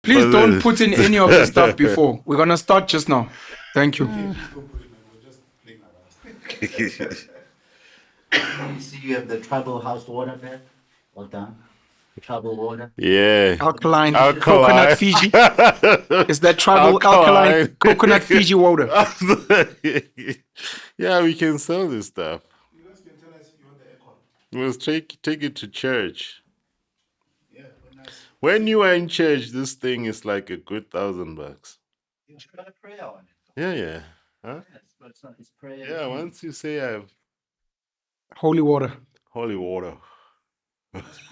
Please don't put in any of the stuff before. We're going to start just now. Thank you. You see, you have the tribal house water there. Well done. Tribal water. Yeah. Alkaline coconut Fiji. Is that tribal alkaline coconut Fiji water? Yeah, we can sell this stuff. You guys can tell us if you want the aircon. We'll take it to church. Yeah, very nice. When you are in church, this thing is like a good $1,000. You should have a prayer on it. Yeah. Huh? Yes, but it's not. It's prayer. Yeah, once you say I have Holy water. holy water.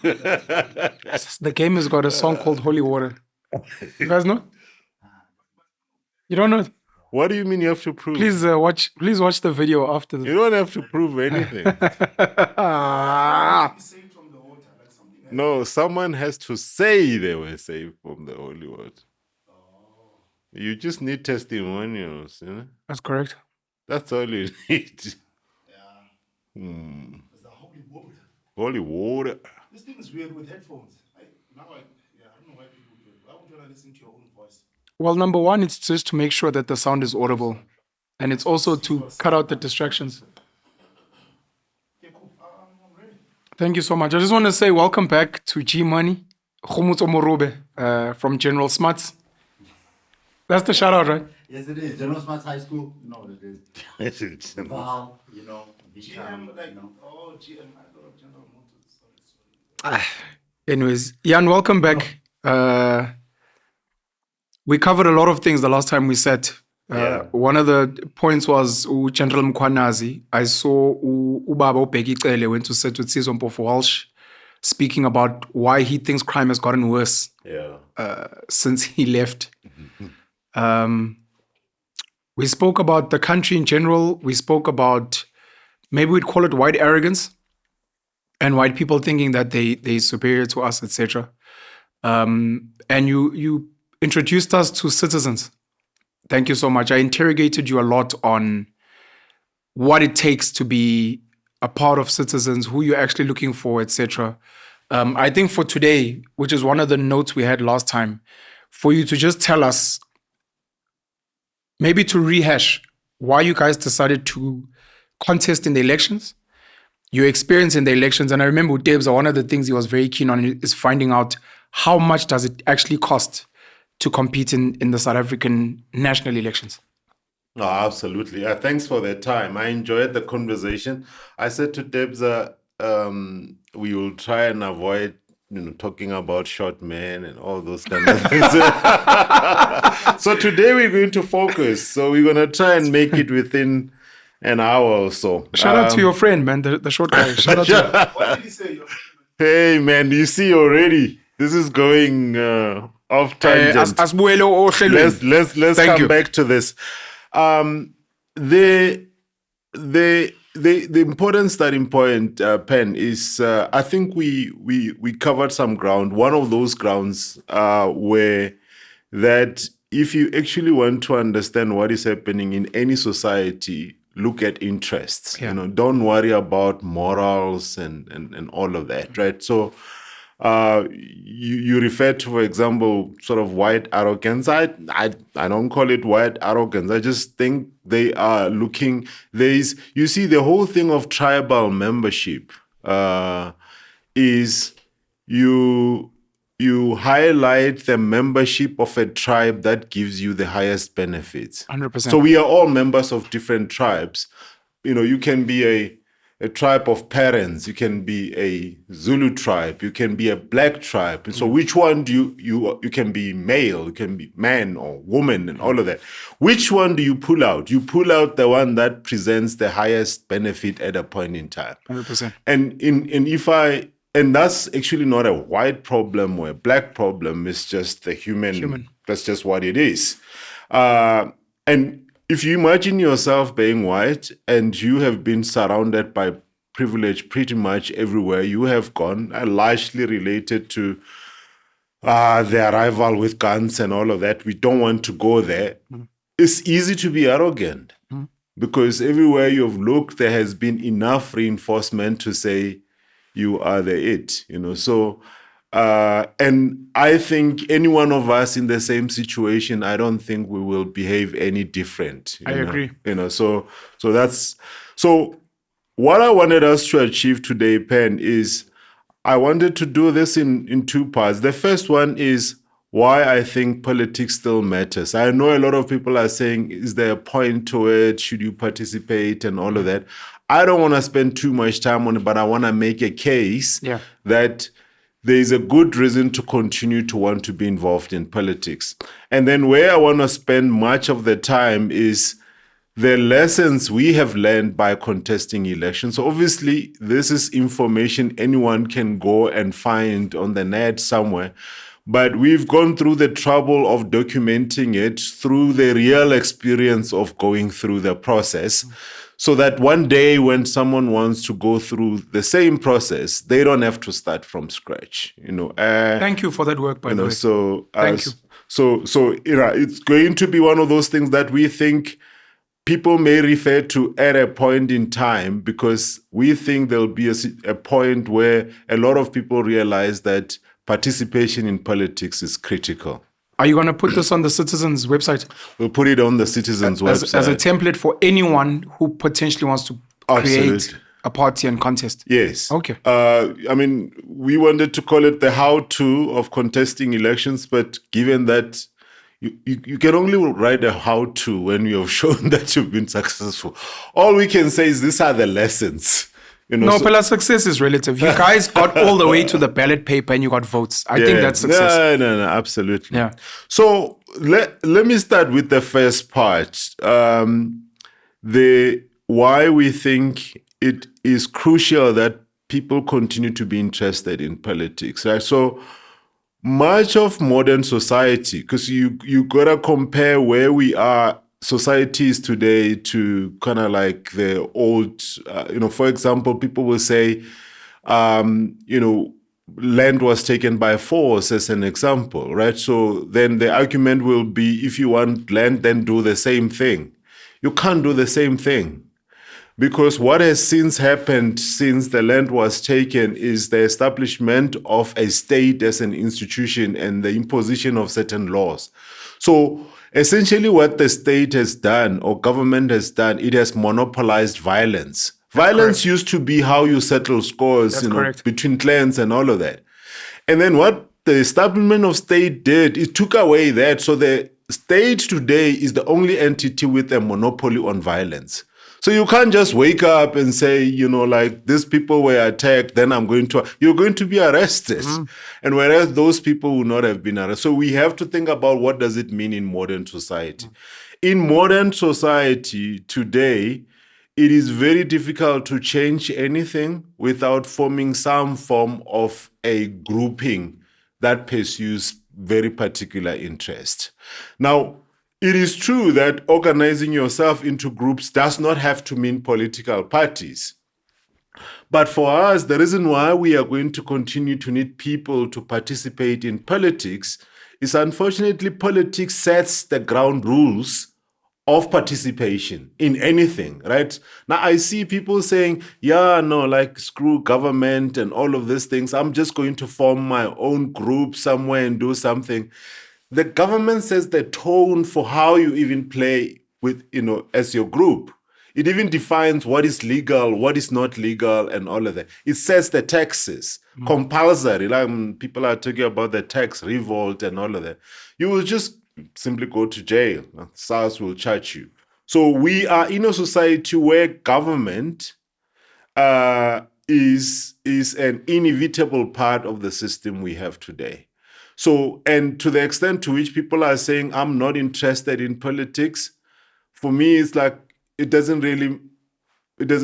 The game has got a song called Holy Water. You guys know? You don't know? What do you mean you have to prove? Please watch the video after You the. don't have to prove anything. Be saved from the water, like something. Like No, someone has to say they were saved from the holy water. You just need testimonials, you know? That's correct. That's all you need. yeah, Hmm. it's the holy water. Holy water. This thing is weird with headphones. I don't know why people do it. Why would you want to listen to your own voice? Well, number one, it's just to make sure that the sound is audible. And it's also to cut out the distractions. Okay, cool. I'm ready. Thank you so much. I just want to say welcome back to G Money, Khomotso Morobe, from General Smuts. That's the shout out, right? Yes, it is. General Smuts High School. No, it is. Val, GM, like, you know. oh, GM, I thought of General Motors. Sorry. Anyways, Jan, welcome back. We covered a lot of things the last time we sat. Yeah. One of the points was General Mkwanazi. I saw Ubaba Ubheki went to sit with Sizwe Mpofu-Walsh, speaking about why he thinks crime has gotten worse Yeah. since he left. We spoke about the country in general. We spoke about, maybe we'd call it white arrogance and white people thinking that they're superior to us, etc. And you introduced us to citizens. Thank you so much. I interrogated you a lot on what it takes to be a part of citizens, who you're actually looking for, etc. I think for today, which is one of the notes we had last time, for you to just tell us, maybe to rehash why you guys decided to contest in the elections, your experience in the elections. And I remember with Debs, one of the things he was very keen on is finding out how much does it actually cost to compete in the South African national elections. No, absolutely. Thanks for that time. I enjoyed the conversation. I said to Debza, we will try and avoid, talking about short men and all those kind of things. So today we're going to focus. So we're going to try and make it within an hour or so. Shout out to your friend, man, the short guy. Shout out to What did he say? Hey, man, you see already, this is going off tangent. Let's Thank come you. back to this. The important starting point, Pen, is I think we covered some ground. One of those grounds were that if you actually want to understand what is happening in any society, look at interests. Yeah. Don't worry about morals and all of that, right? So you refer to, for example, sort of white arrogance. I don't call it white arrogance. I just think they are looking. You see, the whole thing of tribal membership is you highlight the membership of a tribe that gives you the highest benefits. 100%. So we are all members of different tribes. You can be a tribe of parents, you can be a Zulu tribe, you can be a black tribe. And so which one do you can be male, you can be man or woman and all of that. Which one do you pull out? You pull out the one that presents the highest benefit at a point in time. 100%. And that's actually not a white problem or a black problem. It's just the human. That's just what it is. And if you imagine yourself being white and you have been surrounded by privilege pretty much everywhere you have gone, largely related to the arrival with guns and all of that, we don't want to go there. It's easy to be arrogant because everywhere you've looked, there has been enough reinforcement to say you are the it. So And I think any one of us in the same situation, I don't think we will behave any different. I agree. So what I wanted us to achieve today, Pen, is I wanted to do this in two parts. The first one is why I think politics still matters. I know a lot of people are saying, is there a point to it? Should you participate and all of that? I don't want to spend too much time on it, but I want to make a case that there is a good reason to continue to want to be involved in politics. And then where I want to spend much of the time is the lessons we have learned by contesting elections. So obviously, this is information anyone can go and find on the net somewhere. But we've gone through the trouble of documenting it through the real experience of going through the process, so that one day when someone wants to go through the same process, they don't have to start from scratch. Thank you for that work, by the way. Thank you. So it's going to be one of those things that we think people may refer to at a point in time, because we think there'll be a point where a lot of people realize that participation in politics is critical. Are you going to put this on the Citizens website? We'll put it on the Citizens website. As a template for anyone who potentially wants to create a party and contest? Yes. Okay. We wanted to call it the how-to of contesting elections, but given that you can only write a how-to when you have shown that you've been successful. All we can say is these are the lessons. But success is relative. You guys got all the way to the ballot paper and you got votes. I think that's success. No, absolutely. Yeah. So let me start with the first part. Why we think it is crucial that people continue to be interested in politics. Right? So much of modern society, because you gotta compare where we are societies today to kind of like the old, for example, people will say, land was taken by force as an example, right? So then the argument will be, if you want land, then do the same thing. You can't do the same thing, because what has since happened since the land was taken is the establishment of a state as an institution and the imposition of certain laws. So essentially what the state has done or government has done, it has monopolized violence. Violence used to be how you settle scores between clans and all of that. And then what the establishment of state did, it took away that. So the state today is the only entity with a monopoly on violence. So you can't just wake up and say, these people were attacked, then you're going to be arrested. And whereas those people would not have been arrested. So we have to think about, what does it mean in modern society? In modern society today, it is very difficult to change anything without forming some form of a grouping that pursues very particular interest. Now, it is true that organizing yourself into groups does not have to mean political parties. But for us, the reason why we are going to continue to need people to participate in politics is, unfortunately, politics sets the ground rules of participation in anything, right? Now, I see people saying, screw government and all of these things. I'm just going to form my own group somewhere and do something. The government sets the tone for how you even play with, as your group. It even defines what is legal, what is not legal, and all of that. It sets the taxes, compulsory. Like people are talking about the tax revolt and all of that. You will just simply go to jail. SARS will charge you. So we are in a society where government is an inevitable part of the system we have today. So, and to the extent to which people are saying, I'm not interested in politics, for me, it's like, it doesn't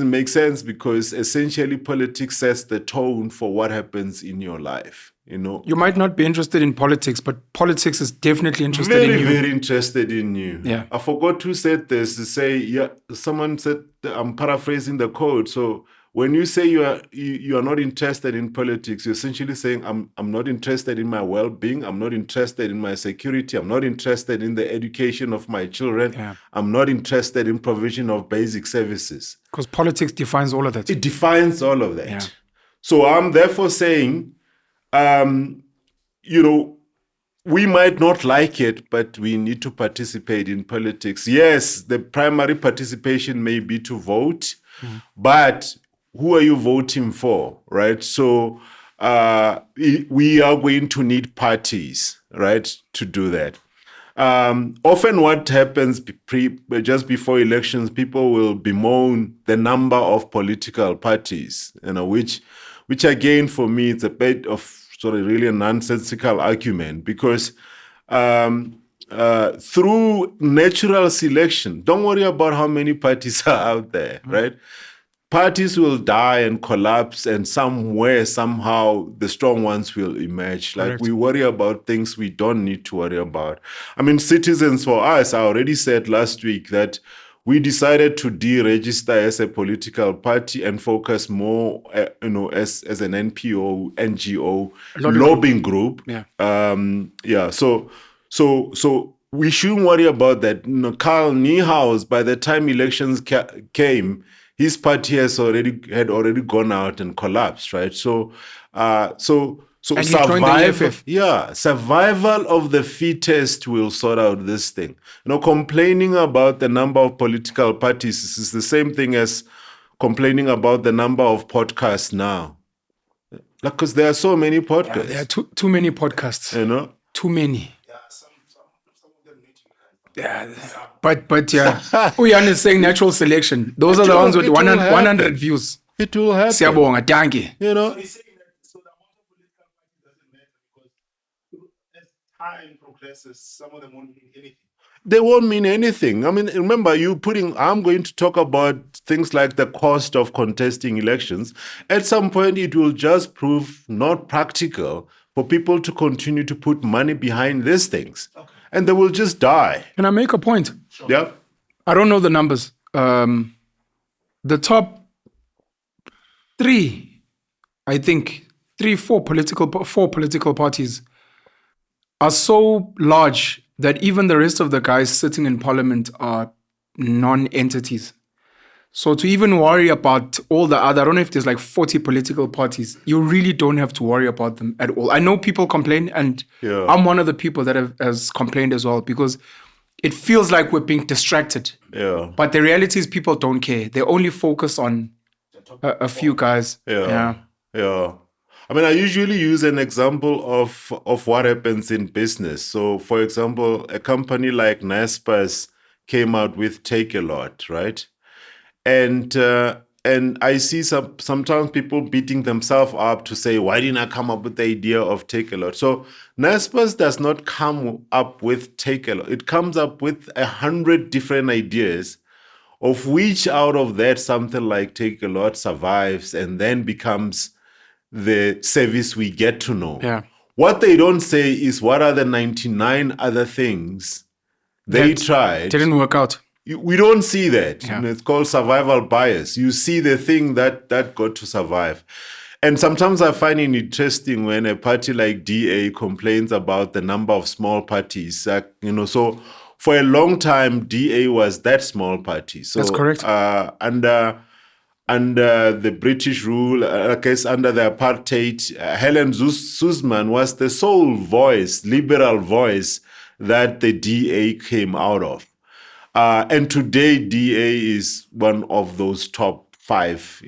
make sense, because essentially politics sets the tone for what happens in your life. You might not be interested in politics, but politics is definitely interested in you. Very interested in you. Yeah. I forgot who said this, to say, someone said, I'm paraphrasing the quote. So when you say you are not interested in politics, you're essentially saying, I'm not interested in my well-being, I'm not interested in my security, I'm not interested in the education of my children, I'm not interested in provision of basic services. Because politics defines all of that. It defines all of that. Yeah. So I'm therefore saying, you know, we might not like it, but we need to participate in politics. Yes, the primary participation may be to vote, but who are you voting for, right? So we are going to need parties, right, to do that. Often what happens just before elections, people will bemoan the number of political parties, which again, for me, it's a bit of sort of really a nonsensical argument, because through natural selection, don't worry about how many parties are out there, right? Parties will die and collapse, and somewhere, somehow, the strong ones will emerge. Like, Correct. we worry about things we don't need to worry about. I mean, citizens, for us, I already said last week that we decided to deregister as a political party and focus more, as an NPO, NGO, lobbying group. Yeah. So we shouldn't worry about that. Carl Niehaus, by the time elections came, his party had already gone out and collapsed, right? So And he joined the EFF. Survival of the fittest will sort out this thing. Complaining about the number of political parties is the same thing as complaining about the number of podcasts now. Because there are so many podcasts. There are too many podcasts. Too many. Some of them need to be Yeah, but yeah, Uyan is saying natural selection. Those are the ones with 100 views. It will happen. Siyabonga, danke. So he's saying that so the amount of political parties doesn't matter because as time progresses, some of them won't mean anything. They won't mean anything. I mean, remember, I'm going to talk about things like the cost of contesting elections. At some point, it will just prove not practical for people to continue to put money behind these things. Okay. And they will just die. Can I make a point? Sure. Yeah. I don't know the numbers. The top three, I think, four political parties are so large that even the rest of the guys sitting in parliament are non-entities. So to even worry about all the other, I don't know if there's like 40 political parties, you really don't have to worry about them at all. I know people complain, and I'm one of the people that has complained as well, because it feels like we're being distracted. Yeah. But the reality is people don't care. They only focus on a few guys. Yeah. I mean, I usually use an example of what happens in business. So, for example, a company like Naspers came out with Take a Lot, right? And I see sometimes people beating themselves up to say, why didn't I come up with the idea of Take a Lot? So Naspers does not come up with Take a Lot. It comes up with 100 different ideas, of which out of that something like Take a Lot survives and then becomes the service we get to know. Yeah. What they don't say is what are the 99 other things they tried. Didn't work out. We don't see that. Yeah. It's called survival bias. You see the thing that got to survive. And sometimes I find it interesting when a party like DA complains about the number of small parties. So for a long time, DA was that small party. So that's correct. Under the British rule, under the apartheid, Helen Suzman was the sole voice, liberal voice, that the DA came out of. And today, DA is one of those top 5,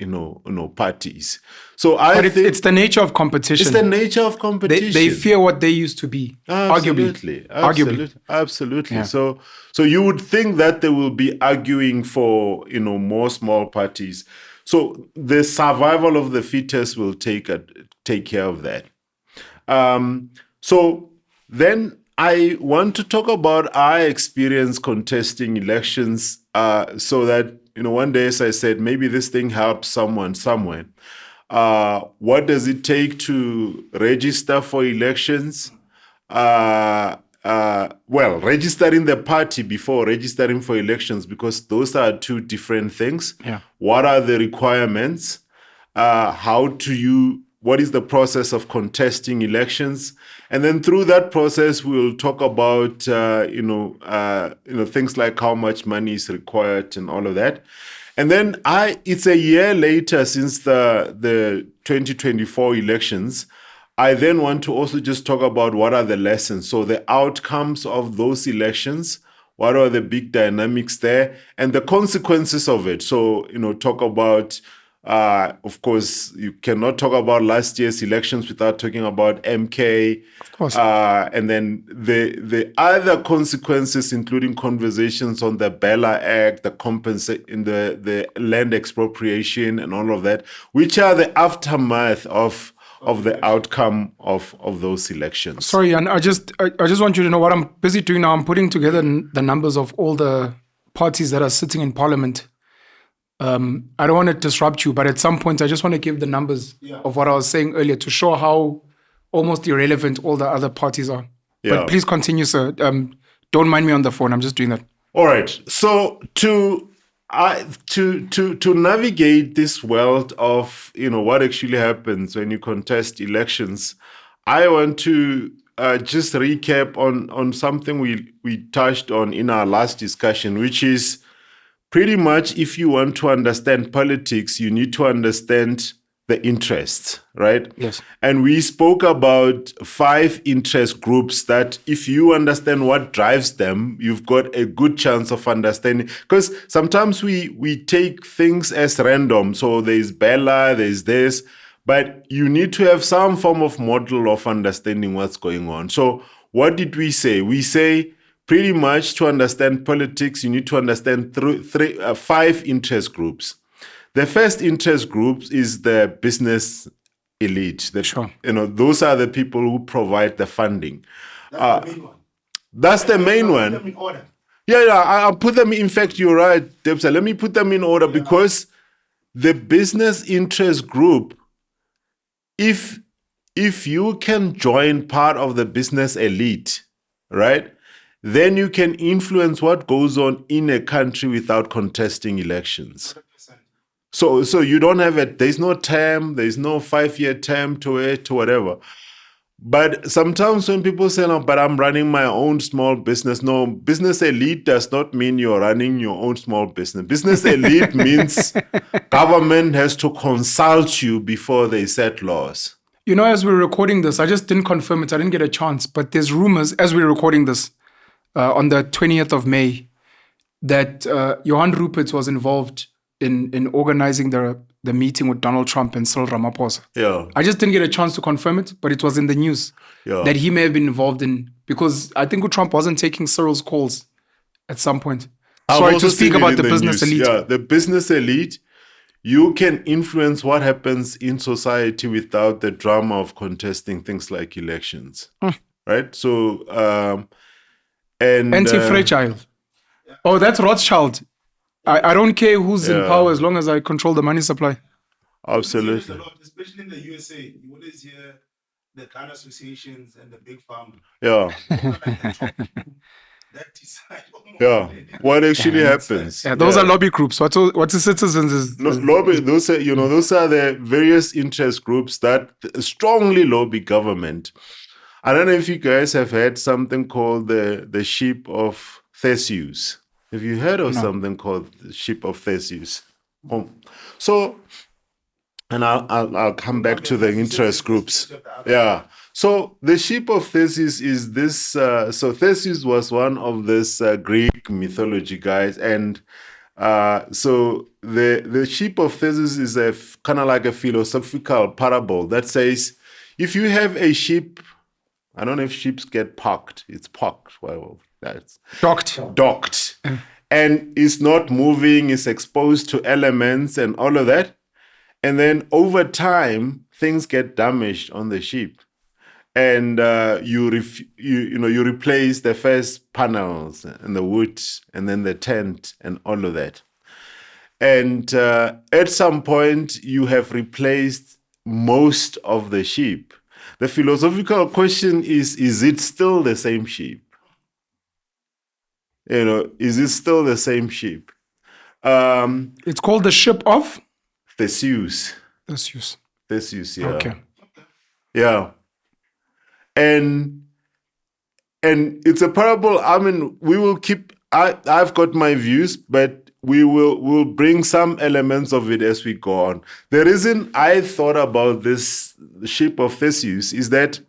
parties. So I think it's the nature of competition. It's the nature of competition. They fear what they used to be. Absolutely. Yeah. So you would think that they will be arguing for, more small parties. So the survival of the fittest will take care of that. So then I want to talk about our experience contesting elections, so that, one day, as I said, maybe this thing helps someone somewhere. What does it take to register for elections? Registering the party before registering for elections, because those are two different things. Yeah. What are the requirements? What is the process of contesting elections? And then through that process, we'll talk about, things like how much money is required and all of that. And then it's a year later since the 2024 elections. I then want to also just talk about what are the lessons. So the outcomes of those elections, what are the big dynamics there, and the consequences of it. So, talk about, of course, you cannot talk about last year's elections without talking about MK. Of course. And then the other consequences, including conversations on the Bella Act, the land expropriation and all of that, which are the aftermath of the outcome of those elections. Sorry, and I just want you to know what I'm busy doing now. I'm putting together the numbers of all the parties that are sitting in parliament. I don't want to disrupt you, but at some point I just want to give the numbers of what I was saying earlier to show how almost irrelevant all the other parties are. Yeah. But please continue, sir. Don't mind me on the phone. I'm just doing that. All right. So to navigate this world of what actually happens when you contest elections, I want to just recap on something we touched on in our last discussion, which is pretty much if you want to understand politics, you need to understand the interests, right? Yes. And we spoke about 5 interest groups that if you understand what drives them, you've got a good chance of understanding. Because sometimes we take things as random. So there's Bella, there's this, but you need to have some form of model of understanding what's going on. So what did we say? We say pretty much to understand politics, you need to understand 5 interest groups. The first interest group is the business elite. Sure. Those are the people who provide the funding. That's the main one. That's the main one. Put them in order. Yeah, I'll put them. In fact, you're right, Debsa. Let me put them in order because the business interest group, if you can join part of the business elite, right, then you can influence what goes on in a country without contesting elections. 100%. So you don't have there's no term, there's no 5-year term to it, to whatever. But sometimes when people say, no, but I'm running my own small business. No, business elite does not mean you're running your own small business. Business elite means government has to consult you before they set laws. As we're recording this, I just didn't confirm it. I didn't get a chance, but there's rumors as we're recording this on the 20th of May that Johan Rupert was involved in organizing the meeting with Donald Trump and Cyril Ramaphosa. Yeah. I just didn't get a chance to confirm it, but it was in the news that he may have been involved in, because I think Trump wasn't taking Cyril's calls at some point. Sorry to speak about the business elite. Yeah, the business elite, you can influence what happens in society without the drama of contesting things like elections. Right? So, anti-fragile. Oh, that's Rothschild. I don't care who's in power as long as I control the money supply. Absolutely. Especially in the USA, you always hear the gun associations and the big farm. Yeah. That decide. Yeah. What actually happens? Yeah, those are lobby groups. What's the citizens is lobby. Those are the various interest groups that strongly lobby government. I don't know if you guys have heard something called the ship of Theseus. Have you heard of something called the ship of Theseus? So, and I'll come back to the interest groups. Yeah. So the ship of Theseus is this. So Theseus was one of this Greek mythology guys, and so the ship of Theseus is a kind of like a philosophical parable that says, if you have a ship, I don't know if ships get parked. It's parked. Well, that's docked. And it's not moving, it's exposed to elements and all of that. And then over time, things get damaged on the ship. And you replace the first panels and the wood and then the tent and all of that. And at some point, you have replaced most of the ship. The philosophical question is it still the same ship? Is it still the same ship? It's called the ship of Theseus. Theseus, yeah. Okay. Yeah. And it's a parable. I mean, we will keep. I've got my views, but we'll bring some elements of it as we go on. The reason I thought about this ship of Theseus is that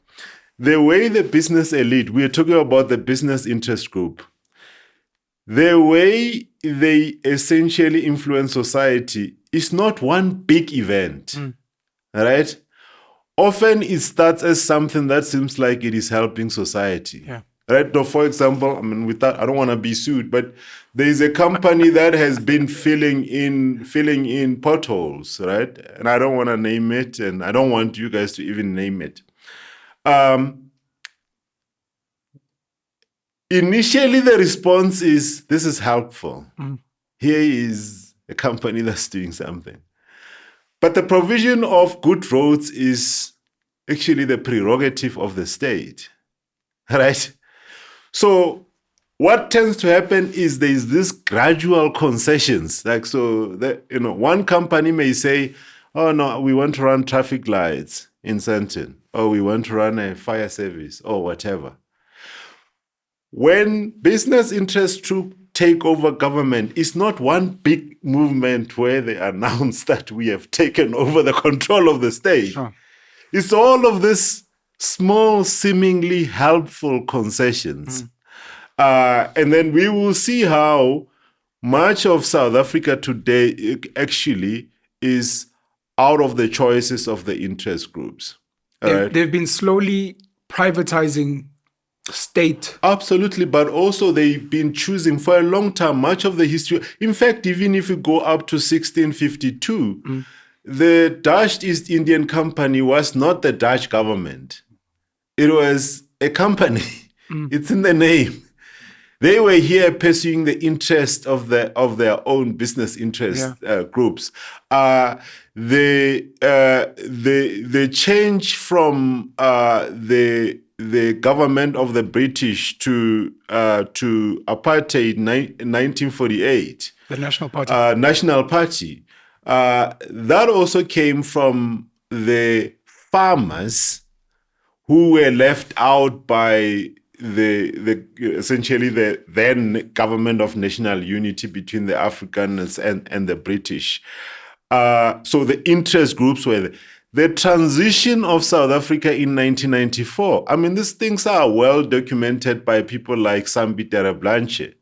the way the business elite, we're talking about the business interest group, the way they essentially influence society is not one big event, right? Often it starts as something that seems like it is helping society. Yeah. Right. So, for example, I mean, with that, I don't want to be sued, but there is a company that has been filling in potholes, right? And I don't want to name it, and I don't want you guys to even name it. Initially, the response is, "This is helpful. Here is a company that's doing something." But the provision of good roads is actually the prerogative of the state, right? So what tends to happen is there is this gradual concessions. Like, so that, one company may say, "Oh no, we want to run traffic lights in Sandton, or we want to run a fire service, or whatever." When business interests take over government, it's not one big movement where they announce that we have taken over the control of the state. Sure. It's all of this small, seemingly helpful concessions. And then we will see how much of South Africa today actually is out of the choices of the interest groups. They've been slowly privatizing state. Absolutely, but also they've been choosing for a long time, much of the history. In fact, even if you go up to 1652, the Dutch East Indian Company was not the Dutch government. It was a company. It's in the name. They were here pursuing the interest of their own business interest groups. The change from the government of the British to apartheid in 1948, The National Party. National Party, that also came from the farmers who were left out by essentially the then government of national unity between the Africans and the British. So the interest groups were the transition of South Africa in 1994. I mean, these things are well documented by people like Sambi Tereblanche.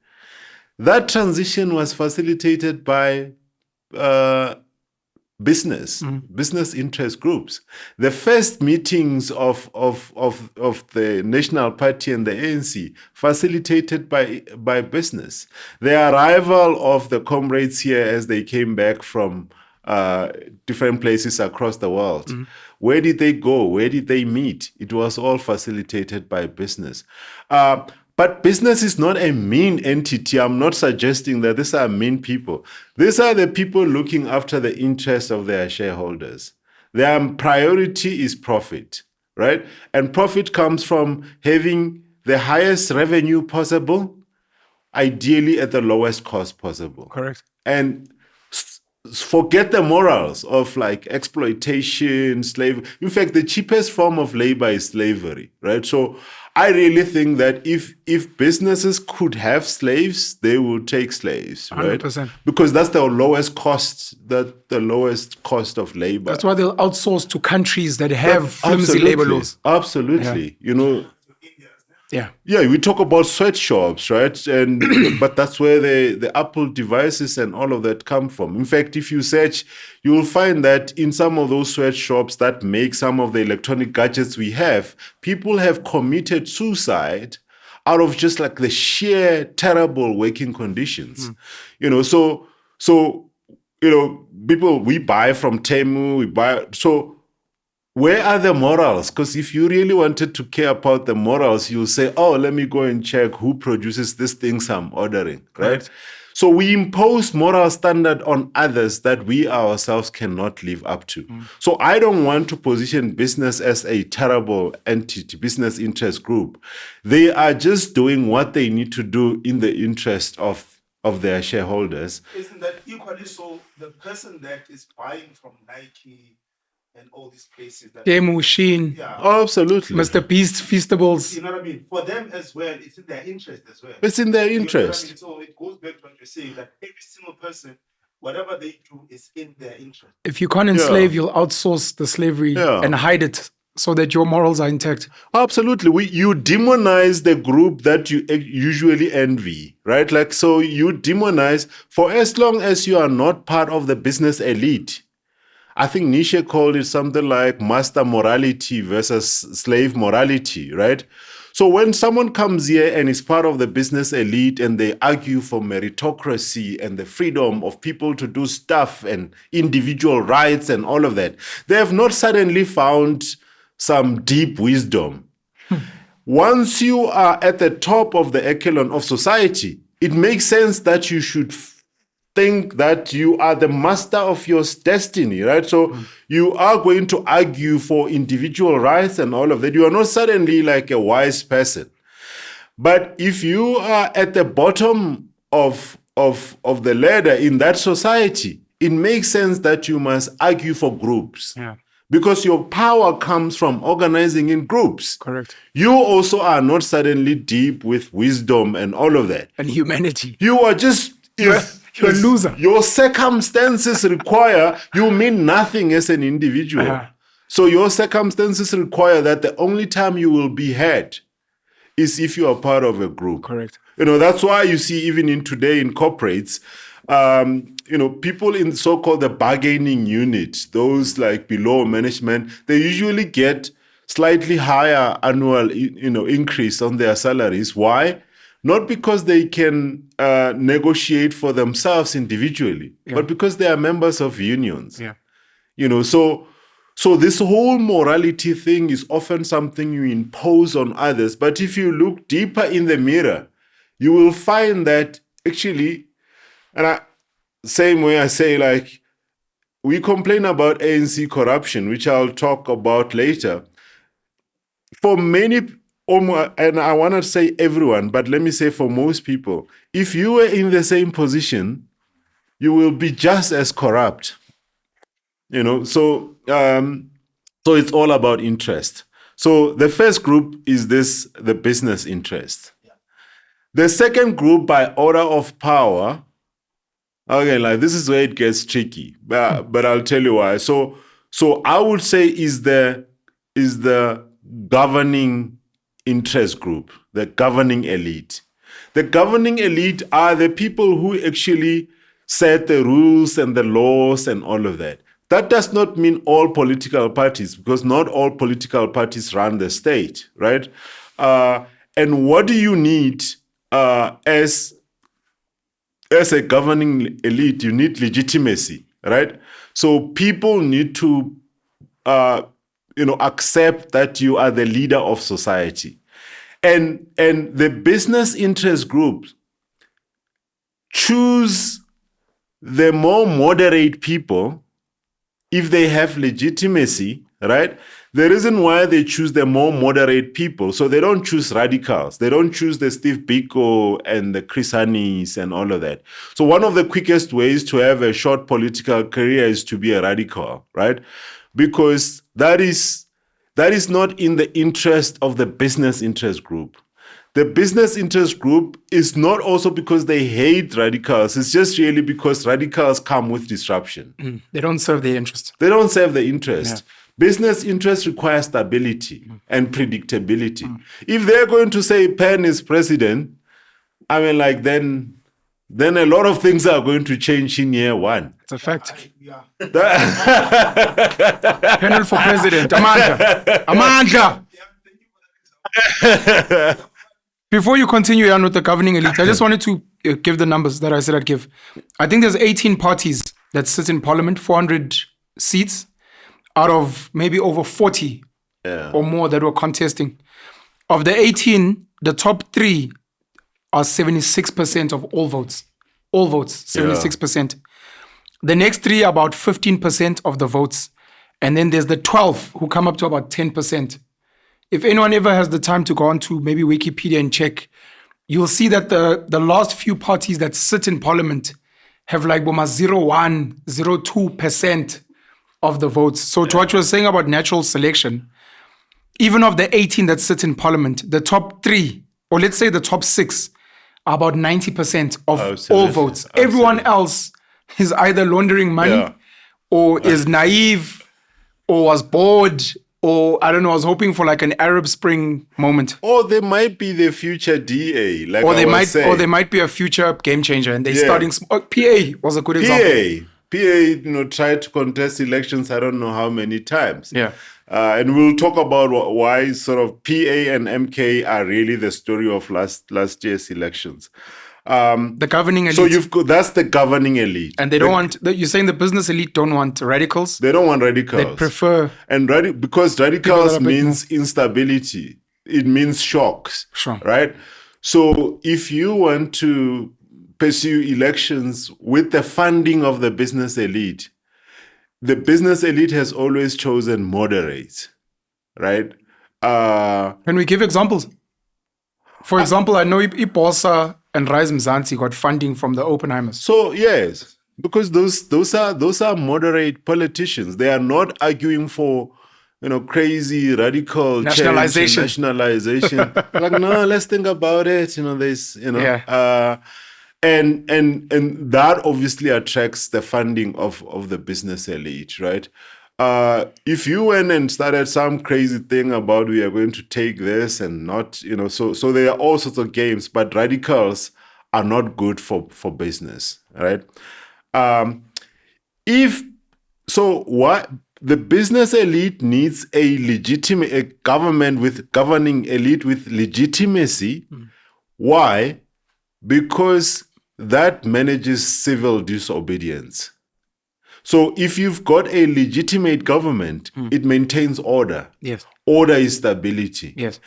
That transition was facilitated by business interest groups. The first meetings of the National Party and the ANC facilitated by business. The arrival of the comrades here as they came back from different places across the world. Where did they go? Where did they meet? It was all facilitated by business. But business is not a mean entity. I'm not suggesting that these are mean people. These are the people looking after the interests of their shareholders. Their priority is profit, right? And profit comes from having the highest revenue possible, ideally at the lowest cost possible. Correct. And forget the morals of like exploitation, slavery. In fact, the cheapest form of labor is slavery, right? So I really think that if businesses could have slaves, they would take slaves, right? 100%. Because that's the lowest cost of labor. That's why they'll outsource to countries that have flimsy labor laws. Absolutely. Yeah. Yeah, we talk about sweatshops, right? And but that's where the Apple devices and all of that come from. In fact, if you search, you will find that in some of those sweatshops that make some of the electronic gadgets we have, people have committed suicide out of just like the sheer terrible working conditions. People, we buy from Temu, so where are the morals? Because if you really wanted to care about the morals, you'll say, oh, let me go and check who produces these things I'm ordering, right? So we impose moral standard on others that we ourselves cannot live up to. So I don't want to position business as a terrible entity, business interest group. They are just doing what they need to do in the interest of their shareholders. Isn't that equally so? The person that is buying from Nike and all these places that Demo, Sheen, yeah, Absolutely. Mr. Beast, Feastables. you know what I mean? For them as well, it's in their interest as well. It's in their You know what I interest. mean? So it goes back to what you're saying, that every single person, whatever they do is in their interest. If you can't enslave, you'll outsource the slavery Yeah. and hide it so that your morals are intact. Absolutely. You demonize the group that you usually envy, right? Like, so you demonize for as long as you are not part of the business elite. I think Nietzsche called it something like master morality versus slave morality, right? So when someone comes here and is part of the business elite and they argue for meritocracy and the freedom of people to do stuff and individual rights and all of that, they have not suddenly found some deep wisdom. Once you are at the top of the echelon of society, it makes sense that you should think that you are the master of your destiny, right? So you are going to argue for individual rights and all of that. You are not suddenly like a wise person. But if you are at the bottom of the ladder in that society, it makes sense that you must argue for groups. Yeah. Because your power comes from organizing in groups. Correct. You also are not suddenly deep with wisdom and all of that. And humanity. You are just... You're a loser. Your circumstances require you mean nothing as an individual. So your circumstances require that the only time you will be heard is if you are part of a group. Correct. You know, that's why you see even in today in corporates, people in so-called the bargaining unit, those like below management, they usually get slightly higher annual, increase on their salaries. Why? Not because they can negotiate for themselves individually, but because they are members of unions. Yeah. So this whole morality thing is often something you impose on others. But if you look deeper in the mirror, you will find that actually, same way I say, like, we complain about ANC corruption, which I'll talk about later. For many, and I want to say everyone, but let me say for most people, if you were in the same position, you will be just as corrupt. So it's all about interest. So the first group is the business interest. Yeah. The second group, by order of power, okay, like this is where it gets tricky, but I'll tell you why. So I would say is the governing interest group, the governing elite. The governing elite are the people who actually set the rules and the laws and all of that. That does not mean all political parties, because not all political parties run the state, right? And what do you need as a governing elite? You need legitimacy, right? So people need to, accept that you are the leader of society. And the business interest groups choose the more moderate people if they have legitimacy, right? The reason why they choose the more moderate people, so they don't choose radicals. They don't choose the Steve Biko and the Chris Hannis and all of that. So one of the quickest ways to have a short political career is to be a radical, right? Because that is not in the interest of the business interest group. The business interest group is not also because they hate radicals. It's just really because radicals come with disruption. They don't serve their interest. They don't serve the interest. Yeah. Business interest requires stability and predictability. If they're going to say Pen is president, then a lot of things are going to change in year one. It's a fact. Penuel for president. Amandla. Before you continue on with the governing elite, I just wanted to give the numbers that I said I'd give. I think there's 18 parties that sit in parliament, 400 seats, out of maybe over 40 or more that were contesting. Of the 18, the top 3 are 76% of all votes. All votes, 76%. The next 3 are about 15% of the votes. And then there's the 12 who come up to about 10%. If anyone ever has the time to go on to maybe Wikipedia and check, you'll see that the last few parties that sit in parliament have like 0.1, 0.2% of the votes. So to what you were saying about natural selection, even of the 18 that sit in parliament, the top 3, or let's say the top 6, are about 90% of all votes. Everyone else is either laundering money or is naive or was bored or, I don't know, was hoping for like an Arab Spring moment. Or they might be the future DA, like Or I was saying. Or they might be a future game changer and they're starting... PA was a good example. PA, tried to contest elections, I don't know how many times. Yeah. And we'll talk about why sort of PA and MK are really the story of last year's elections. The governing elite. So that's the governing elite. And they don't want... You're saying the business elite don't want radicals? They don't want radicals. They prefer... And because radicals means instability. It means shocks. Sure. Right? So if you want to pursue elections with the funding of the business elite, the business elite has always chosen moderates, right? Can we give examples? For example, I know Iposa and Rise Mzansi got funding from the Oppenheimers. So yes, because those are moderate politicians. They are not arguing for crazy radical nationalization. Like, no, let's think about it. And that obviously attracts the funding of the business elite, right? If you went and started some crazy thing about we are going to take this and not, so there are all sorts of games, but radicals are not good for business, right? What the business elite needs a governing elite with legitimacy. Why? Because that manages civil disobedience. So if you've got a legitimate government, it maintains order. Yes. Order is stability. Yes.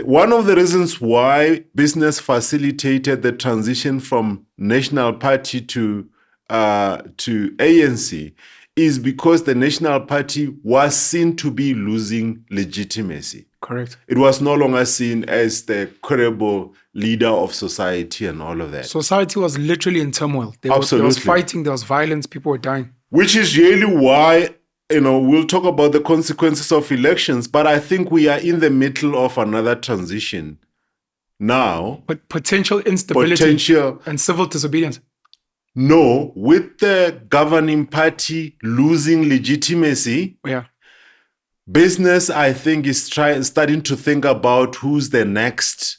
One of the reasons why business facilitated the transition from National Party to ANC is because the National Party was seen to be losing legitimacy. Correct. It was no longer seen as the credible leader of society and all of that. Society was literally in turmoil. There was fighting, there was violence, people were dying. Which is really why, we'll talk about the consequences of elections, but I think we are in the middle of another transition now. But potential instability and civil disobedience. No, with the governing party losing legitimacy, business, I think, is starting to think about who's the next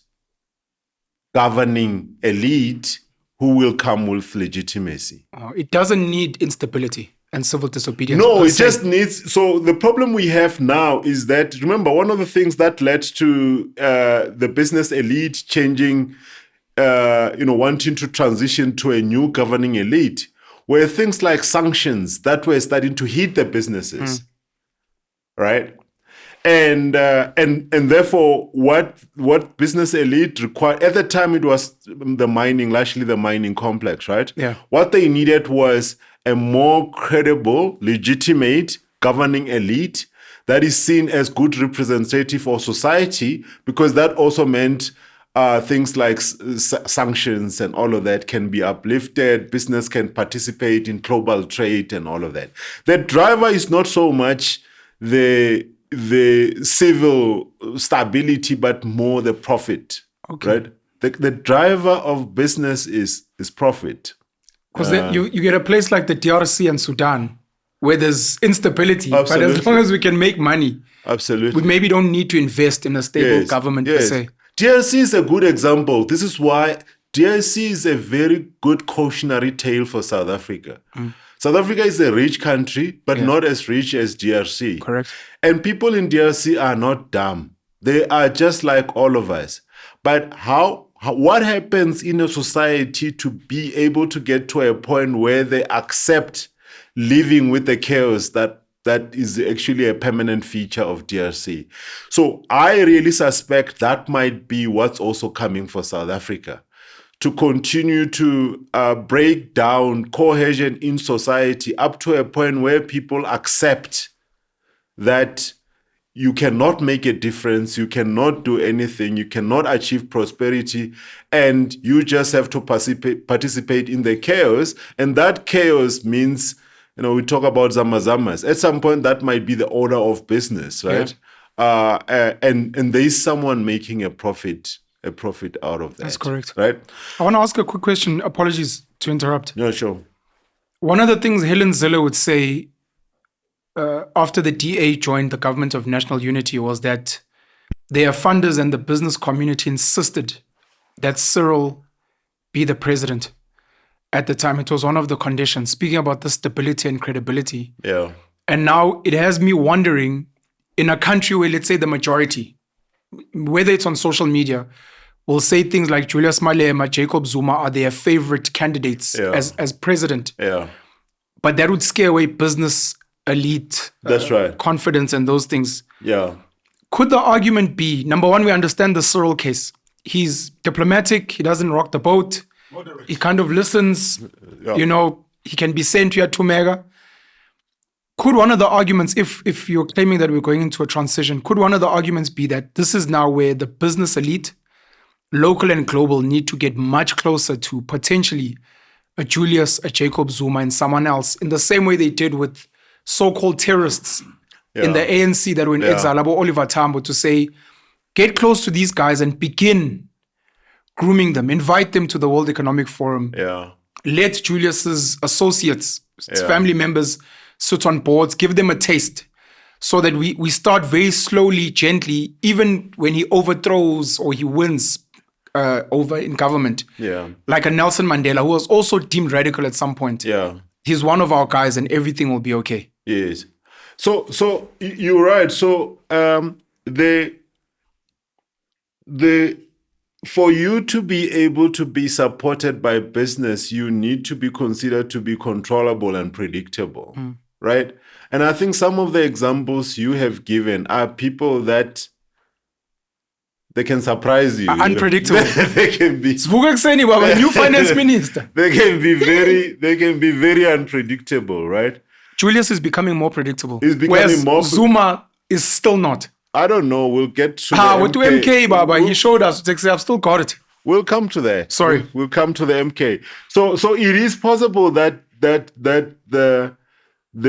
governing elite who will come with legitimacy. It doesn't need instability and civil disobedience. No, it just needs... So the problem we have now is that, remember, one of the things that led to the business elite changing, wanting to transition to a new governing elite were things like sanctions that were starting to hit the businesses. Right? And therefore, what business elite required at the time, it was largely the mining complex, right? Yeah. What they needed was a more credible, legitimate governing elite that is seen as good representative for society, because that also meant things like sanctions and all of that can be uplifted. Business can participate in global trade and all of that. The driver is not so much the civil stability, but more the profit. Okay. Right? The driver of business is profit. Because you get a place like the DRC and Sudan where there's instability, absolutely. But as long as we can make money, absolutely, we maybe don't need to invest in a stable government per se. DRC is a good example. This is why DRC is a very good cautionary tale for South Africa. South Africa is a rich country, but not as rich as DRC. Correct. And people in DRC are not dumb. They are just like all of us. But what happens in a society to be able to get to a point where they accept living with the chaos that is actually a permanent feature of DRC? So I really suspect that might be what's also coming for South Africa, to continue to break down cohesion in society up to a point where people accept that you cannot make a difference, you cannot do anything, you cannot achieve prosperity, and you just have to participate in the chaos. And that chaos means we talk about zamazamas. At some point, that might be the order of business, right? And there is someone making a profit out of that. That's correct. Right? I want to ask a quick question. Apologies to interrupt. No, sure. One of the things Helen Zille would say after the DA joined the government of national unity was that their funders and the business community insisted that Cyril be the president. At the time, it was one of the conditions, speaking about the stability and credibility. Yeah. And now it has me wondering, in a country where, let's say, the majority, whether it's on social media, will say things like Julius Malema, Jacob Zuma are their favorite candidates as president. Yeah. But that would scare away business elite That's right. confidence and those things. Yeah. Could the argument be, number one, we understand the Cyril case. He's diplomatic. He doesn't rock the boat. Moderate. He kind of listens. Yeah. He can be sent to Tumega. Could one of the arguments, if you're claiming that we're going into a transition, could one of the arguments be that this is now where the business elite, local and global, need to get much closer to potentially a Julius, a Jacob Zuma, and someone else, in the same way they did with so-called terrorists in the ANC that were in exile, about Oliver Tambo, to say, get close to these guys and begin grooming them, invite them to the World Economic Forum. Yeah. Let Julius's associates, his family members, sit on boards, give them a taste, so that we start very slowly, gently, even when he overthrows or he wins over in government. Yeah. Like a Nelson Mandela, who was also deemed radical at some point. Yeah. He's one of our guys and everything will be okay. Yes. So you're right. So for you to be able to be supported by business, you need to be considered to be controllable and predictable, right? And I think some of the examples you have given are people that they can surprise you. Unpredictable. They can be. Sivuka ekuseni baba, new finance minister. They can be very unpredictable, right? Julius is becoming more predictable. He's becoming whereas more. Zuma is still not. I don't know. We'll get to With MK, Baba, he showed us. I've still got it. We'll come to that. Sorry. We'll come to the MK. So it is possible that the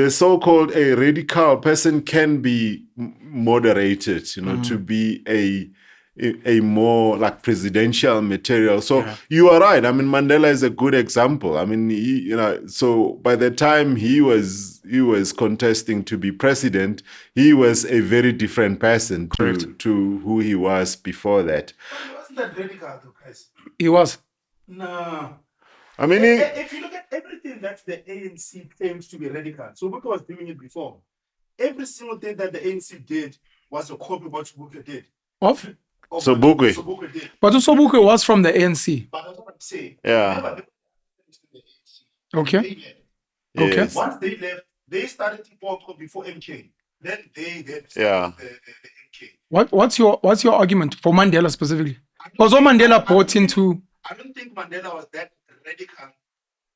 so-called a radical person can be moderated, to be a more like presidential material. So you are right. I mean, Mandela is a good example. I mean, so by the time he was contesting to be president, he was a very different person to who he was before that. He wasn't that radical, though, guys. He was. No. I mean, If you look at everything that the ANC claims to be radical, Sobukwe was doing it before. Every single thing that the ANC did was a copy of what Sobukwe did. Of? Sobukwe did. But Sobukwe was from the ANC. But that's what I'm saying. Yeah. Okay. Yes. Okay. Once they left, they started to walk before MK. Then they Yeah. the MK. What's your argument for Mandela specifically? Because Mandela bought into. I don't think Mandela was that radical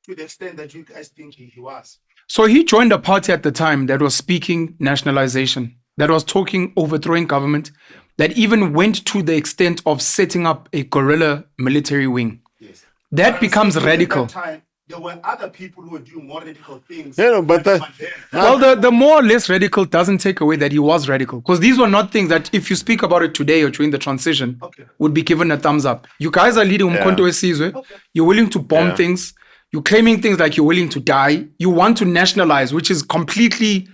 to the extent that you guys think he was. So he joined a party at the time that was speaking nationalization, that was talking overthrowing government, that even went to the extent of setting up a guerrilla military wing. Yes. That becomes radical. At that time, there were other people who were doing more radical things. But than that, Mandela. Well, the more or less radical doesn't take away that he was radical. Because these were not things that if you speak about it today or during the transition, would be given a thumbs up. You guys are leading Umkhonto Wesizwe. You're willing to bomb things. You're claiming things like you're willing to die. You want to nationalize, which is completely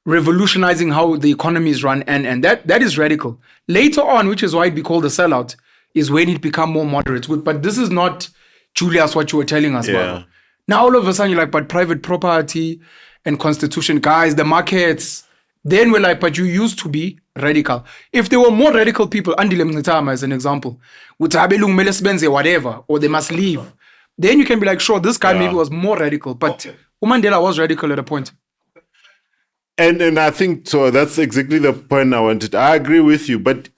revolutionizing how the economy is run. And that is radical. Later on, which is why it'd be called a sellout, is when it become more moderate. But this is not, Julius, what you were telling us about. Now all of a sudden you're like, but private property and constitution, guys, the markets. Then we're like, but you used to be radical. If there were more radical people, Andile Mngitama as an example, whatever, or they must leave, then you can be like, sure, this guy maybe was more radical, but Mandela was radical at a point. And I think, so that's exactly the point I wanted. I agree with you, but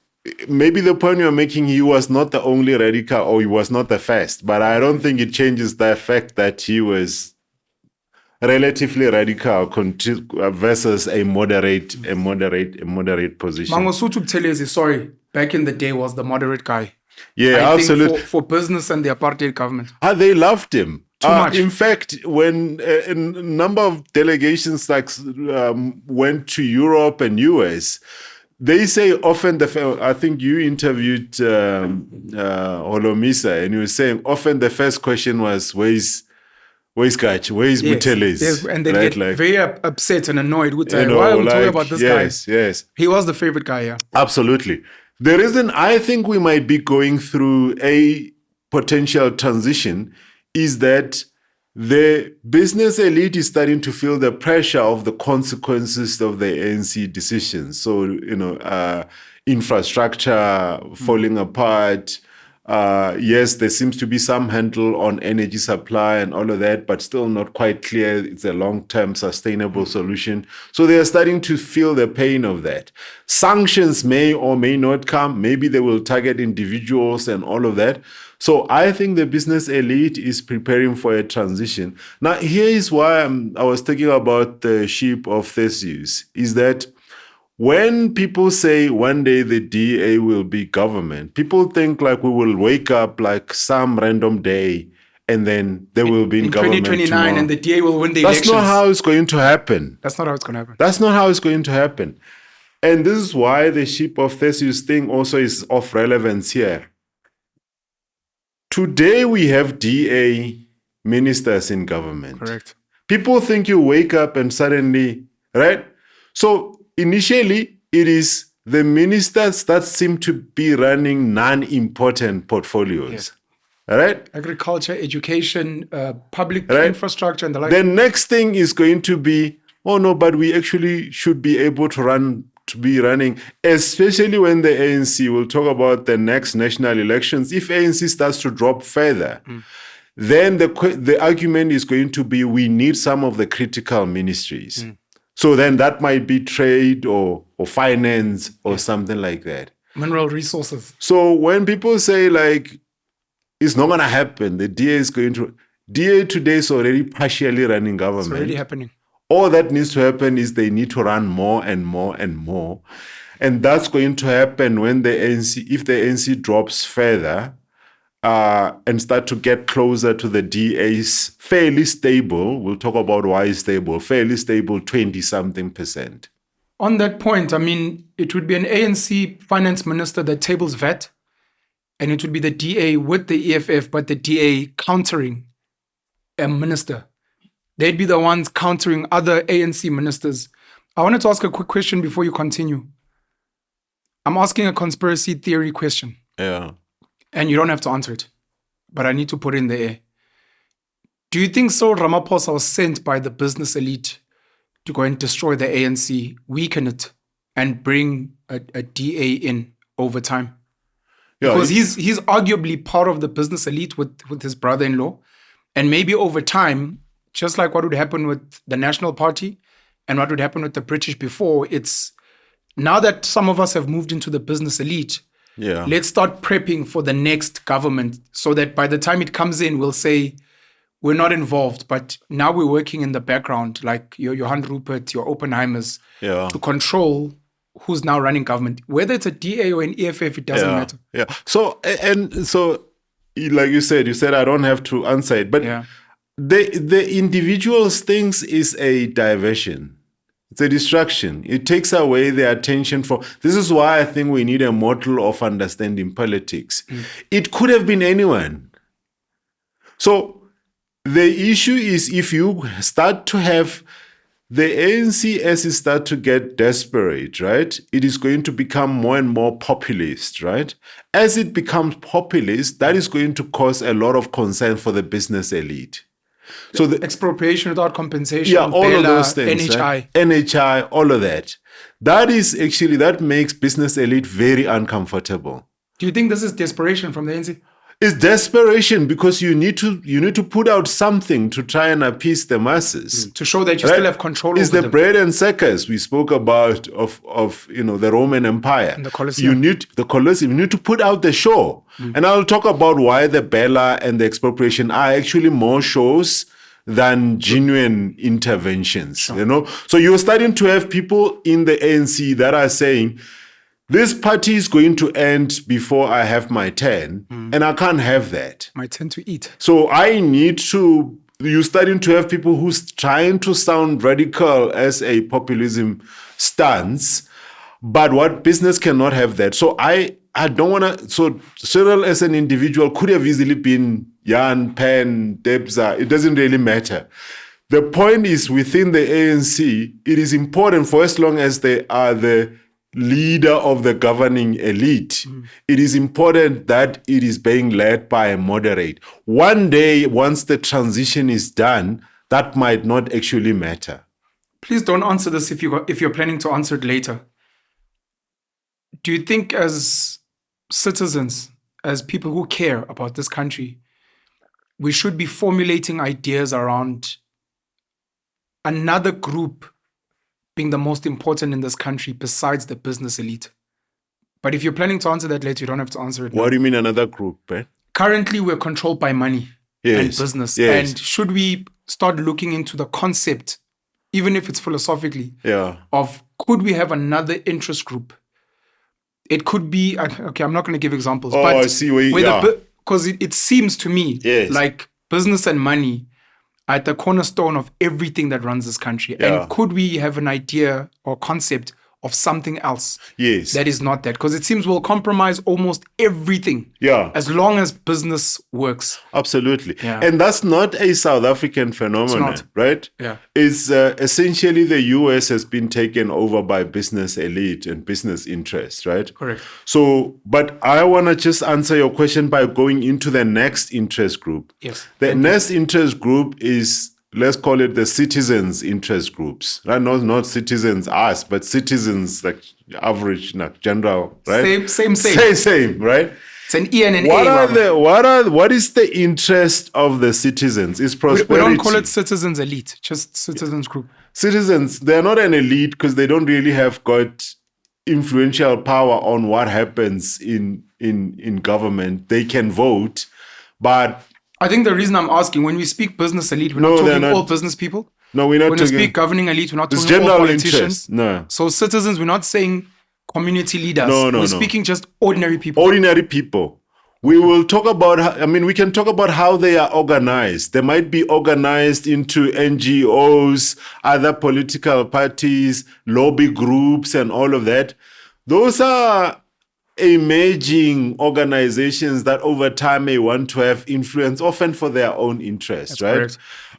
maybe the point you're making, he was not the only radical or he was not the first, but I don't think it changes the fact that he was relatively radical versus a moderate position. Mangosuthu Buthelezi, sorry, back in the day was the moderate guy. Yeah, I absolutely. think for business and the apartheid government. They loved him. Too much. In fact, when a number of delegations went to Europe and US, they say often I think you interviewed Holomisa, and you were saying often the first question was, where's Kach? Where's Buteles? Yes, and they right? get very upset and annoyed with that. Why are we talking about this guy? Yes. He was the favorite guy, yeah. Absolutely. The reason I think we might be going through a potential transition is that the business elite is starting to feel the pressure of the consequences of the ANC decisions. So, infrastructure falling apart. Yes, there seems to be some handle on energy supply and all of that, but still not quite clear it's a long-term sustainable solution. So they are starting to feel the pain of that. Sanctions may or may not come. Maybe they will target individuals and all of that. So I think the business elite is preparing for a transition. Now, here is why I was talking about the ship of Theseus, is that when people say one day the DA will be government, people think like we will wake up like some random day and then they will be in government 2029 tomorrow. and the DA will win the That's elections. not how it's going to happen. That's not how it's going to happen. That's not how it's going to happen. And this is why the ship of Theseus thing also is of relevance here. Today we have DA ministers in government. Correct. People think you wake up and suddenly, right? So initially, it is the ministers that seem to be running non-important portfolios. All right? Agriculture, education, public Right. infrastructure, and the like. The next thing is going to be, oh no, but we actually should be able to be running, especially when the ANC will talk about the next national elections. If ANC starts to drop further, then the argument is going to be we need some of the critical ministries. So then that might be trade or finance or something like that. Mineral resources. So when people say like, it's not going to happen, the DA is going to... DA today is already partially running government. It's already happening. All that needs to happen is they need to run more and more and more. And that's going to happen when if the ANC drops further and start to get closer to the DA's fairly stable, we'll talk about why it's stable, fairly stable 20-something%. On that point, I mean, it would be an ANC finance minister that tables VAT, and it would be the DA with the EFF, but the DA countering a minister. They'd be the ones countering other ANC ministers. I wanted to ask a quick question before you continue. I'm asking a conspiracy theory question. Yeah. And you don't have to answer it, but I need to put it in the air. Do you think Cyril Ramaphosa was sent by the business elite to go and destroy the ANC, weaken it, and bring a DA in over time? Yeah, Because he's arguably part of the business elite with his brother-in-law. And maybe over time, just like what would happen with the National Party and what would happen with the British before, it's now that some of us have moved into the business elite, let's start prepping for the next government so that by the time it comes in, we'll say, we're not involved, but now we're working in the background, like your Johann Rupert, your Oppenheimers, to control who's now running government. Whether it's a DA or an EFF, it doesn't matter. Yeah. So, like you said, I don't have to answer it, but the individual's things is a diversion. It's a distraction. It takes away the attention from... This is why I think we need a model of understanding politics. It could have been anyone. So the issue is if you start to have the ANC as it starts to get desperate, right? It is going to become more and more populist, right? As it becomes populist, that is going to cause a lot of concern for the business elite. So the expropriation without compensation, all of those things, NHI. Right? NHI, all of that. That makes business elite very uncomfortable. Do you think this is desperation from the ANC? It's desperation because you need to put out something to try and appease the masses. To show that you still have control over them. It's the bread and circus we spoke about of the Roman Empire. And the Colosseum. You need to put out the show. And I'll talk about why the Bella and the expropriation are actually more shows than genuine interventions. Sure. So you're starting to have people in the ANC that are saying, this party is going to end before I have my turn, and I can't have that. My turn to eat. So I need to, you're starting to have people who's trying to sound radical as a populism stance, but what business cannot have that. So I don't want to, so Cyril as an individual could have easily been Jan, Pen, Debza, it doesn't really matter. The point is within the ANC, it is important for as long as they are the leader of the governing elite, it is important that it is being led by a moderate. One day, once the transition is done, that might not actually matter. Please don't answer this if you're planning to answer it later. Do you think as citizens, as people who care about this country, we should be formulating ideas around another group being the most important in this country besides the business elite? But if you're planning to answer that later, you don't have to answer it now. What do you mean another group, eh? Currently, we're controlled by money and business. Yes. And should we start looking into the concept, even if it's philosophically, of could we have another interest group? It could be, okay, I'm not going to give examples. Oh, but I see where you because it seems to me like business and money are at the cornerstone of everything that runs this country. And could we have an idea or concept of something else that is not that? Because it seems we'll compromise almost everything as long as business works. Absolutely. And that's not a South African phenomenon, right? It's essentially the US has been taken over by business elite and business interests, right? Correct. So, but I want to just answer your question by going into the next interest group. Yes. The next interest group is, let's call it the citizens' interest groups, right? Not citizens, us, but citizens, like average, not general, right? Same. Same, right? It's an E and an A. What is the interest of the citizens? Is prosperity. We don't call it citizens elite, just citizens group. Citizens, they're not an elite because they don't really have got influential power on what happens in government. They can vote, but I think the reason I'm asking, when we speak business elite, we're not talking all business people. No, we're not when talking. When we speak governing elite, we're not talking all politicians. No. So citizens, we're not saying community leaders. We're speaking just ordinary people. Ordinary people. We will talk about, we can talk about how they are organized. They might be organized into NGOs, other political parties, lobby groups, and all of that. Those are emerging organizations that over time may want to have influence, often for their own interests. That's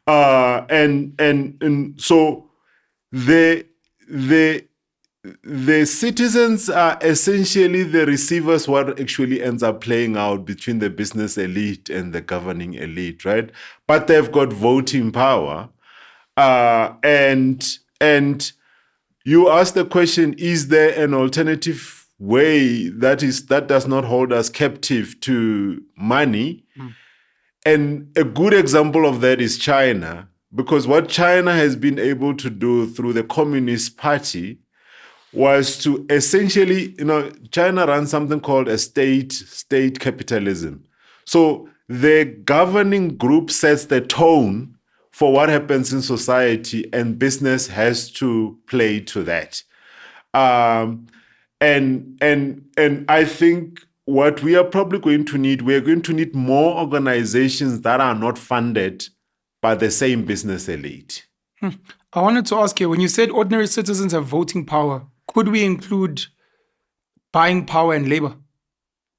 right? And so the citizens are essentially the receivers, what actually ends up playing out between the business elite and the governing elite, right? But they've got voting power. And you ask the question, is there an alternative way that does not hold us captive to money? And a good example of that is China, because what China has been able to do through the Communist Party was to essentially, China runs something called a state capitalism. So the governing group sets the tone for what happens in society, and business has to play to that. And I think what we are probably going to need, we're going to need more organizations that are not funded by the same business elite. I wanted to ask you, when you said ordinary citizens have voting power, could we include buying power and labor?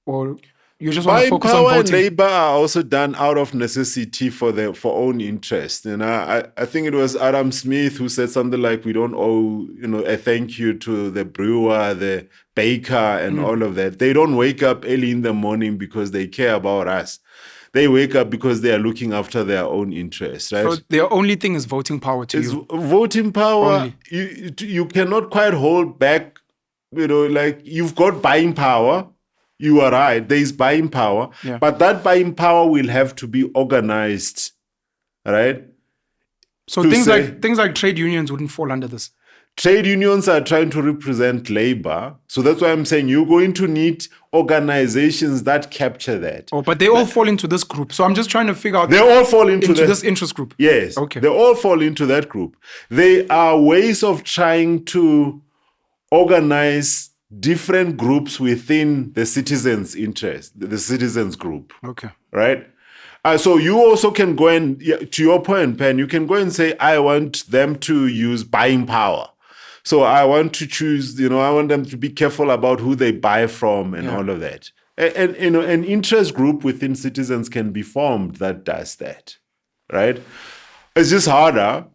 Or you just want to focus on voting? Buying power and labor are also done out of necessity for own interest. And I think it was Adam Smith who said something like, we don't owe, a thank you to the brewer, the baker, and all of that. They don't wake up early in the morning because they care about us. They wake up because they are looking after their own interests, right? So their only thing is voting power to you. Voting power. You cannot quite hold back, like you've got buying power. You are right. There is buying power, but that buying power will have to be organized, right? So things like trade unions wouldn't fall under this. Trade unions are trying to represent labor, so that's why I'm saying you're going to need organizations that capture that. Oh, but they all fall into this group. So I'm just trying to figure out. They all fall into this interest group. Yes. Okay. They all fall into that group. They are ways of trying to organize different groups within the citizens' interest, the citizens group. Okay. Right? So you also can go and, to your point, Pen, you can go and say, I want them to use buying power. So I want to choose, I want them to be careful about who they buy from and all of that. And an interest group within citizens can be formed that does that, right? It's just harder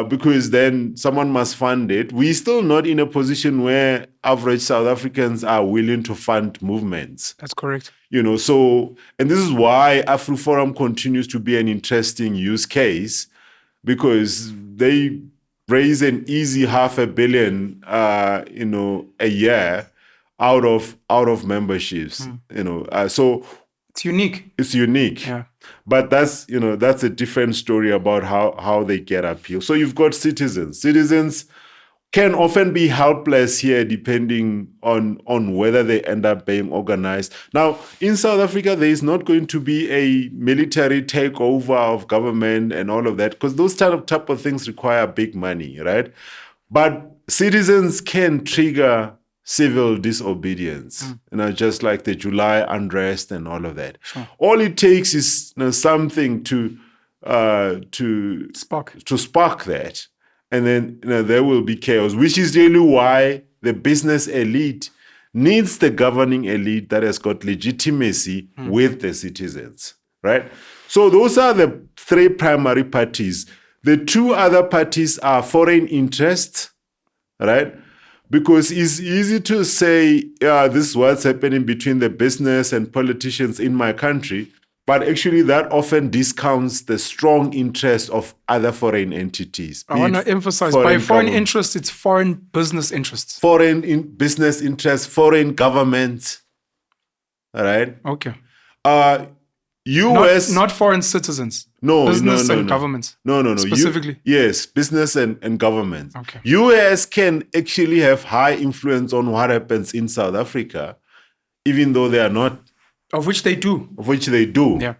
because then someone must fund it. We're still not in a position where average South Africans are willing to fund movements. That's correct. So, and this is why AfriForum continues to be an interesting use case, because they raise an easy $500 million, a year out of memberships. So it's unique. It's unique. Yeah. But that's a different story about how they get appeal. So you've got citizens. Citizens can often be helpless here depending on whether they end up being organized. Now, in South Africa, there is not going to be a military takeover of government and all of that, because those type of things require big money, right? But citizens can trigger civil disobedience, just like the July unrest and all of that. Sure. All it takes is something to spark that. And then there will be chaos, which is really why the business elite needs the governing elite that has got legitimacy with the citizens, right? So those are the three primary parties. The two other parties are foreign interests, right? Because it's easy to say, this is what's happening between the business and politicians in my country. But actually, that often discounts the strong interest of other foreign entities. I want to emphasize, by foreign interests, it's foreign business interests. Foreign business interests, foreign governments. All right? Okay. US... Not foreign citizens. No, business and governments. No. Specifically? Yes, business and government. Okay. US can actually have high influence on what happens in South Africa, even though they are not... Of which they do. Yeah.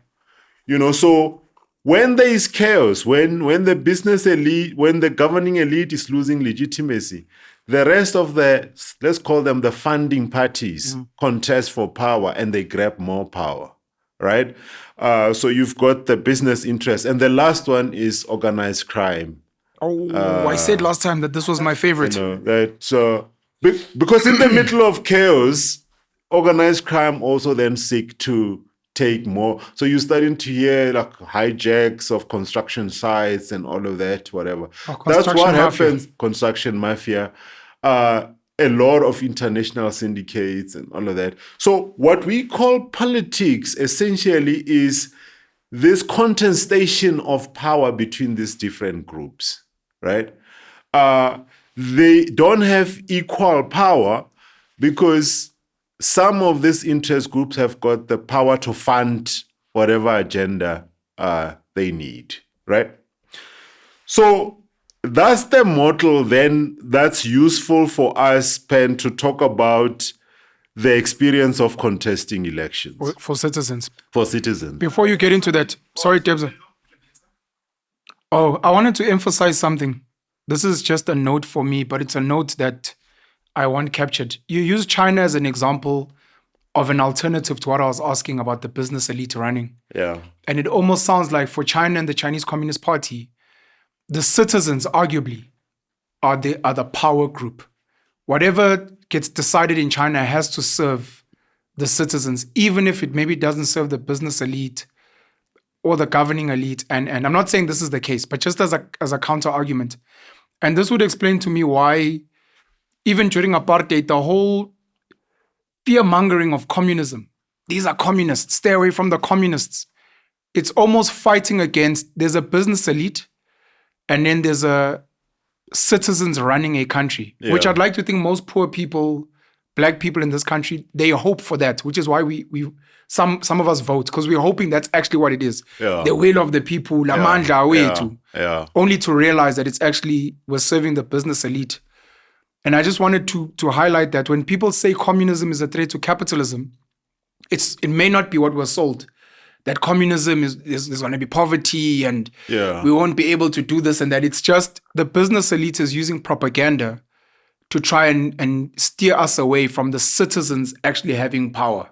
So when there is chaos, when the business elite, when the governing elite is losing legitimacy, the rest of let's call them the funding parties, contest for power and they grab more power, right? So you've got the business interest. And the last one is organized crime. I said last time that this was my favorite. Because in the middle of chaos, organized crime also then seek to take more. So you're starting to hear like hijacks of construction sites and all of that, whatever. That's what happens. Construction mafia, a lot of international syndicates and all of that. So what we call politics essentially is this contestation of power between these different groups, right? They don't have equal power because some of these interest groups have got the power to fund whatever agenda they need, right? So that's the model then that's useful for us, Pen, to talk about the experience of contesting elections. For citizens. For citizens. Before you get into that, sorry, Debza. I wanted to emphasize something. This is just a note for me, but it's a note that I want captured. You use China as an example of an alternative to what I was asking about the business elite running. Yeah. And it almost sounds like for China and the Chinese Communist Party, the citizens arguably are the power group. Whatever gets decided in China has to serve the citizens, even if it maybe doesn't serve the business elite or the governing elite. And I'm not saying this is the case, but just as a counter argument. And this would explain to me why even during apartheid, the whole fear-mongering of communism, these are communists, stay away from the communists. It's almost fighting against, there's a business elite, and then there's a citizens running a country, which I'd like to think most poor people, black people in this country, they hope for that, which is why we some of us vote, because we're hoping that's actually what it is. Yeah. The will of the people, la mandla wethu. Yeah. Only to realize that it's actually, we're serving the business elite. And I just wanted to highlight that when people say communism is a threat to capitalism, it may not be what we're sold. That communism is there's going to be poverty and we won't be able to do this and that. It's just the business elite is using propaganda to try and steer us away from the citizens actually having power.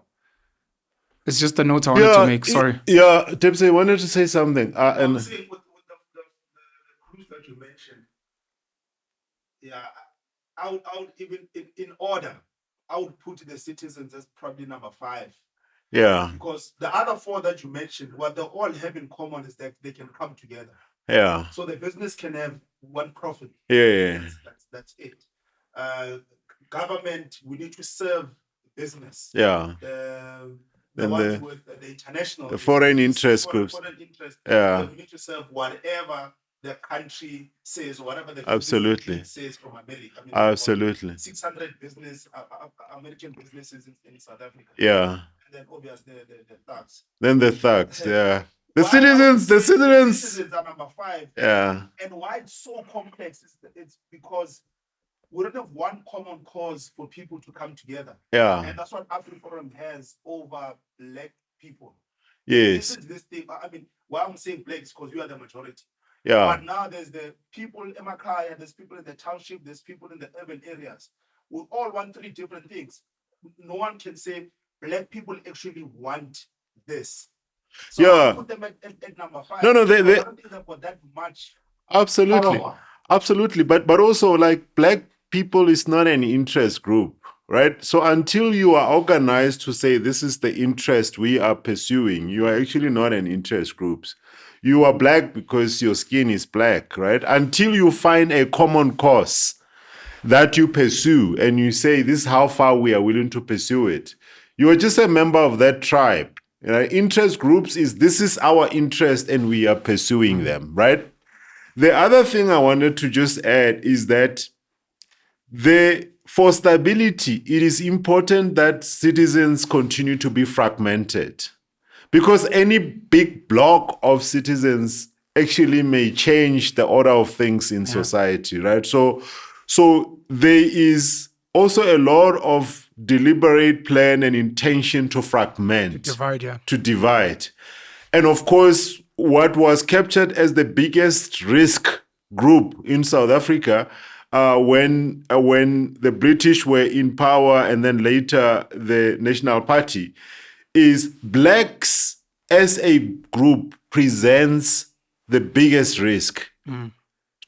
It's just a note I wanted to make. Sorry. Yeah, Debs, I wanted to say something. I'm saying with the groups that you mentioned, yeah, I would even in order, I would put the citizens as probably number 5. Yeah. Because the other 4 that you mentioned, what they all have in common is that they can come together. Yeah. So the business can have one profit. Yeah. That's it. Government, we need to serve business. Yeah. The ones with the international, the foreign interest groups. Foreign interest. Yeah. We need to serve whatever the country says, or whatever the Absolutely business says from America. I mean, absolutely 600 American businesses in South Africa. Yeah. And then obviously the thugs. Then the thugs. Yeah. The Why citizens are number 5. Yeah. And why it's so complex is that it's because we don't have one common cause for people to come together. Yeah. And that's what AfriForum has over black people. Yes. This thing. I mean, why I'm saying black is because we are the majority. Yeah. But now there's the people in Makaya, there's people in the township, there's people in the urban areas. We all want 3 different things. No one can say black people actually want this. So Yeah. I put them at number 5. No, they I don't think they've got that much. absolutely. power. Absolutely. But also, like, black people is not an interest group, right? So until you are organized to say this is the interest we are pursuing, you are actually not an interest group. You are black because your skin is black, right? Until you find a common cause that you pursue and you say this is how far we are willing to pursue it, you are just a member of that tribe. You know, interest groups is this is our interest and we are pursuing them, right? The other thing I wanted to just add is that for stability, it is important that citizens continue to be fragmented, because any big block of citizens actually may change the order of things in society, right? So there is also a lot of deliberate plan and intention to fragment, to divide. And of course, what was captured as the biggest risk group in South Africa when the British were in power and then later the National Party is blacks as a group presents the biggest risk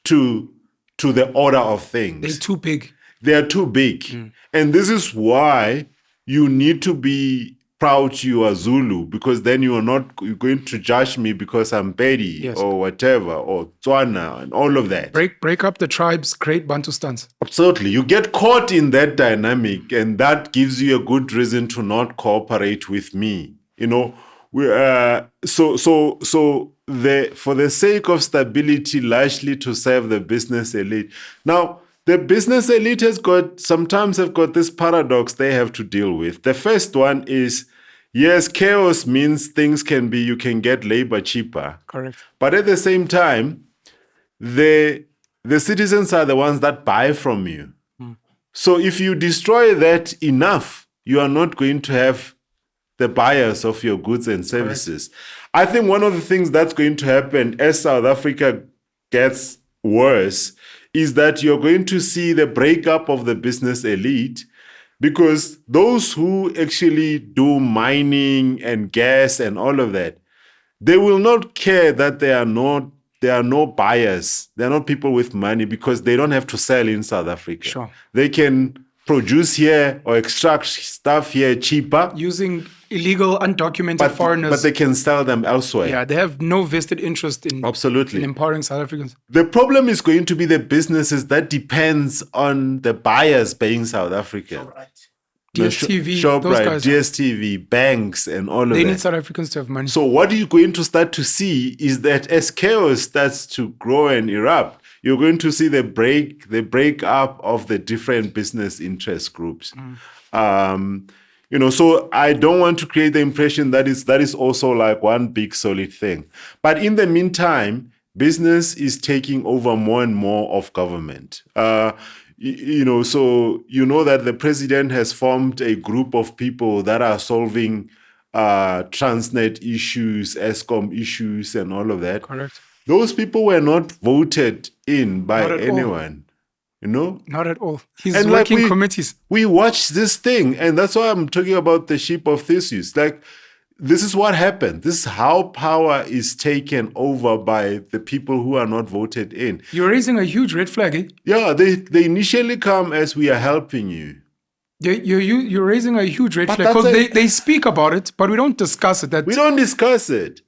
to the order of things. They're too big. They are too big. And this is why you need to be proud you are Zulu, because then you're going to judge me because I'm Pedi or whatever, or Tswana and all of that. Break up the tribes, create Bantustans. Absolutely. You get caught in that dynamic, and that gives you a good reason to not cooperate with me. You know, for the sake of stability, largely to serve the business elite. Now, the business elite sometimes have got this paradox they have to deal with. The first one is, yes, chaos means you can get labor cheaper. Correct. But at the same time, the citizens are the ones that buy from you. So if you destroy that enough, you are not going to have the buyers of your goods and services. Correct. I think one of the things that's going to happen as South Africa gets worse is that you're going to see the breakup of the business elite, because those who actually do mining and gas and all of that, they will not care that there are no buyers. There are not people with money, because they don't have to sell in South Africa. Sure. They can produce here or extract stuff here cheaper. Using illegal, undocumented foreigners. But they can sell them elsewhere. Yeah, they have no vested interest in empowering South Africans. The problem is going to be the businesses that depends on the buyers paying South Africa. DSTV, Shoprite, guys, DSTV, banks, and all of that. They need South Africans to have money. So what you're going to start to see is that as chaos starts to grow and erupt, you're going to see the break-up of the different business interest groups. So I don't want to create the impression that is also like one big solid thing. But in the meantime, business is taking over more and more of government. So that the president has formed a group of people that are solving Transnet issues, ESCOM issues, and all of that. Correct. Those people were not voted in by anyone. you know? Not at all. He's And working committees. We watch this thing, and that's why I'm talking about the sheep of Theseus. Like, this is what happened. This is how power is taken over by the people who are not voted in. You're raising a huge red flag, eh? Yeah, they initially come as we are helping you. You're raising a huge red But flag because that's they speak about it, but we don't discuss it. That We don't discuss it.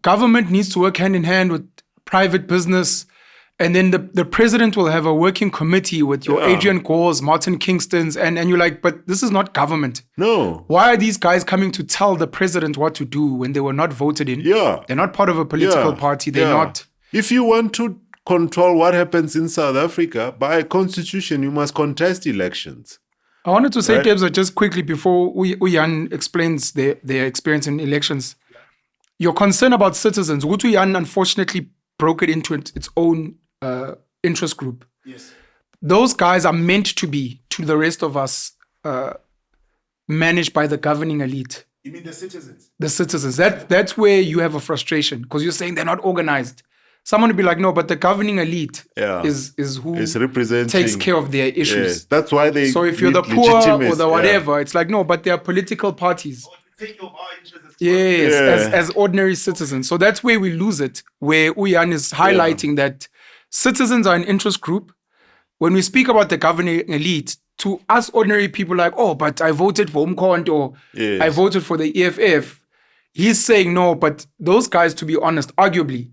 government needs to work hand in hand with private business. And then the president will have a working committee with your Adrian Gores, Martin Kingstons, and you're like, but this is not government. No. Why are these guys coming to tell the president what to do when they were not voted in? Yeah. They're not part of a political party. They're not. If you want to control what happens in South Africa, by constitution, you must contest elections. I wanted to say, Right. Debs, just quickly before Uyan explains their experience in elections. Your concern about citizens, Uyan unfortunately broke it into its own interest group. Yes. Those guys are meant to be, to the rest of us, managed by the governing elite, You mean the citizens? the citizens. That's where you have a frustration because you're saying they're not organized. Someone would be like, no, but the governing elite is who It's representing, takes care of their issues. Yes, that's why they. So if you're the need poor or legitimacy. the whatever, it's like, no, but they're political parties. Or to take your our interests. Yes, Yeah. as ordinary citizens. So that's where we lose it, where Uyan is highlighting that citizens are an interest group. When we speak about the governing elite, to us ordinary people like, oh, but I voted for Umkhonto or Yes. I voted for the EFF. He's saying no, but those guys, to be honest, arguably,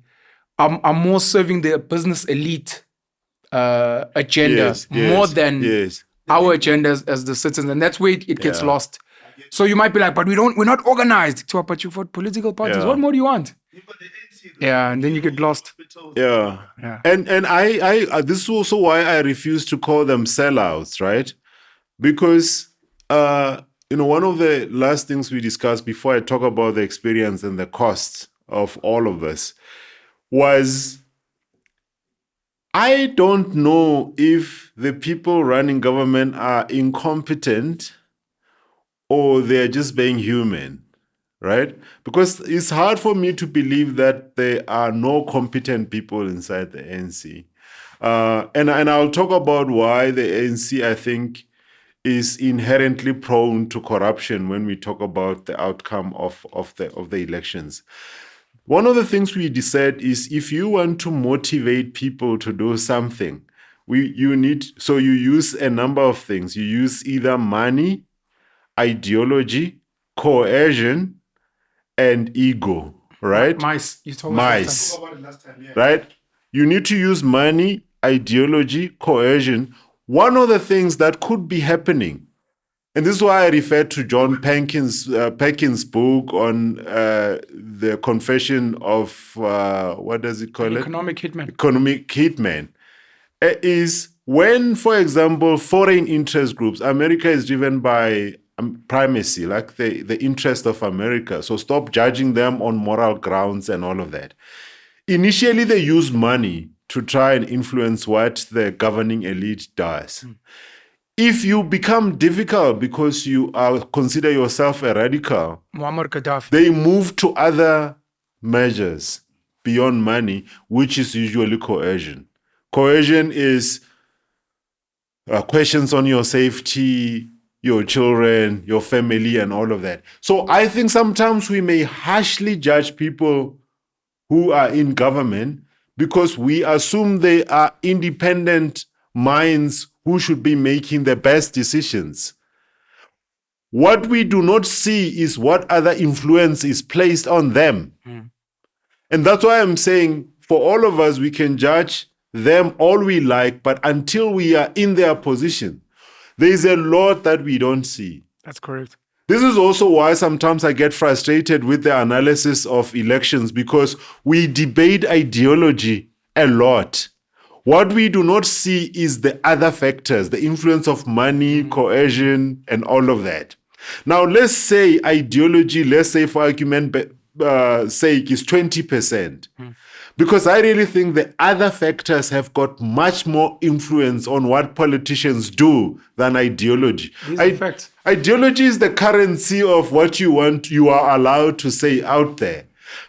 are more serving the business elite agenda more than our agenda as the citizens. And that's where it gets lost. So you might be like, but we're not organized. So, but you vote political parties. Yeah. What more do you want? You've got the ANC, Yeah, and then you get lost. Yeah. Yeah. And I this is also why I refuse to call them sellouts, right? Because one of the last things we discussed before I talk about the experience and the costs of all of this was I don't know if the people running government are incompetent or they're just being human, right? Because it's hard for me to believe that there are no competent people inside the ANC. And I'll talk about why the ANC, I think, is inherently prone to corruption when we talk about the outcome of the elections. One of the things we decide is if you want to motivate people to do something, you use a number of things. You use either money, ideology, coercion, and ego, right? Mice. You told Mice. Talk about it last time, yeah. Right? You need to use money, ideology, coercion. One of the things that could be happening, and this is why I refer to John Perkins' book on the confession of, what does it call it? Economic hitman. Economic hitman, is when, for example, foreign interest groups, America is driven by primacy, like the interest of America. So stop judging them on moral grounds and all of that. Initially, they use money to try and influence what the governing elite does. If you become difficult because you consider yourself a radical, Muammar Gaddafi. they move to other measures beyond money, which is usually coercion. Coercion is questions on your safety, your children, your family, and all of that. So I think sometimes we may harshly judge people who are in government because we assume they are independent minds who should be making the best decisions. What we do not see is what other influence is placed on them. And that's why I'm saying for all of us, we can judge them all we like, but until we are in their position, there is a lot that we don't see. That's correct. This is also why sometimes I get frustrated with the analysis of elections because we debate ideology a lot. What we do not see is the other factors, the influence of money, coercion, and all of that. Now, let's say ideology, let's say for argument sake, is 20%. Because I really think the other factors have got much more influence on what politicians do than ideology. These are facts. Ideology is the currency of what you want, you are allowed to say out there.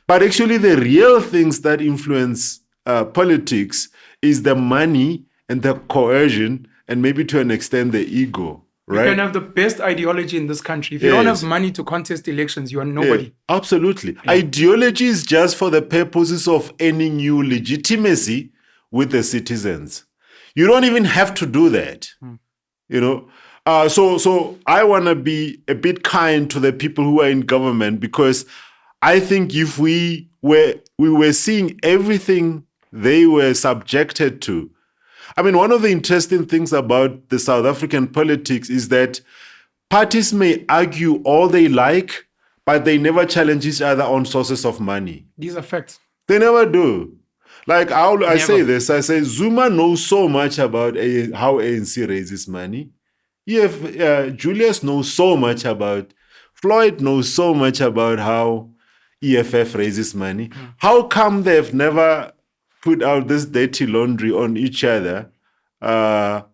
But actually, the real things that influence politics is the money and the coercion, and maybe to an extent the ego, You right? can have the best ideology in this country. If you don't Yes. have money to contest elections, you are Yeah, nobody. absolutely. Ideology is just for the purposes of earning you legitimacy with the citizens. You don't even have to do that. You know, so I want to be a bit kind to the people who are in government, because I think if we were seeing everything they were subjected to. I mean, one of the interesting things about the South African politics is that parties may argue all they like, but they never challenge each other on sources of money. These are facts. They never do. Like I say Never. this, I say Zuma knows so much about how ANC raises money. Julius knows so much about, Floyd knows so much about how EFF raises money. How come they've never put out this dirty laundry on each other? So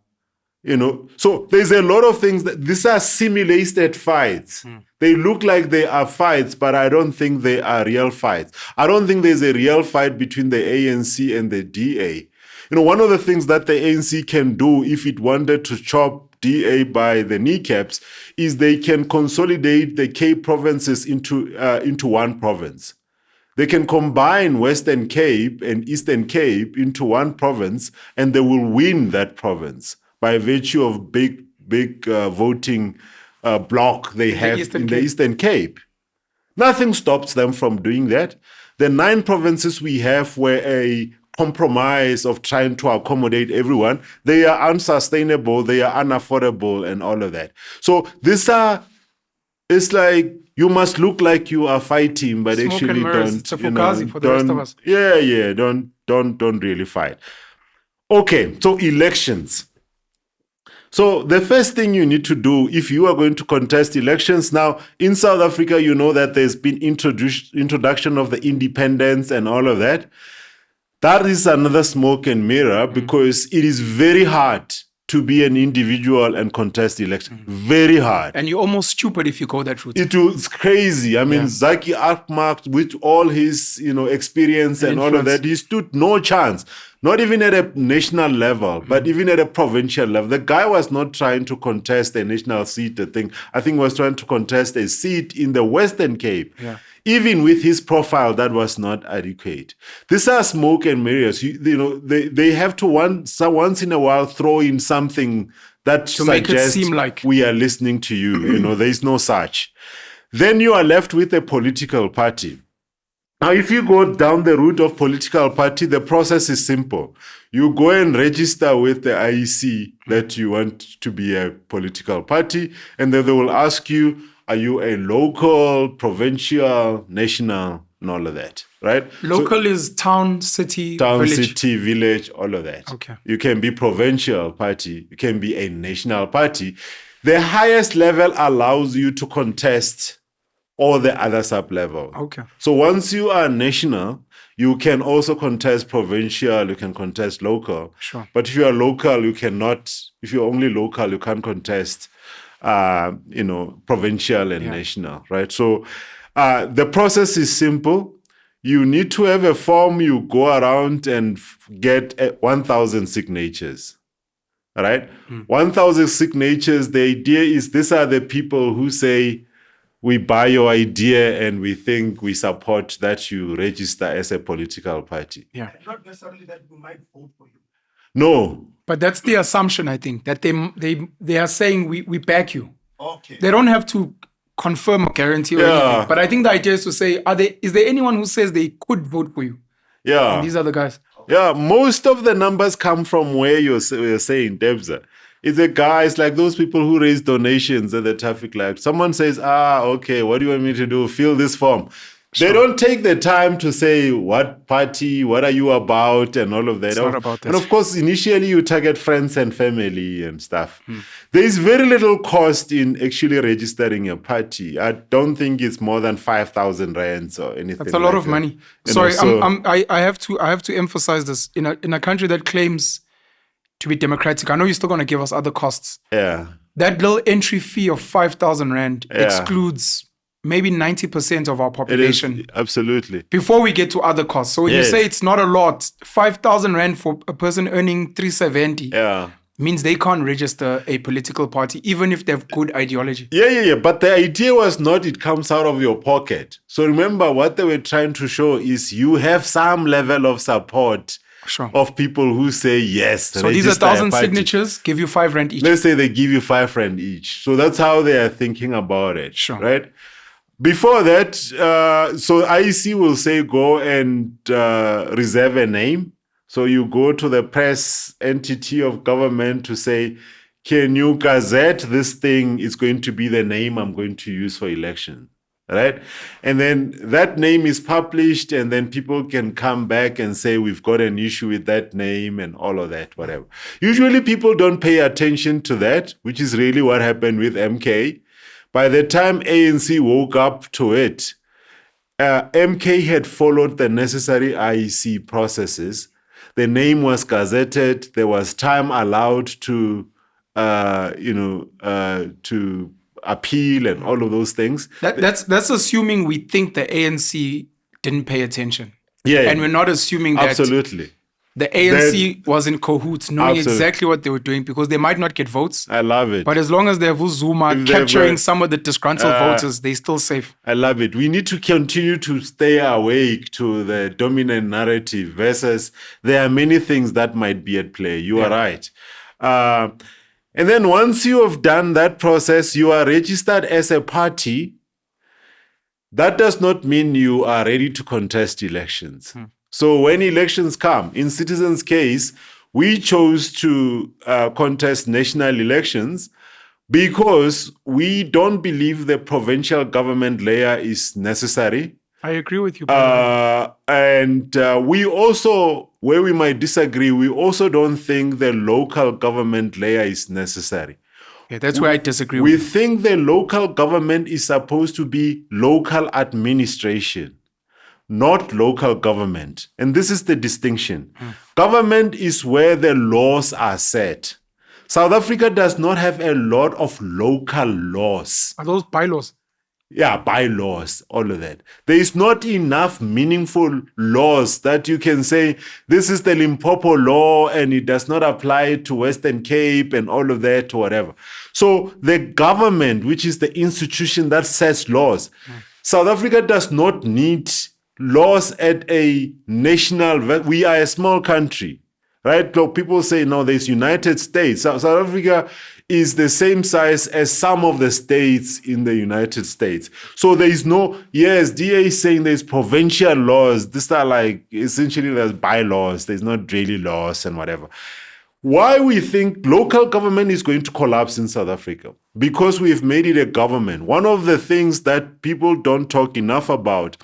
there's a lot of things that these are simulated fights. They look like they are fights, but I don't think they are real fights. I don't think there's a real fight between the ANC and the DA. One of the things that the ANC can do if it wanted to chop DA by the kneecaps is they can consolidate the Cape provinces into one province. They can combine Western Cape and Eastern Cape into one province, and they will win that province by virtue of big voting block they have in the Eastern Cape. Nothing stops them from doing that. The 9 provinces we have were a compromise of trying to accommodate everyone. They are unsustainable, they are unaffordable, and all of that. So it's like you must look like you are fighting, but Smoke actually and mirrors. don't. It's a fugazi for the rest of us. Don't really fight. Okay, so elections. So the first thing you need to do if you are going to contest elections now in South Africa, you know that there's been introduction of the independence and all of that. That is another smoke and mirror because it is very hard to be an individual and contest election. Very hard. And you're almost stupid if you go that route. It was crazy. I mean, Zaki Akmak, with all his experience and all of that, he stood no chance. Not even at a national level, but even at a provincial level. The guy was not trying to contest a national seat, I think he was trying to contest a seat in the Western Cape. Yeah. Even with his profile, that was not adequate. These are smoke and mirrors. They have to once in a while throw in something that to make it seem like we are listening to you. There is no such. Then you are left with a political party. Now, if you go down the route of political party, the process is simple. You go and register with the IEC that you want to be a political party, and then they will ask you, are you a local, provincial, national, and all of that, right? Local is town, city, village, all of that. Okay. You can be provincial party. You can be a national party. The highest level allows you to contest all the other sub-level. Okay. So once you are national, you can also contest provincial, you can contest local. Sure. But if you are local, you cannot, if you're only local, you can't contest, provincial and national, right? So the process is simple. You need to have a form, you go around and get 1,000 signatures. All right? 1,000 signatures, the idea is these are the people who say, we buy your idea and we think we support that you register as a political party. Yeah. Not necessarily that we might vote for you. No. But that's the assumption, I think, that they are saying we back you. Okay. They don't have to confirm or guarantee or anything. But I think the idea is to say, is there anyone who says they could vote for you? Yeah. And these are the guys. Yeah, most of the numbers come from where you're saying, Debza. It's the guys like those people who raise donations at the traffic light. Someone says, okay, what do you want me to do? Fill this form. Sure. They don't take the time to say what party, what are you about, and all of that. It's not about that. And of course, initially you target friends and family and stuff. There is very little cost in actually registering a party. I don't think it's more than 5,000 rands or anything. That's a lot of money. Sorry, so, I have to emphasize this. In a country that claims to be democratic, I know you're still going to give us other costs. Yeah. That little entry fee of 5,000 rand excludes maybe 90% of our It is population absolutely. before we get to other costs. So when you Yes. say it's not a lot, 5,000 Rand for a person earning 370 Yeah. means they can't register a political party, even if they have good ideology. Yeah. But the idea was not it comes out of your pocket. So remember, what they were trying to show is you have some level of support Sure. of people who say yes. So these are register a 1,000 party. signatures, give you 5 Rand each. Let's say they give you 5 Rand each. So that's how they are thinking about it. Sure. Right? Before that, so IEC will say go and reserve a name. So you go to the press entity of government to say, can you gazette this thing? Is going to be the name I'm going to use for election. Right? And then that name is published, and then people can come back and say, we've got an issue with that name and all of that, whatever. Usually people don't pay attention to that, which is really what happened with MK. By the time ANC woke up to it, MK had followed the necessary IEC processes. The name was gazetted. There was time allowed to, to appeal and all of those things. That's assuming we think the ANC didn't pay attention. Yeah, And we're not assuming that absolutely. the ANC was in cahoots, knowing Absolutely. exactly what they were doing, because they might not get votes. I love it. But as long as they have Zuma If they capturing were- some of the disgruntled voters, they're still safe. I love it. We need to continue to stay awake to the dominant narrative versus there are many things that might be at play. You are right. And then once you have done that process, you are registered as a party. That does not mean you are ready to contest elections. So when elections come, in Citizens' case, we chose to contest national elections because we don't believe the provincial government layer is necessary. I agree with you. Penuel. And we also, where we might disagree, we also don't think the local government layer is necessary. Yeah, that's where I disagree We with you. think the local government is supposed to be local administration, not local government. And this is the distinction. Government is where the laws are set. South Africa does not have a lot of local laws. Are those bylaws? Yeah, bylaws, all of that. There is not enough meaningful laws that you can say, this is the Limpopo law and it does not apply to Western Cape and all of that or whatever. So the government, which is the institution that sets laws, South Africa does not need laws at a national, we are a small country, right? So people say, no, there's United States. South Africa is the same size as some of the states in the United States. So there is no, yes, DA is saying there's provincial laws. These are like, essentially there's bylaws. There's not really laws and whatever. Why we think local government is going to collapse in South Africa? Because we've made it a government. One of the things that people don't talk enough about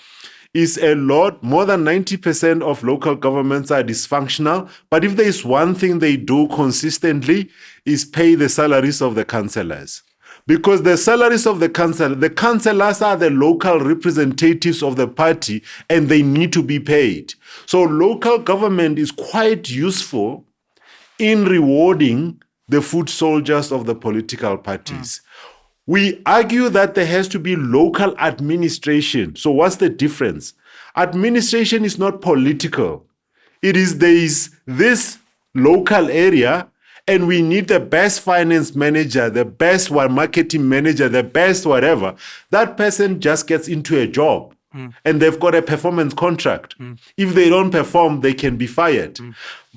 is a lot, more than 90% of local governments are dysfunctional. But if there is one thing they do consistently is pay the salaries of the councillors. Because the salaries of the councillors are the local representatives of the party and they need to be paid. So local government is quite useful in rewarding the foot soldiers of the political parties. We argue that there has to be local administration. So what's the difference? Administration is not political. There is this local area and we need the best finance manager, the best marketing manager, the best whatever. That person just gets into a job and they've got a performance contract. If they don't perform, they can be fired.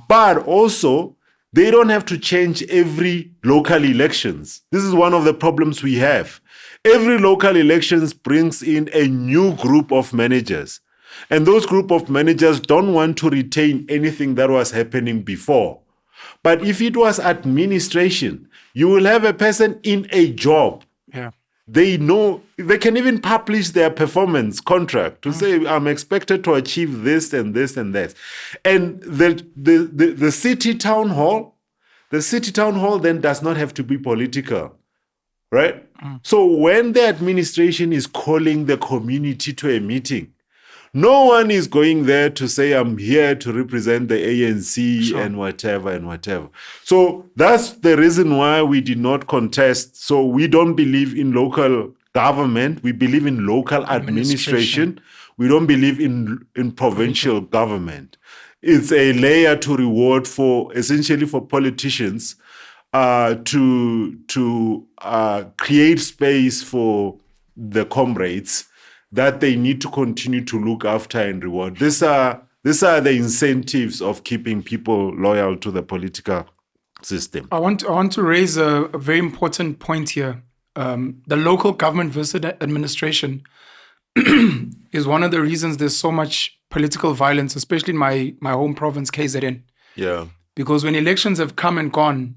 But also, they don't have to change every local elections. This is one of the problems we have. Every local elections brings in a new group of managers. And those group of managers don't want to retain anything that was happening before. But if it was administration, you will have a person in a job. Yeah. They know, they can even publish their performance contract to say, I'm expected to achieve this and this and this. And the city town hall then does not have to be political, right? So when the administration is calling the community to a meeting, no one is going there to say, I'm here to represent the ANC and whatever and whatever. So that's the reason why we did not contest. So we don't believe in local government. We believe in local administration. We don't believe in provincial government. It's a layer to reward for essentially for politicians to create space for the comrades that they need to continue to look after and reward. These are the incentives of keeping people loyal to the political system. I want to raise a very important point here. The local government versus administration is one of the reasons there's so much political violence, especially in my home province, KZN. Yeah. Because when elections have come and gone,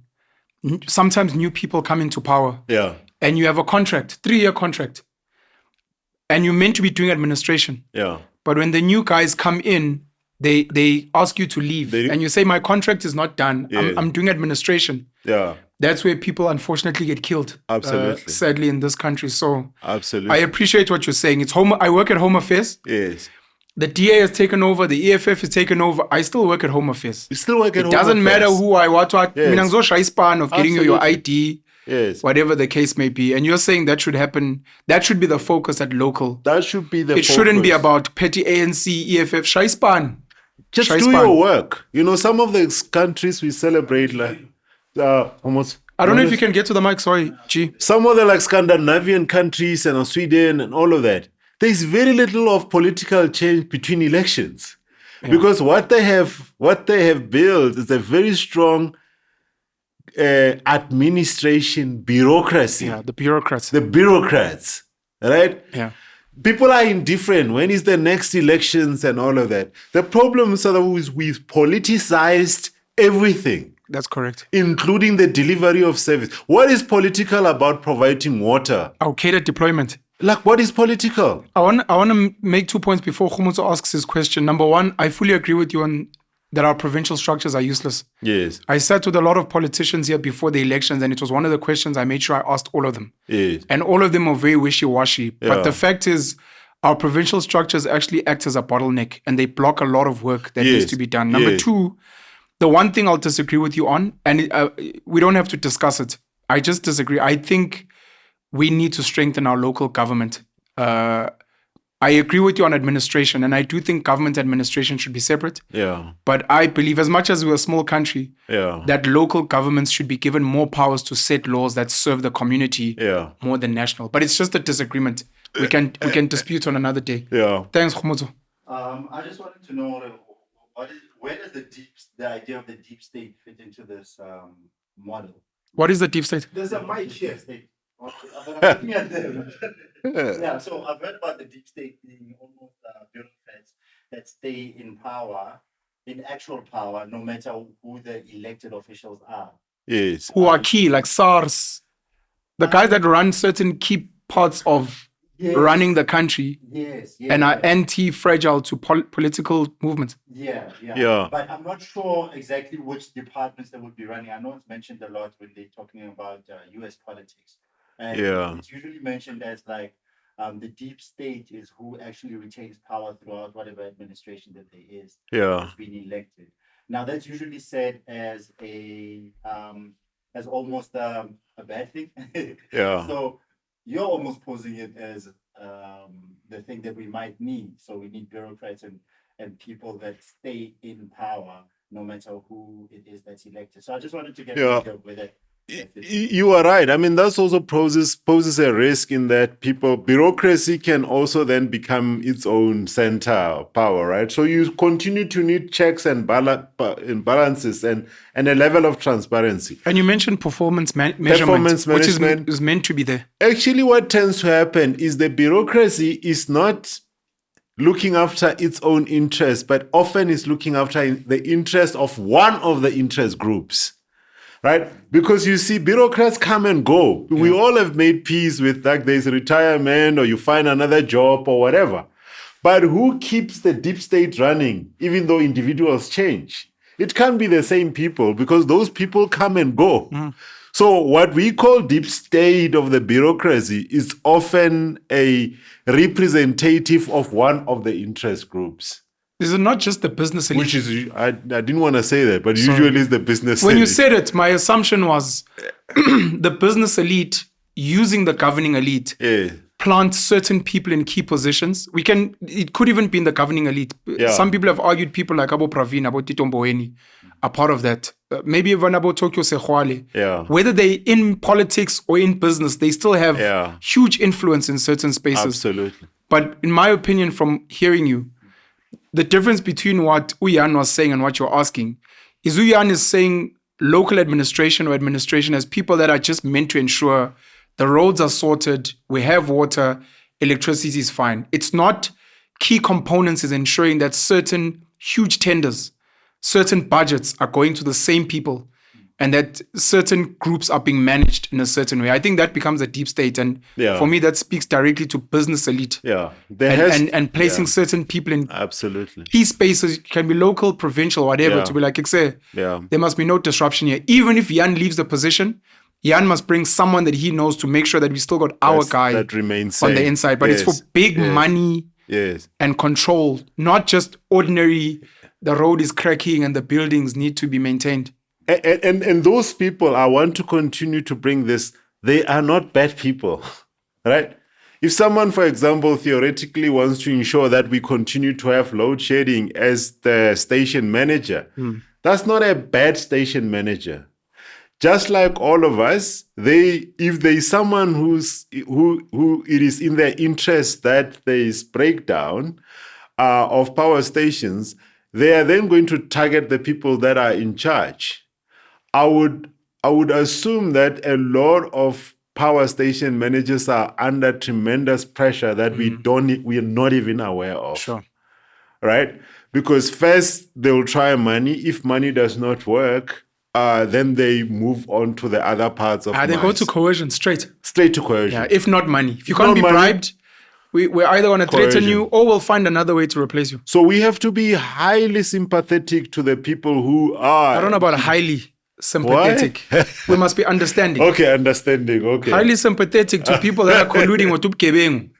sometimes new people come into power. Yeah. And you have a contract, 3-year contract. And you're meant to be doing administration. Yeah. But when the new guys come in, they ask you to leave. And you say, my contract is not done. Yeah. I'm doing administration. Yeah. That's where people unfortunately get killed. Absolutely. Sadly, in this country. So absolutely, I appreciate what you're saying. I work at Home Affairs. Yes. The DA has taken over. The EFF has taken over. I still work at Home Affairs. You still work at Home Affairs. It doesn't matter who I what. Yes. Mina ngizosha ispan of getting you your ID. Yes. Whatever the case may be. And you're saying that should happen. That should be the focus at local. That should be the focus. It shouldn't be about petty ANC, EFF, Shaispan. Just do your work. You know, some of the countries we celebrate like almost. I don't know if you can get to the mic. Sorry, G. Some of the like Scandinavian countries and Sweden and all of that. There's very little of political change between elections, because what they have built is a very strong administration bureaucracy. Yeah, the bureaucrats. The bureaucrats, right? Yeah. People are indifferent. When is the next elections and all of that? The problem is we've politicized everything. That's correct. Including the delivery of service. What is political about providing water? Our catered deployment. Like, what is political? I want to make 2 points before Khumuzo asks his question. Number one, I fully agree with you on that our provincial structures are useless. Yes. I sat with a lot of politicians here before the elections, and it was one of the questions I made sure I asked all of them. Yes. And all of them were very wishy-washy. Yeah. But the fact is, our provincial structures actually act as a bottleneck, and they block a lot of work that needs to be done. Number two, the one thing I'll disagree with you on, and we don't have to discuss it. I just disagree. I think we need to strengthen our local government. I agree with you on administration, and I do think government administration should be separate. Yeah. But I believe, as much as we're a small country, that local governments should be given more powers to set laws that serve the community more than national. But it's just a disagreement. We can dispute on another day. Yeah. Thanks, Khumuzo. I just wanted to know where does the idea of the deep state fit into this model? What is the deep state? There's a mic here. Yeah, so I've heard about the deep state being almost bureaucrats that stay in power, in actual power, no matter who the elected officials are. Yes. Who are key, like SARS, the guys that run certain key parts of running the country and are anti-fragile to political movements. Yeah. Yeah. But I'm not sure exactly which departments they would be running. I know it's mentioned a lot when they're talking about US politics. And it's usually mentioned as like the deep state is who actually retains power throughout whatever administration that there is that's been elected. Now that's usually said as as almost a bad thing. So you're almost posing it as the thing that we might need. So we need bureaucrats and people that stay in power no matter who it is that's elected. So I just wanted to get a idea with it. You are right. I mean, that's also poses a risk in that bureaucracy can also then become its own center of power, right? So you continue to need checks and balances and a level of transparency. And you mentioned performance measurement, which is meant to be there. Actually, what tends to happen is the bureaucracy is not looking after its own interests, but often is looking after the interest of one of the interest groups. Right? Because you see, bureaucrats come and go. We all have made peace with like there's retirement or you find another job or whatever. But who keeps the deep state running, even though individuals change? It can't be the same people because those people come and go. So what we call deep state of the bureaucracy is often a representative of one of the interest groups. Is it not just the business elite? Which is, I didn't want to say that, but usually it's the business elite. When you said it, my assumption was the business elite using the governing elite plant certain people in key positions. It could even be in the governing elite. Some people have argued people like Abo Pravin, Abo Tito Mboweni are part of that. Maybe even Abo Tokyo Sehwale. Whether they in politics or in business, they still have huge influence in certain spaces. Absolutely. But in my opinion, from hearing you, the difference between what Uyan was saying and what you're asking is Uyan is saying local administration or administration as people that are just meant to ensure the roads are sorted, we have water, electricity is fine. It's not key components is ensuring that certain huge tenders, certain budgets are going to the same people and that certain groups are being managed in a certain way. I think that becomes a deep state. And for me, that speaks directly to business elite. And placing certain people in key spaces, can be local, provincial, whatever, to be like, there must be no disruption here. Even if Jan leaves the position, Jan must bring someone that he knows to make sure that we still got our guy that remains on the inside. But it's for big money and control, not just ordinary, the road is cracking and the buildings need to be maintained. And those people, I want to continue to bring this, they are not bad people, right? If someone, for example, theoretically wants to ensure that we continue to have load shedding as the station manager, that's not a bad station manager. Just like all of us, if there is someone who it is in their interest that there is breakdown of power stations, they are then going to target the people that are in charge. I would assume that a lot of power station managers are under tremendous pressure that we are not even aware of. Sure. Right? Because first they will try money. If money does not work, then they move on to the other parts of they go to coercion straight to coercion. Yeah, if not money. If you can't be bribed, we're either going to threaten you or we'll find another way to replace you. So we have to be highly sympathetic to the people who are... I don't know about highly sympathetic. We must be understanding. Okay, understanding. Okay. Highly sympathetic to people that are colluding with Tupkebengu.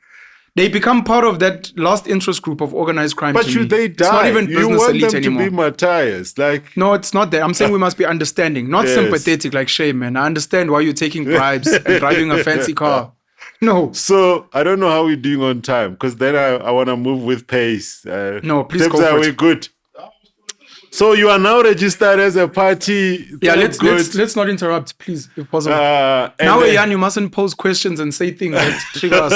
They become part of that last interest group of organized crime. But should they die? It's not even business elite anymore. You want them to be martyrs. No, it's not that. I'm saying we must be understanding, not sympathetic like shame, man. I understand why you're taking bribes and driving a fancy car. No. So I don't know how we're doing on time because then I want to move with pace. No, please go for it. We're good. So you are now registered as a party. Yeah, let's not interrupt, please, if possible. Now, Jan, you mustn't pose questions and say things that trigger us.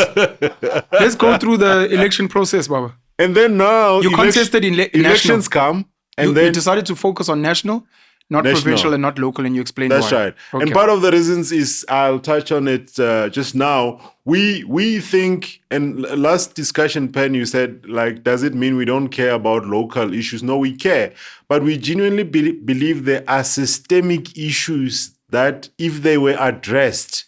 Let's go through the election process, Baba. And then now you contested in elections come, and then you decided to focus on national, not provincial and not local, and you explained why. That's right. Okay. And part of the reasons is, I'll touch on it just now. We think, and last discussion, Pen, you said, like, does it mean we don't care about local issues? No, we care. But we genuinely believe there are systemic issues that if they were addressed,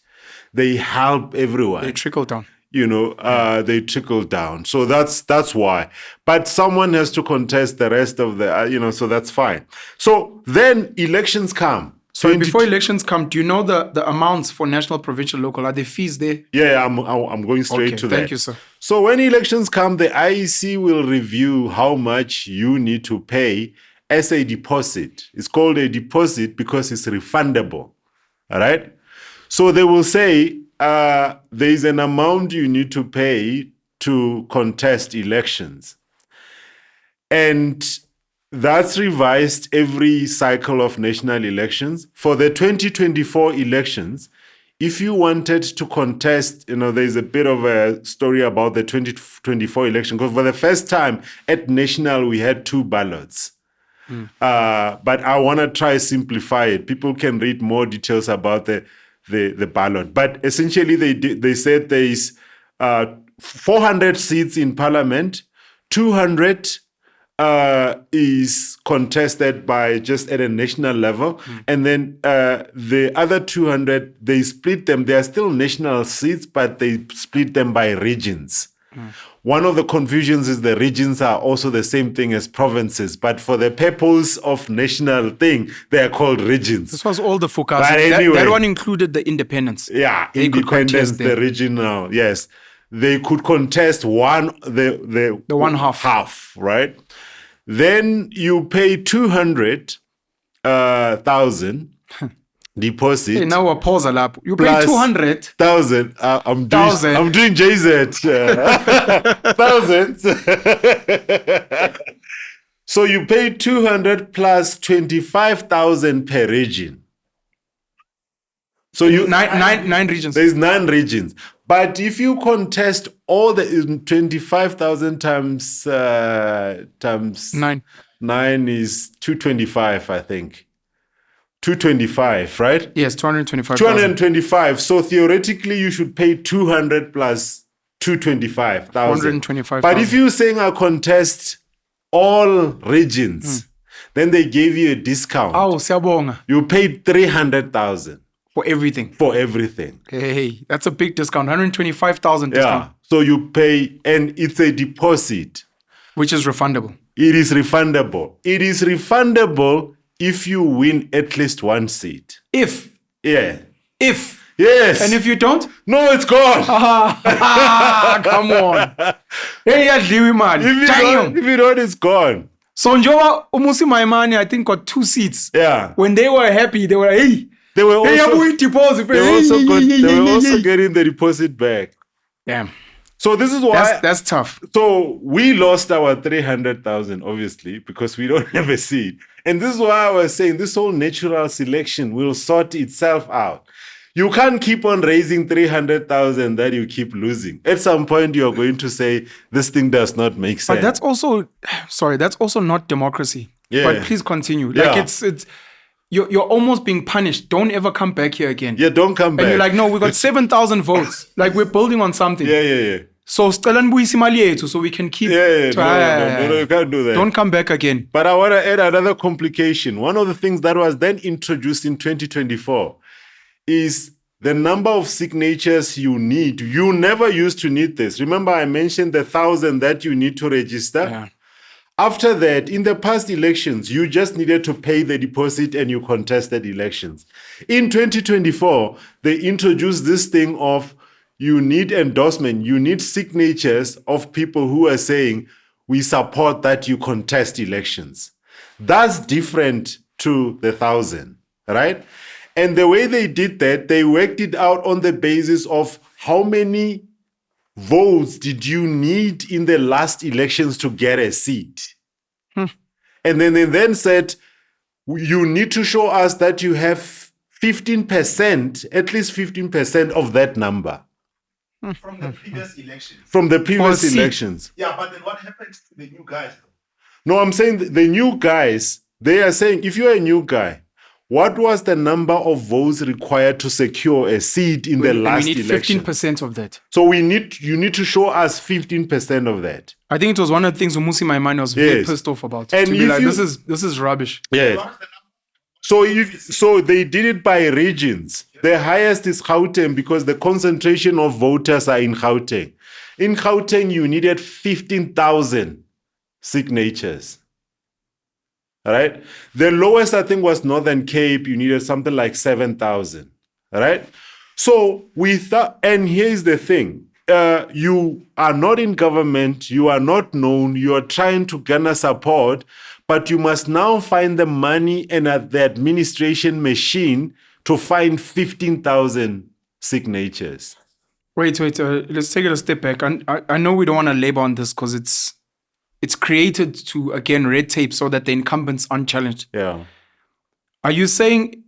they help everyone. They trickle down. They trickle down. So that's why. But someone has to contest the rest of the, so that's fine. So then elections come. So before elections come, do you know the amounts for national, provincial, local? Are there fees there? Yeah, I'm going straight to that. Thank you, sir. So when elections come, the IEC will review how much you need to pay as a deposit. It's called a deposit because it's refundable. All right? So they will say, there is an amount you need to pay to contest elections. And that's revised every cycle of national elections. For the 2024 elections, if you wanted to contest, there's a bit of a story about the 2024 election, because for the first time at national, we had 2 ballots. But I want to try to simplify it. People can read more details about the ballot. But essentially, they said there is 400 seats in parliament, 200 is contested by just at a national level. And then the other 200, they split them. They are still national seats, but they split them by regions. One of the confusions is the regions are also the same thing as provinces, but for the purpose of national thing, they are called regions. This was all the focus. But anyway, that one included the independence. Yeah, they independence, the regional, yes. They could contest the one half, right? Then you pay 200,000 deposit. Hey, now we're pause lap. You pay Plus 200,000. I'm doing JZ. Thousands. So you pay 200 plus 25,000 per region. So you nine regions. There's 9 regions. But if you contest all the 25,000 times 9 is 225, I think. 225, right? Yes, 225,000. 225. So theoretically, you should pay 200 plus 225,000. 425,000. But if you're saying I contest all regions, then they gave you a discount. Oh, siyabonga. You paid 300,000 For everything. for everything. Hey, that's a big discount. 125,000 discount. Yeah. So you pay, and it's a deposit. Which is refundable. It is refundable. It is refundable if you win at least one seat. If. Yeah. If. Yes. And if you don't? No, it's gone. Come on. Hey, yadliwe man. If you don't, it's gone. So njoba umusi Maimane, I think, got 2 seats. Yeah. When they were happy, they were hey. They were Hey, also, deposit. they were also getting the deposit back. Damn. So this is why That's tough. So we lost our 300,000, obviously, because we don't have a seat. And this is why I was saying this whole natural selection will sort itself out. You can't keep on raising 300,000 that you keep losing. At some point, you're going to say this thing does not make sense. But that's also not democracy. Yeah. But please continue. Like it's you're almost being punished. Don't ever come back here again. Yeah, don't come back. And you're like, no, we got 7,000 votes. Like we're building on something. Yeah. So sicela nibuyise imali yethu so we can keep. No, you can't do that. Don't come back again. But I want to add another complication. One of the things that was then introduced in 2024 is the number of signatures you need. You never used to need this. Remember, I mentioned the 1,000 that you need to register. Yeah. After that, in the past elections, you just needed to pay the deposit and you contested elections. In 2024, they introduced this thing of you need endorsement, you need signatures of people who are saying, we support that you contest elections. That's different to the 1,000, right? And the way they did that, they worked it out on the basis of how many votes did you need in the last elections to get a seat. And then they then said, you need to show us that you have 15%, at least 15% of that number. From the previous elections. From the previous seat. elections. Yeah, but then what happens to the new guys? No, I'm saying the new guys, they are saying, if you're a new guy, what was the number of votes required to secure a seat in the last we need election? 15% of that. So you need to show us 15% of that. I think it was one of the things Umusi Maimane was very Yes. pissed off about. And to be if like, you- this is rubbish. Yeah. So they did it by regions. The highest is Gauteng because the concentration of voters are in Gauteng. In Gauteng, you needed 15,000 signatures. All right. The lowest, I think, was Northern Cape. You needed something like 7,000. All right. So we thought, and here's the thing. You are not in government. You are not known. You are trying to garner support, but you must now find the money and the administration machine to find 15,000 signatures. Wait. Let's take it a step back. I know we don't want to labor on this because it's created to, again, red tape so that the incumbents aren't challenged. Yeah. Are you saying,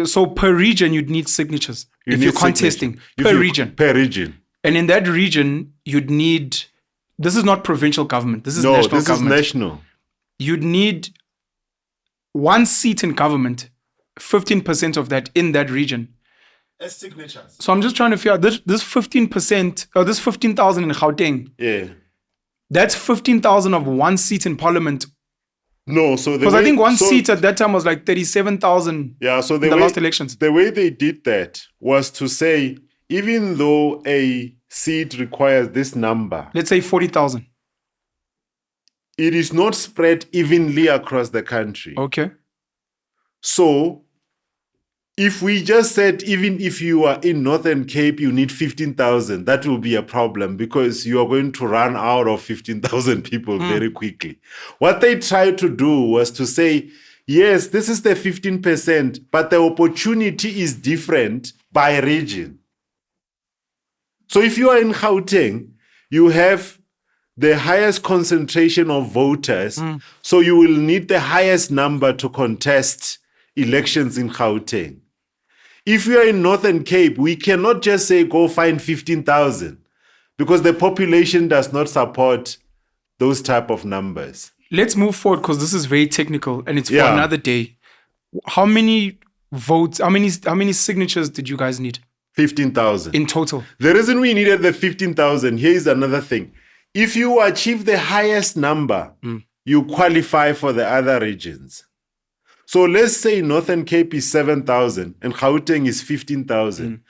so per region you'd need signatures if need you're contesting? signature. Per region. And in that region, you'd need, this is not provincial government, this is national this government. is national. You'd need one seat in government, 15% of that in that region. As signatures. So I'm just trying to figure out this 15%, or this 15,000 in Gauteng, Yeah. that's 15,000 of one seat in parliament. No, so Because I think one seat at that time was like 37,000 yeah, so in the last elections. The way they did that was to say, even though a seat requires this number, Let's say 40,000. it is not spread evenly across the country. Okay. So if we just said, even if you are in Northern Cape, you need 15,000, that will be a problem because you are going to run out of 15,000 people very quickly. What they tried to do was to say, yes, this is the 15%, but the opportunity is different by region. So if you are in Gauteng, you have the highest concentration of voters, so you will need the highest number to contest elections in Gauteng. If you are in Northern Cape, we cannot just say go find 15,000 because the population does not support those type of numbers. Let's move forward because this is very technical and it's for another day. How many votes, how many signatures did you guys need? 15,000. In total. The reason we needed the 15,000, here is another thing. If you achieve the highest number, you qualify for the other regions. So let's say Northern Cape is 7,000 and Gauteng is 15,000.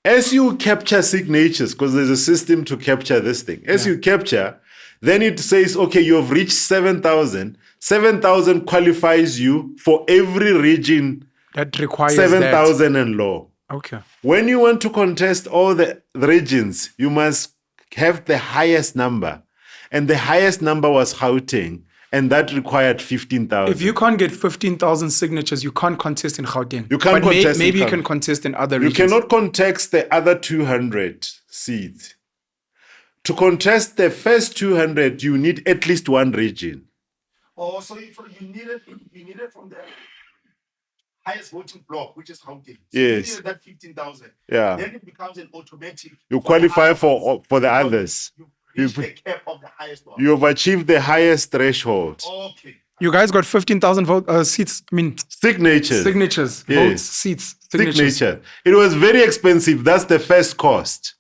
As you capture signatures, because there's a system to capture this thing, as you capture, then it says, okay, you have reached 7,000. 7,000 qualifies you for every region that requires 7,000 and low. Okay. When you want to contest all the regions, you must have the highest number. And the highest number was Gauteng, and that required 15,000. If you can't get 15,000 signatures, you can't contest in Gauteng. You can't contest maybe in you can contest in other You regions. cannot contest the other 200 seats. To contest the first 200, you need at least one region. Oh, so if you need it from the highest voting block, which is Gauteng. So Yes. you need that 15,000. Yeah. Then it becomes an automatic. You qualify for the others. You reach the cap of the highest one. You have achieved the highest threshold. Okay. You guys got 15,000 seats. I mean, Signatures. signatures, Yes. votes, seats, signatures. Signature. It was very expensive. That's the first cost.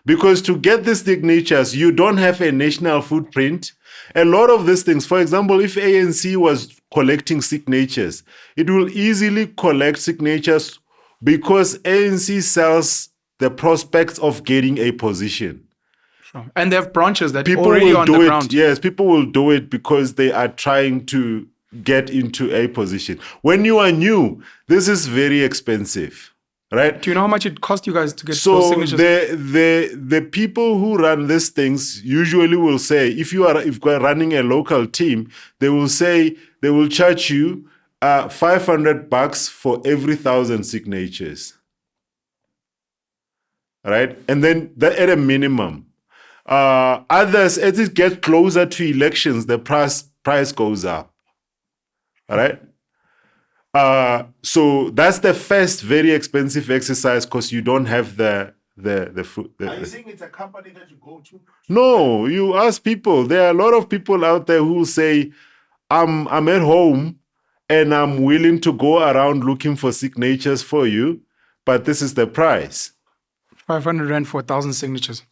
Because to get these signatures, you don't have a national footprint. A lot of these things, for example, if ANC was collecting signatures, it will easily collect signatures because ANC sells the prospects of getting a position. And they have branches that People already will on do the it. ground. Yes, people will do it because they are trying to get into a position. When you are new, this is very expensive. Right? Do you know how much it cost you guys to get those So signatures? the people who run these things usually will say, if you are running a local team, they will say they will charge you $500 for every 1,000 signatures. Right? And then that at a minimum. Others, as it gets closer to elections, the price goes up. All right? So that's the first very expensive exercise because you don't have the Are you saying it's a company that you go to? No, you ask people. There are a lot of people out there who say, I'm at home and I'm willing to go around looking for signatures for you, but this is the price. 500 Rand for 1,000 signatures.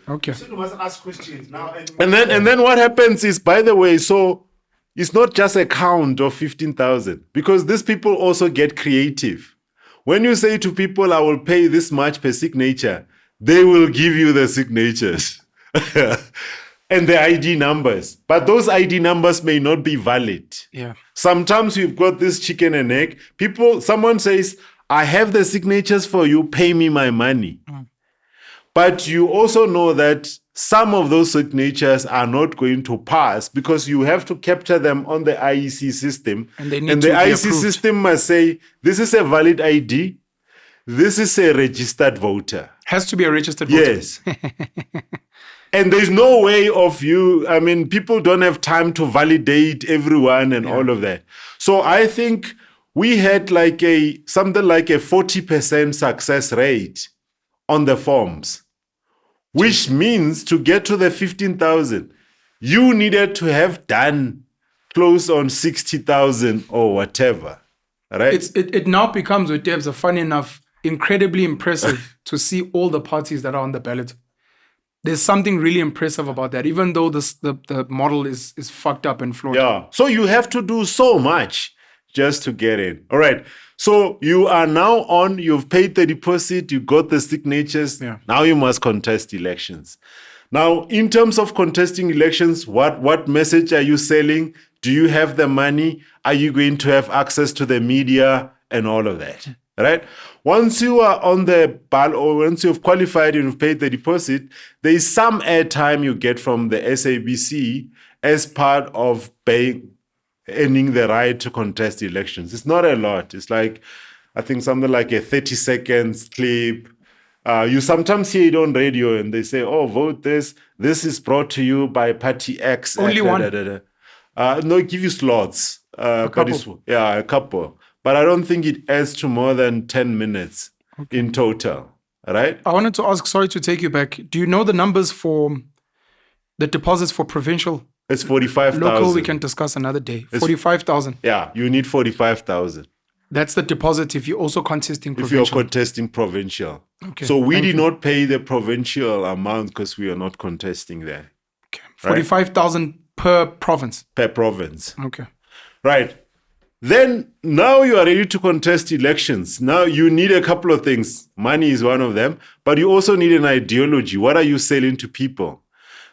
Okay. So you must ask questions now. And then what happens is, by the way, so it's not just a count of 15,000 because these people also get creative. When you say to people, I will pay this much per signature, they will give you the signatures and the ID numbers. But those ID numbers may not be valid. Yeah. Sometimes you've got this chicken and egg. Someone says, I have the signatures for you, pay me my money. But you also know that some of those signatures are not going to pass because you have to capture them on the IEC system. And they need and to the be IEC approved. system must say, this is a valid ID. This is a registered voter. Has to be a registered voter. Yes. And there's no way of people don't have time to validate everyone and all of that. So I think we had something like a 40% success rate on the forms, which means to get to the 15,000, you needed to have done close on 60,000 or whatever, right? It now becomes, with Debs, funny enough, incredibly impressive to see all the parties that are on the ballot. There's something really impressive about that, even though the model is fucked up and flawed. Yeah. So you have to do so much just to get in. All right. So you are now on, you've paid the deposit, you got the signatures. Yeah. Now you must contest elections. Now, in terms of contesting elections, what message are you selling? Do you have the money? Are you going to have access to the media and all of that? Right? Once you are on the ballot, or once you've qualified and you've paid the deposit, there is some airtime you get from the SABC as part of paying earning the right to contest elections. It's not a lot. It's like, I think something like a 30 seconds clip. You sometimes hear it on radio and they say, oh, vote this. This is brought to you by party X. Only one? No, give you slots. A couple? A couple. But I don't think it adds to more than 10 minutes in total, right? I wanted to ask, sorry to take you back. Do you know the numbers for the deposits for provincial? It's 45,000. Local, we can discuss another day. 45,000. Yeah, you need 45,000. That's the deposit if you're also contesting provincial. If you're contesting provincial. Okay. So we did not pay the provincial amount because we are not contesting there. Okay. 45,000 per province. Per province. Okay. Right. Then now you are ready to contest elections. Now you need a couple of things. Money is one of them, but you also need an ideology. What are you selling to people?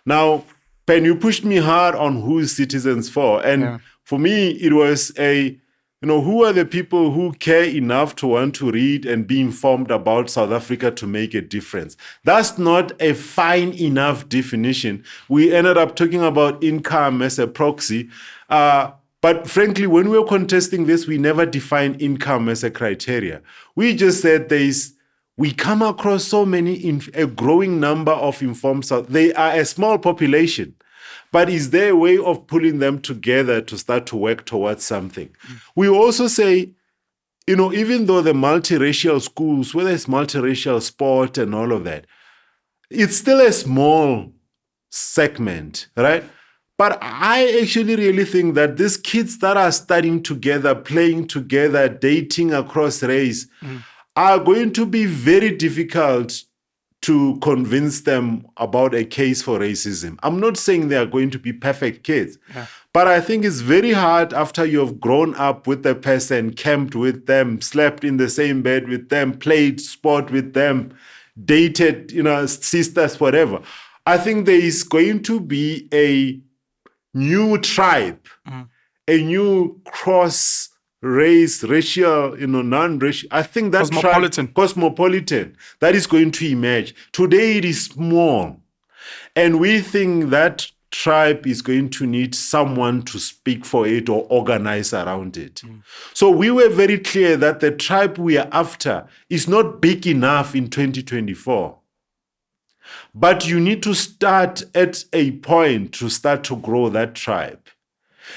Now, Pen, you pushed me hard on who is Citizens for. And for me, it was who are the people who care enough to want to read and be informed about South Africa to make a difference? That's not a fine enough definition. We ended up talking about income as a proxy. But frankly, when we were contesting this, we never defined income as a criteria. We just said we come across so many, a growing number of informed South. They are a small population. But is there a way of pulling them together to start to work towards something? We also say, even though the multiracial schools, whether it's multiracial sport and all of that, it's still a small segment, right? But I actually really think that these kids that are studying together, playing together, dating across race, are going to be very difficult to convince them about a case for racism. I'm not saying they are going to be perfect kids, but I think it's very hard after you've grown up with the person, camped with them, slept in the same bed with them, played sport with them, dated, sisters, whatever. I think there is going to be a new tribe, a new cross-race, racial, non-racial. I think that cosmopolitan, that is going to emerge. Today it is small. And we think that tribe is going to need someone to speak for it or organize around it. So we were very clear that the tribe we are after is not big enough in 2024. But you need to start at a point to start to grow that tribe.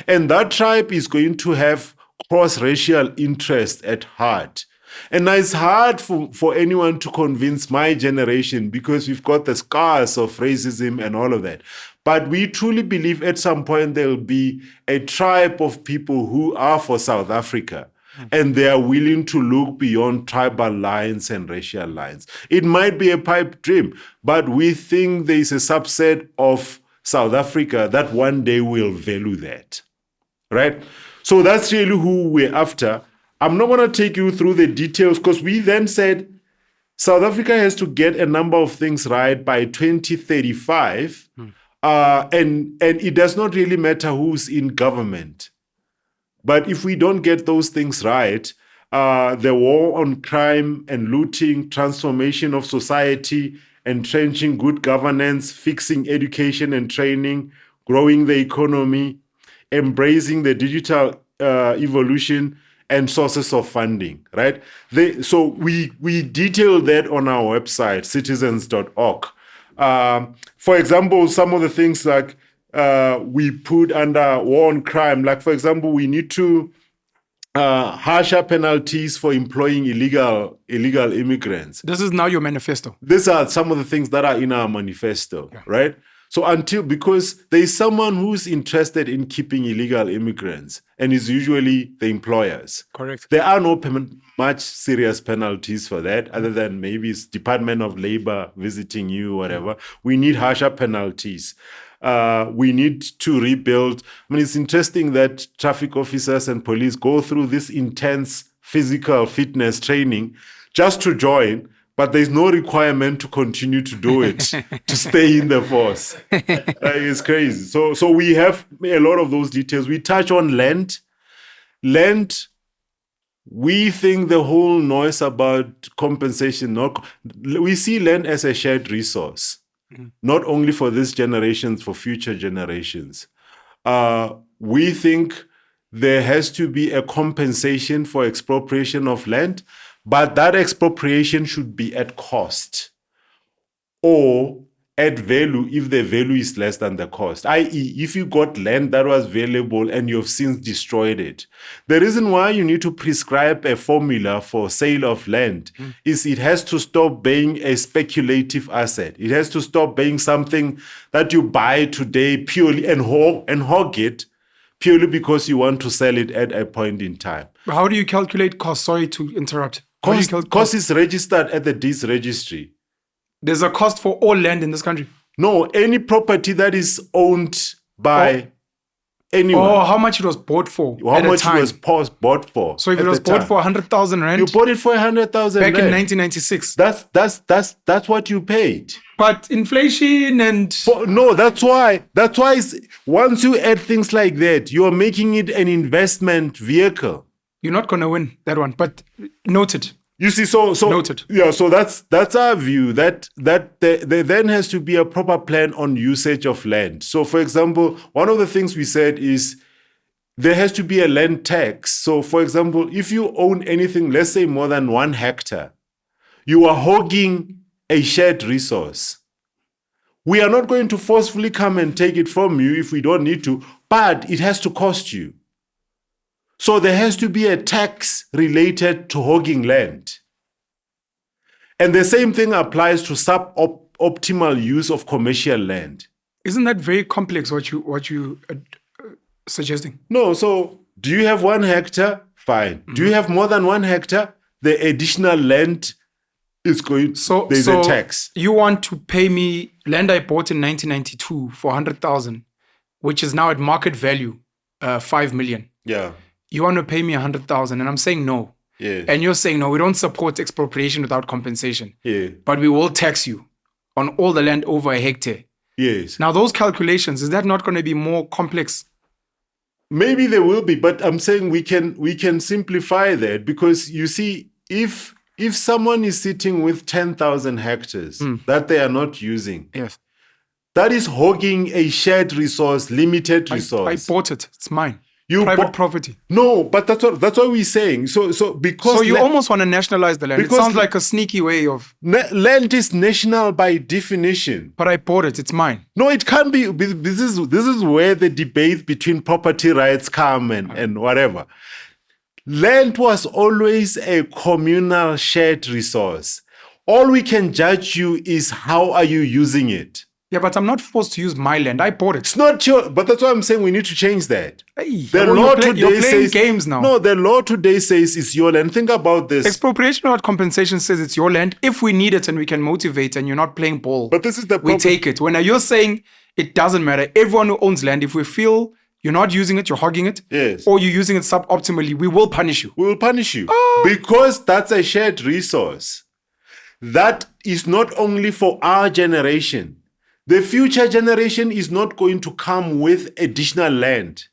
And that tribe is going to have cross-racial interest at heart. And it's hard for anyone to convince my generation because we've got the scars of racism and all of that. But we truly believe at some point there will be a tribe of people who are for South Africa. And they are willing to look beyond tribal lines and racial lines. It might be a pipe dream, but we think there is a subset of South Africa that one day will value that, right? So that's really who we're after. I'm not going to take you through the details because we then said South Africa has to get a number of things right by 2035. And it does not really matter who's in government. But if we don't get those things right, the war on crime and looting, transformation of society, entrenching good governance, fixing education and training, growing the economy, embracing the digital evolution and sources of funding, right? So we detail that on our website, citizens.org. For example, some of the things like we put under war on crime, like for example, we need to harsher penalties for employing illegal immigrants. This is now your manifesto. These are some of the things that are in our manifesto, right? So because there is someone who's interested in keeping illegal immigrants, and it's usually the employers. Correct. There are no much serious penalties for that, other than maybe it's Department of Labor visiting you, whatever. We need harsher penalties. We need to rebuild. I mean, it's interesting that traffic officers and police go through this intense physical fitness training just to join, but there's no requirement to continue to do it, to stay in the force. It's crazy. So we have a lot of those details. We touch on land. Land, we think the whole noise about compensation, we see land as a shared resource. Not only for this generation, for future generations. We think there has to be a compensation for expropriation of land, but that expropriation should be at cost or at value if the value is less than the cost, i.e. if you got land that was valuable and you've since destroyed it. The reason why you need to prescribe a formula for sale of land is it has to stop being a speculative asset. It has to stop being something that you buy today purely and hog it purely because you want to sell it at a point in time. How do you calculate cost? Sorry to interrupt. Cost is registered at the deeds registry. There's a cost for all land in this country. No, any property that is owned by anyone. Oh, how much it was bought for? How much it was bought for? So if it was bought for 100,000 rand, you bought it for 100,000 back rand. in 1996. That's what you paid. But inflation and no, that's why once you add things like that, you are making it an investment vehicle. You're not gonna win that one. But noted. You see, so noted. Yeah, so that's our view that there then has to be a proper plan on usage of land. So, for example, one of the things we said is there has to be a land tax. So, for example, if you own anything, let's say more than 1 hectare, you are hogging a shared resource. We are not going to forcefully come and take it from you if we don't need to, but it has to cost you. So there has to be a tax related to hogging land. And the same thing applies to suboptimal use of commercial land. Isn't that very complex what you suggesting? No, so do you have 1 hectare? Fine. Do you have more than 1 hectare? The additional land is going, there's a tax. You want to pay me land I bought in 1992 for 100,000, which is now at market value, 5 million. Yeah. You want to pay me 100,000 and I'm saying no. Yeah. And you're saying, no, we don't support expropriation without compensation. Yeah. But we will tax you on all the land over a hectare. Yes. Now, those calculations, is that not going to be more complex? Maybe there will be, but I'm saying we can simplify that because you see, if someone is sitting with 10,000 hectares that they are not using, yes, that is hogging a shared resource, limited resource. I bought it. It's mine. You private property. No, but that's what we're saying. So you almost want to nationalize the land. It sounds like a sneaky way of land is national by definition. But I bought it. It's mine. No, it can't be. This is where the debate between property rights come and whatever. Land was always a communal shared resource. All we can judge you is how are you using it. Yeah, but I'm not forced to use my land. I bought it. It's not your, but that's why I'm saying we need to change that. Hey, the law today you're playing says games now. No, the law today says it's your land. Think about this. Expropriation without compensation says it's your land. If we need it and we can motivate and you're not playing ball, but this is the problem. We take it. When you're saying it doesn't matter, everyone who owns land, if we feel you're not using it, you're hogging it, yes, or you're using it suboptimally, we will punish you. We will punish you because that's a shared resource. That is not only for our generation. The future generation is not going to come with additional land.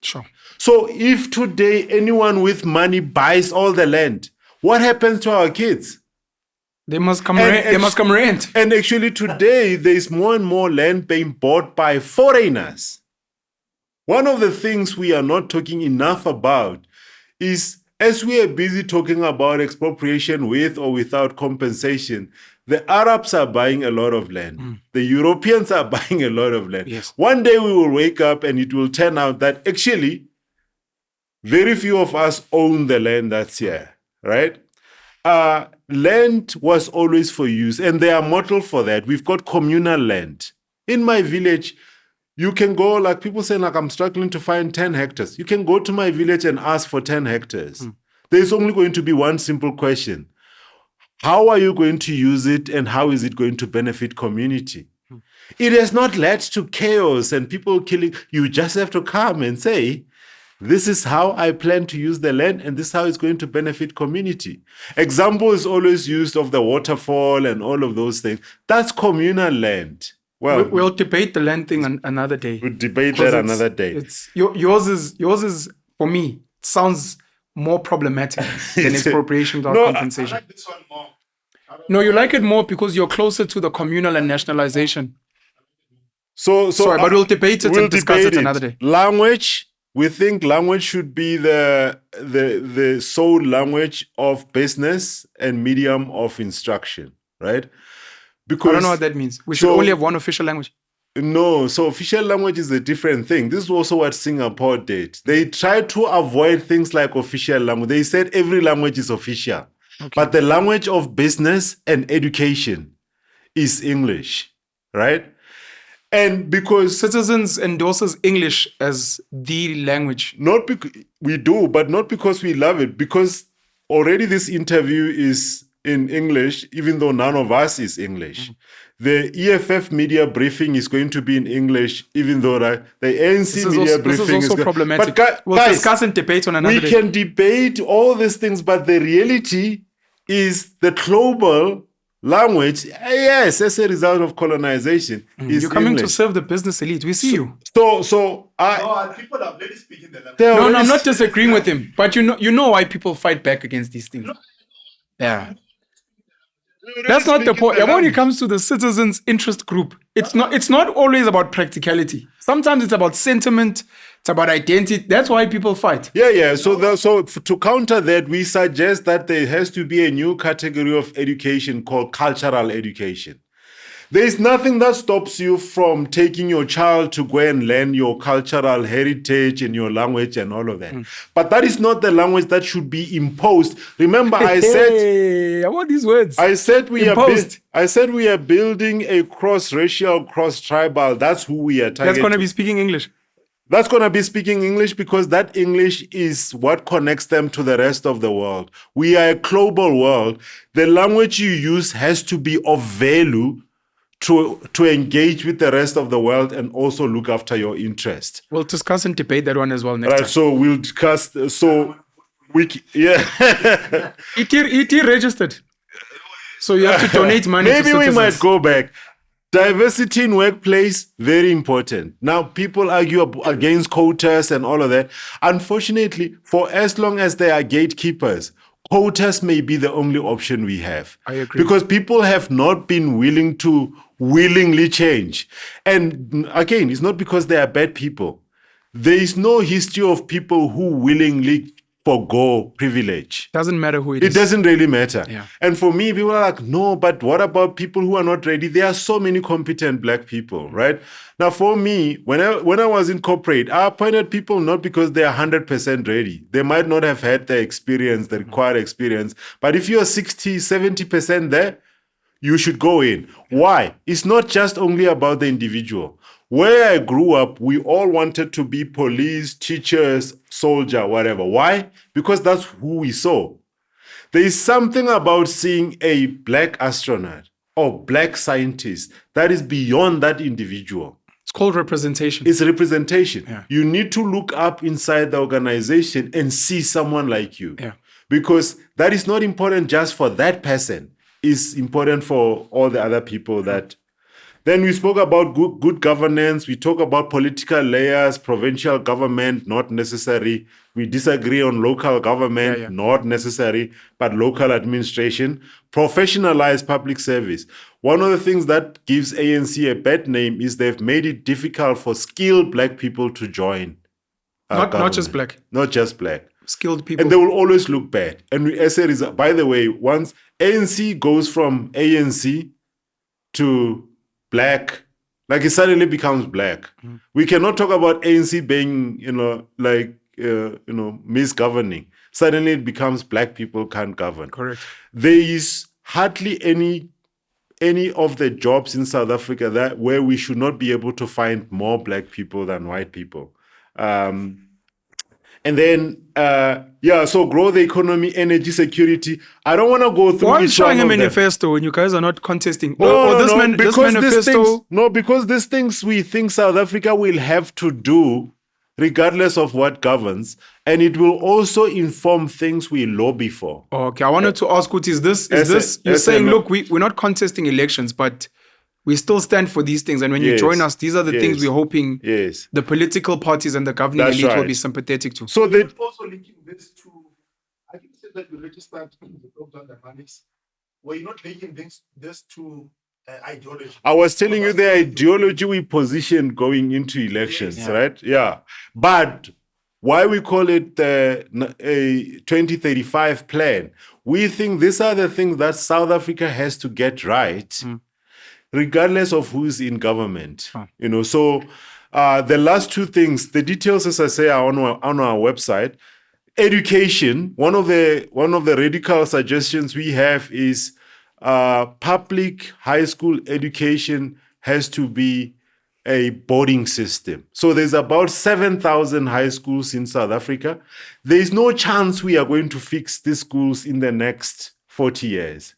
Sure. So if today anyone with money buys all the land, what happens to our kids? They must come rent. And actually today there is more and more land being bought by foreigners. One of the things we are not talking enough about is, as we are busy talking about expropriation with or without compensation, the Arabs are buying a lot of land. The Europeans are buying a lot of land. Yes. One day we will wake up and it will turn out that actually very few of us own the land that's here, right? Land was always for use, and they are model for that. We've got communal land. In my village, you can go, like people say, like, I'm struggling to find 10 hectares. You can go to my village and ask for 10 hectares. There's only going to be one simple question. How are you going to use it and how is it going to benefit community? It has not led to chaos and people killing. You just have to come and say, this is how I plan to use the land and this is how it's going to benefit community. Example is always used of the waterfall and all of those things. That's communal land. Well, we'll debate the land thing another day. We'll debate that another day. Yours is for me, it sounds more problematic than expropriation without compensation. I like this one more. No, you like it more because you're closer to the communal and nationalization. Sorry, but we'll debate it and discuss it another day. Language we think language should be the sole language of business and medium of instruction, right? Because I don't know what that means. We should only have one official language. No, so official language is a different thing. This is also what Singapore did. They tried to avoid things like official language. They said every language is official. Okay. But the language of business and education is English, right? And because citizens endorses English as the language. Not because we do, but not because we love it, because already this interview is in English, even though none of us is English. The EFF media briefing is going to be in English, even though the ANC media briefing is also problematic. But we'll discuss and debate on another day. We can debate all these things, but the reality is the global language, yes, as a result of colonization, is you're coming English. To serve the business elite. We see you. So people are already speaking the language. No, I'm not disagreeing with him, but you know why people fight back against these things. Yeah. That's not the point. When it comes to the citizens' interest group, it's not always about practicality. Sometimes it's about sentiment, it's about identity. That's why people fight. Yeah. So to counter that, we suggest that there has to be a new category of education called cultural education. There is nothing that stops you from taking your child to go and learn your cultural heritage and your language and all of that. But that is not the language that should be imposed. Remember, I said... What these words? I said we are building a cross-racial, cross-tribal. That's who we are targeting. That's going to be speaking English. That's going to be speaking English because that English is what connects them to the rest of the world. We are a global world. The language you use has to be of value to engage with the rest of the world and also look after your interest. We'll discuss and debate that one as well next time. So we'll discuss. ET registered. So you have to donate money to citizens. Maybe we might go back. Diversity in workplace, very important. Now, people argue against quotas and all of that. Unfortunately, for as long as they are gatekeepers, quotas may be the only option we have. I agree. Because people have not been willing to willingly change. And again, it's not because they are bad people. There is no history of people who willingly forgo privilege. Doesn't matter who it is. It doesn't really matter. Yeah. And for me, people are like, no, but what about people who are not ready? There are so many competent black people, right? Now, for me, when I was in corporate, I appointed people not because they are 100% ready. They might not have had the experience, the required experience. But if you're 60, 70% there, you should go in. Why? It's not just only about the individual. Where I grew up, we all wanted to be police, teachers, soldier, whatever. Why? Because that's who we saw. There is something about seeing a black astronaut or black scientist that is beyond that individual. It's called representation. It's representation. Yeah. You need to look up inside the organization and see someone like you. Yeah. Because that is not important just for that person. It's important for all the other people that... Then we spoke about good governance. We talk about political layers, provincial government, not necessary. We disagree on local government, not necessary, but local administration. Professionalized public service. One of the things that gives ANC a bad name is they've made it difficult for skilled black people to join. Not just black. Not just black. Skilled people. And they will always look bad. And as a result, by the way, once ANC goes from ANC to black, like it suddenly becomes black. We cannot talk about ANC being, misgoverning. Suddenly it becomes black people can't govern. Correct. There is hardly any of the jobs in South Africa where we should not be able to find more black people than white people. And then, so grow the economy, energy security. I don't want to go through. Why are you showing a manifesto when you guys are not contesting? This manifesto. Because these things we think South Africa will have to do regardless of what governs, and it will also inform things we lobby for. Okay, I wanted to ask, what is this? You're saying, look, we're not contesting elections, but we still stand for these things. And when you join us, these are the things we're hoping the political parties and the governing elite will be sympathetic to. So they're also linking this to, I think you said that you registered the program that manage. Were you not linking this to ideology? I was telling you the ideology we position going into elections, right? Yeah. But why we call it a 2035 plan. We think these are the things that South Africa has to get right, regardless of who's in government. So the last two things, the details, as I say, are on our website. Education. One of the radical suggestions we have is public high school education has to be a boarding system. So there's about 7,000 high schools in South Africa. There's no chance we are going to fix these schools in the next 40 years.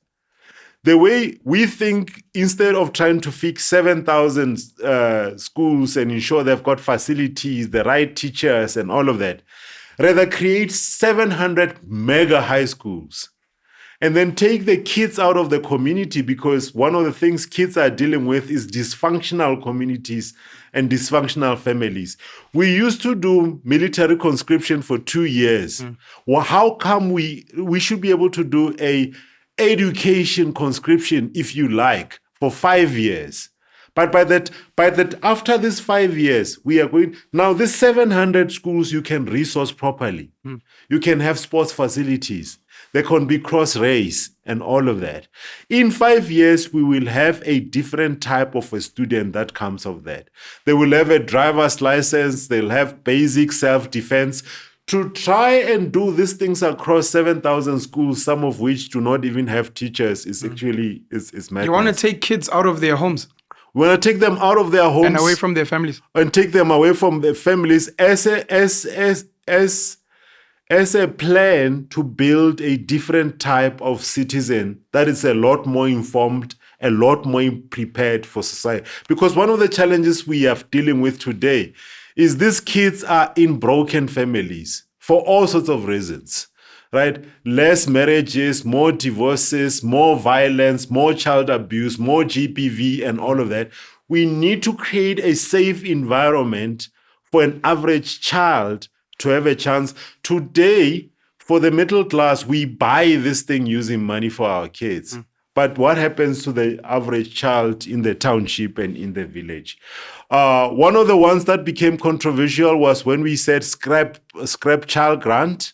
The way we think, instead of trying to fix 7,000 schools and ensure they've got facilities, the right teachers and all of that, rather create 700 mega high schools and then take the kids out of the community, because one of the things kids are dealing with is dysfunctional communities and dysfunctional families. We used to do military conscription for 2 years. Well, how come we should be able to do a education conscription, if you like, for 5 years? But by that, after these 5 years, we are going now. This 700 schools you can resource properly. You can have sports facilities. There can be cross-race and all of that. In 5 years, we will have a different type of a student that comes of that. They will have a driver's license. They'll have basic self-defense. To try and do these things across 7,000 schools, some of which do not even have teachers, is actually is madness. You want to take kids out of their homes. We want to take them out of their homes and away from their families. And take them away from their families as a plan to build a different type of citizen that is a lot more informed, a lot more prepared for society. Because one of the challenges we are dealing with today is these kids are in broken families for all sorts of reasons, right? Less marriages, more divorces, more violence, more child abuse, more GBV and all of that. We need to create a safe environment for an average child to have a chance. Today, for the middle class, we buy this thing using money for our kids. But what happens to the average child in the township and in the village? One of the ones that became controversial was when we said scrap child grant.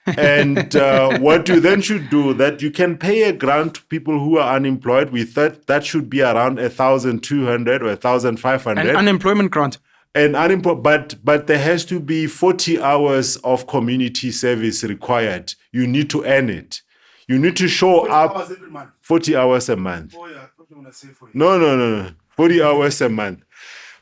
And what you then should do, that you can pay a grant to people who are unemployed. We thought that should be around 1,200 or 1,500. An unemployment grant. But there has to be 40 hours of community service required. You need to earn it. You need to show 40 up. hours every month. 40 hours a month. Oh yeah, what do you want to say for you? No. 40 hours a month.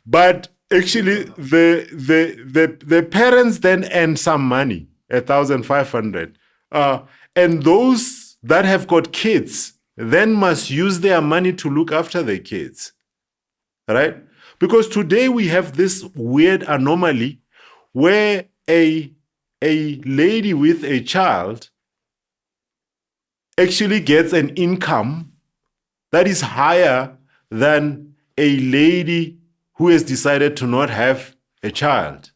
But actually, the parents then earn some money, 1,500. And those that have got kids then must use their money to look after their kids, right? Because today we have this weird anomaly where a lady with a child actually gets an income that is higher than a lady who has decided to not have a child.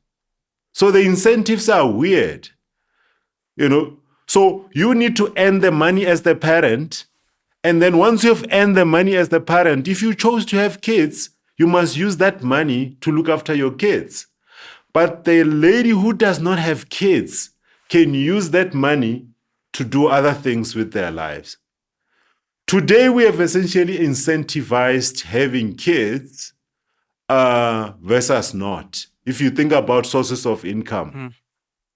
So the incentives are weird, So you need to earn the money as the parent. And then once you've earned the money as the parent, if you chose to have kids, you must use that money to look after your kids. But the lady who does not have kids can use that money to do other things with their lives. Today, we have essentially incentivized having kids versus not, if you think about sources of income.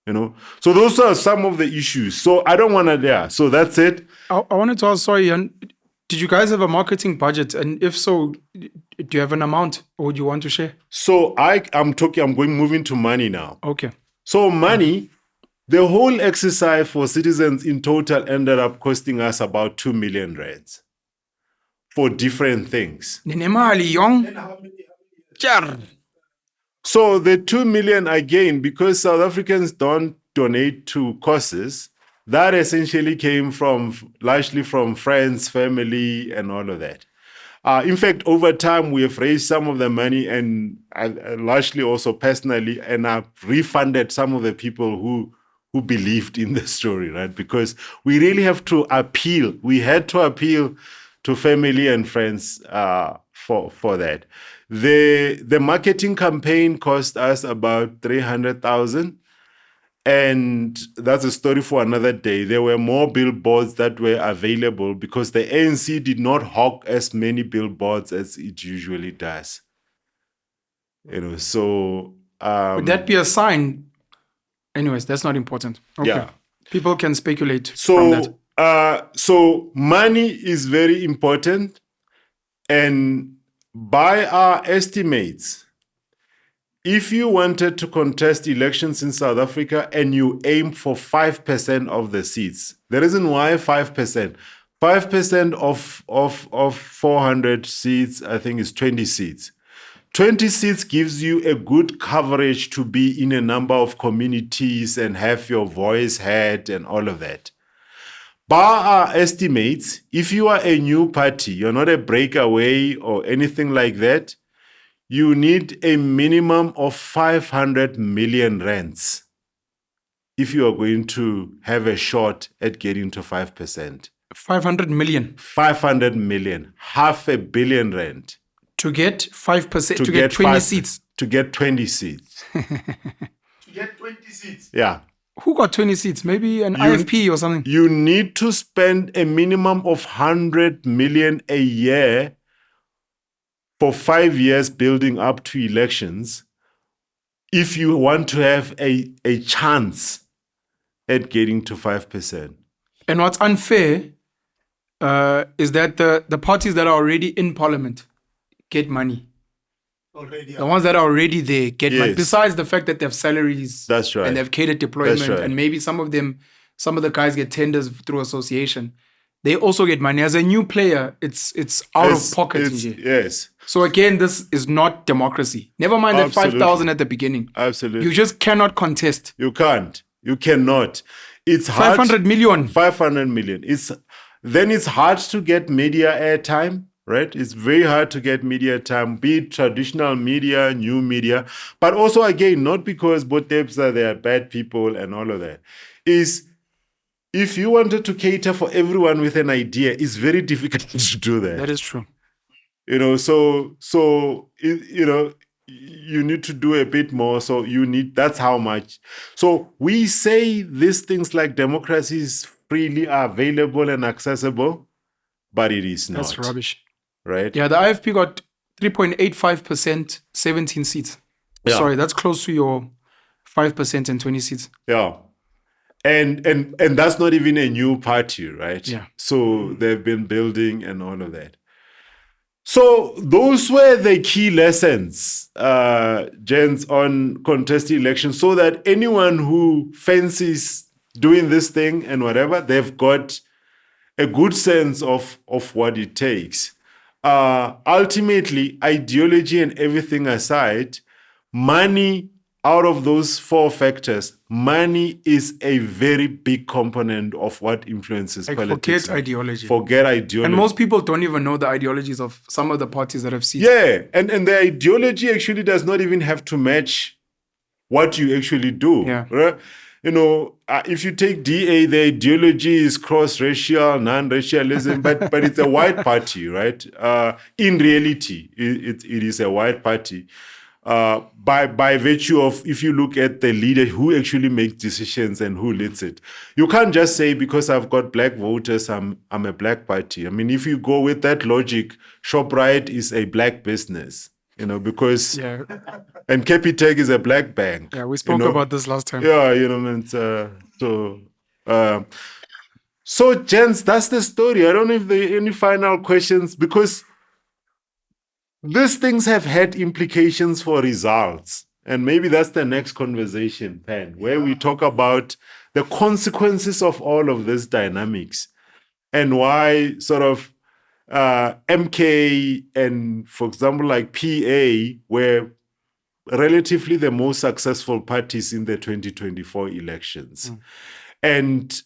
So those are some of the issues. So I don't want to, so that's it. I wanted to ask, sorry, did you guys have a marketing budget? And if so, do you have an amount or do you want to share? So I'm moving to money now. Okay. So money, the whole exercise for citizens in total ended up costing us about 2 million rands for different things. And how many So the 2 million, again, because South Africans don't donate to causes, that essentially came largely from friends, family, and all of that. In fact, over time, we have raised some of the money and largely also personally, and I've refunded some of the people who believed in the story, right? Because we really have to appeal. We had to appeal to family and friends for that. The marketing campaign cost us about 300,000. And that's a story for another day. There were more billboards that were available because the ANC did not hawk as many billboards as it usually does. So would that be a sign? Anyways, that's not important. Okay. Yeah. People can speculate from that. So money is very important, and by our estimates, if you wanted to contest elections in South Africa and you aim for 5% of the seats, the reason why 5%, 5% of 400 seats, I think is 20 seats. 20 seats gives you a good coverage to be in a number of communities and have your voice heard and all of that. By our estimates, if you are a new party, you're not a breakaway or anything like that, you need a minimum of 500 million rands if you are going to have a shot at getting to 5%. 500 million. 500 million, R500 million. To get 5%, to get 20 seats. To get 20 seats. To get 20 seats. Yeah. Who got 20 seats? Maybe an IFP or something. You need to spend a minimum of 100 million a year for 5 years building up to elections if you want to have a chance at getting to 5%. And what's unfair is that the parties that are already in parliament get money. Already. The ones that are already there get money. Yes. Besides the fact that they have salaries. That's right. And they have catered deployment. That's right. And maybe some of the guys get tenders through association. They also get money. As a new player, it's out of pocket. Yes. So again, this is not democracy. Never mind that 5,000 at the beginning. Absolutely. You just cannot contest. You can't. You cannot. It's hard. 500 million. 500 million. It's hard to get media airtime, right? It's very hard to get media time, be it traditional media, new media, but also again, not because Botebs they are bad people and all of that. Is if you wanted to cater for everyone with an idea, it's very difficult to do that. That is true. You need to do a bit more. So that's how much. So we say these things like democracy is freely available and accessible, but it is not. That's rubbish. Right? Yeah, the IFP got 3.85%, 17 seats. Yeah. Sorry, that's close to your 5% and 20 seats. Yeah. And that's not even a new party, right? Yeah. So they've been building and all of that. So those were the key lessons, gents, on contested elections, so that anyone who fancies doing this thing and whatever, they've got a good sense of what it takes. Ultimately, ideology and everything aside, money, out of those four factors, money is a very big component of what influences politics. Forget ideology. And most people don't even know the ideologies of some of the parties that have seats. Yeah, and the ideology actually does not even have to match what you actually do. Yeah. Right? If you take DA, the ideology is cross-racial, non-racialism, but it's a white party, right? In reality, it is a white party. By virtue of, if you look at the leader who actually makes decisions and who leads it, you can't just say because I've got black voters, I'm a black party. I mean, if you go with that logic, ShopRite is a black business, because and Capitec is a black bank. Yeah, we spoke about this last time. Yeah, so gents, that's the story. I don't know if there are any final questions, because these things have had implications for results. And maybe that's the next conversation, Pen, where we talk about the consequences of all of these dynamics and why sort of MK and, for example, like PA were relatively the most successful parties in the 2024 elections. And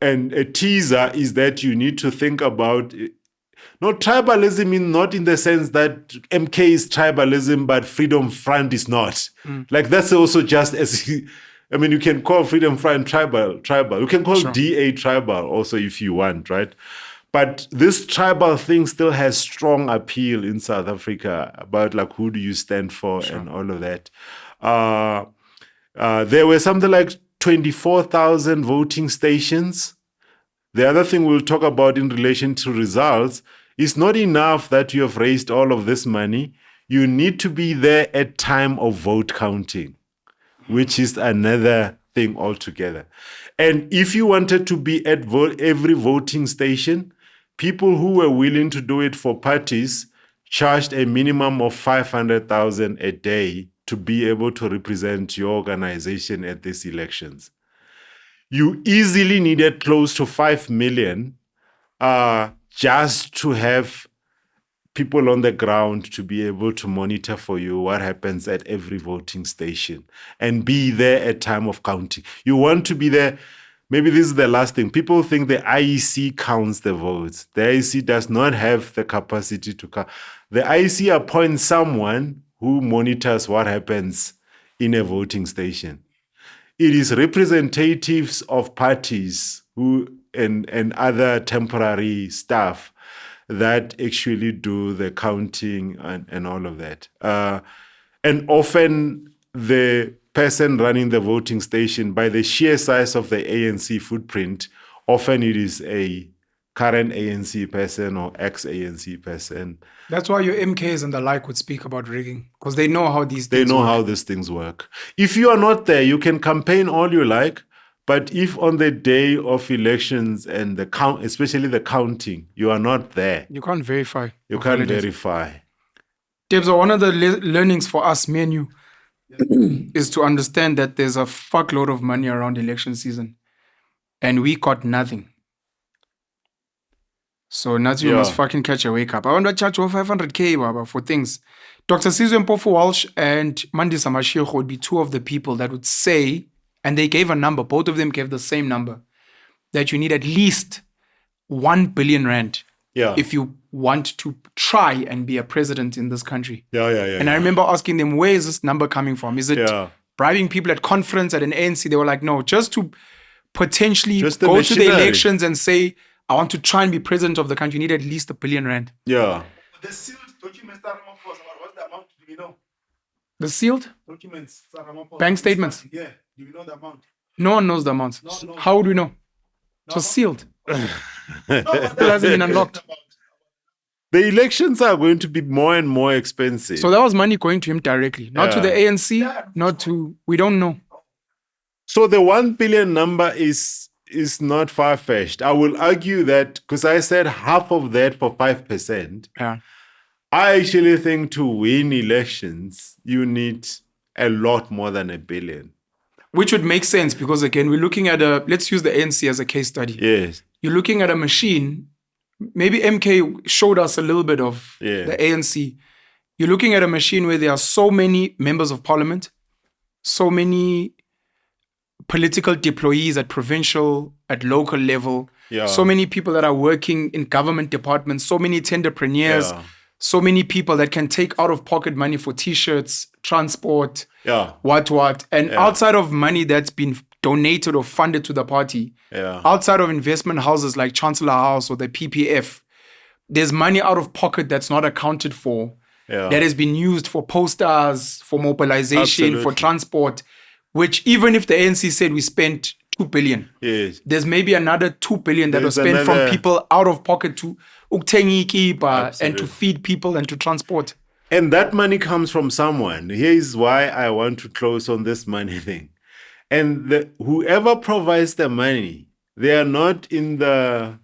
a teaser is that you need to think about not tribalism, not in the sense that MK is tribalism, but Freedom Front is not. Like, that's also just as, you can call Freedom Front tribal. You can call DA tribal also if you want, right? But this tribal thing still has strong appeal in South Africa about, like, who do you stand for and all of that. There were something like 24,000 voting stations. The other thing we'll talk about in relation to results is not enough that you have raised all of this money. You need to be there at time of vote counting, which is another thing altogether. And if you wanted to be at every voting station, people who were willing to do it for parties charged a minimum of 500,000 a day to be able to represent your organization at these elections. You easily needed close to 5 million just to have people on the ground to be able to monitor for you what happens at every voting station and be there at time of counting. You want to be there. Maybe this is the last thing. People think the IEC counts the votes. The IEC does not have the capacity to count. The IEC appoints someone who monitors what happens in a voting station. It is representatives of parties who and other temporary staff that actually do the counting and all of that. And often the person running the voting station, by the sheer size of the ANC footprint, often it is a current ANC person or ex-ANC person. That's why your MKs and the like would speak about rigging, because they know how these things work. how these things work. If you are not there, you can campaign all you like, but if on the day of elections and the count, especially the counting, you are not there, you can't verify. You can't verify. Debs, one of the learnings for us, me and you, is to understand that there's a fuckload of money around election season, and we got nothing. So Nazi, you must fucking catch a wake up. I want to charge 500K Baba, for things. Dr. Sizwe Mpofu Walsh and Mandisa Mashiro would be two of the people that would say, and they gave a number, both of them gave the same number, that you need at least 1 billion rand if you want to try and be a president in this country. And I remember asking them, where is this number coming from? Is it bribing people at conference at an ANC? They were like, no, just to potentially go to the elections and say, I want to try and be president of the country, you need at least 1 billion rand. The sealed documents that Ramaphosa, what's the amount? Do we know? The sealed? Documents. Bank statements? Yeah. Do we know the amount? No one knows the amounts. No. How would we know? It was sealed. It hasn't been unlocked. The elections are going to be more and more expensive. So that was money going to him directly, not to the ANC, not to, we don't know. So the 1 billion number is not far-fetched. I will argue that, because I said half of that for 5%. I actually think to win elections, you need a lot more than 1 billion. Which would make sense because, again, we're looking at let's use the ANC as a case study. Yes. You're looking at a machine. Maybe MK showed us a little bit of the ANC. You're looking at a machine where there are so many members of parliament, so many political deployees at provincial, at local level, so many people that are working in government departments, so many tenderpreneurs, so many people that can take out-of-pocket money for T-shirts, transport, what. And outside of money that's been donated or funded to the party, outside of investment houses like Chancellor House or the PPF, there's money out of pocket that's not accounted for, that has been used for posters, for mobilization, for transport, which even if the ANC said we spent 2 billion, there's maybe another 2 billion that was spent from people out of pocket to uktengi kipa and to feed people and to transport. And that money comes from someone. Here's why I want to close on this money thing. And whoever provides the money, they are not in the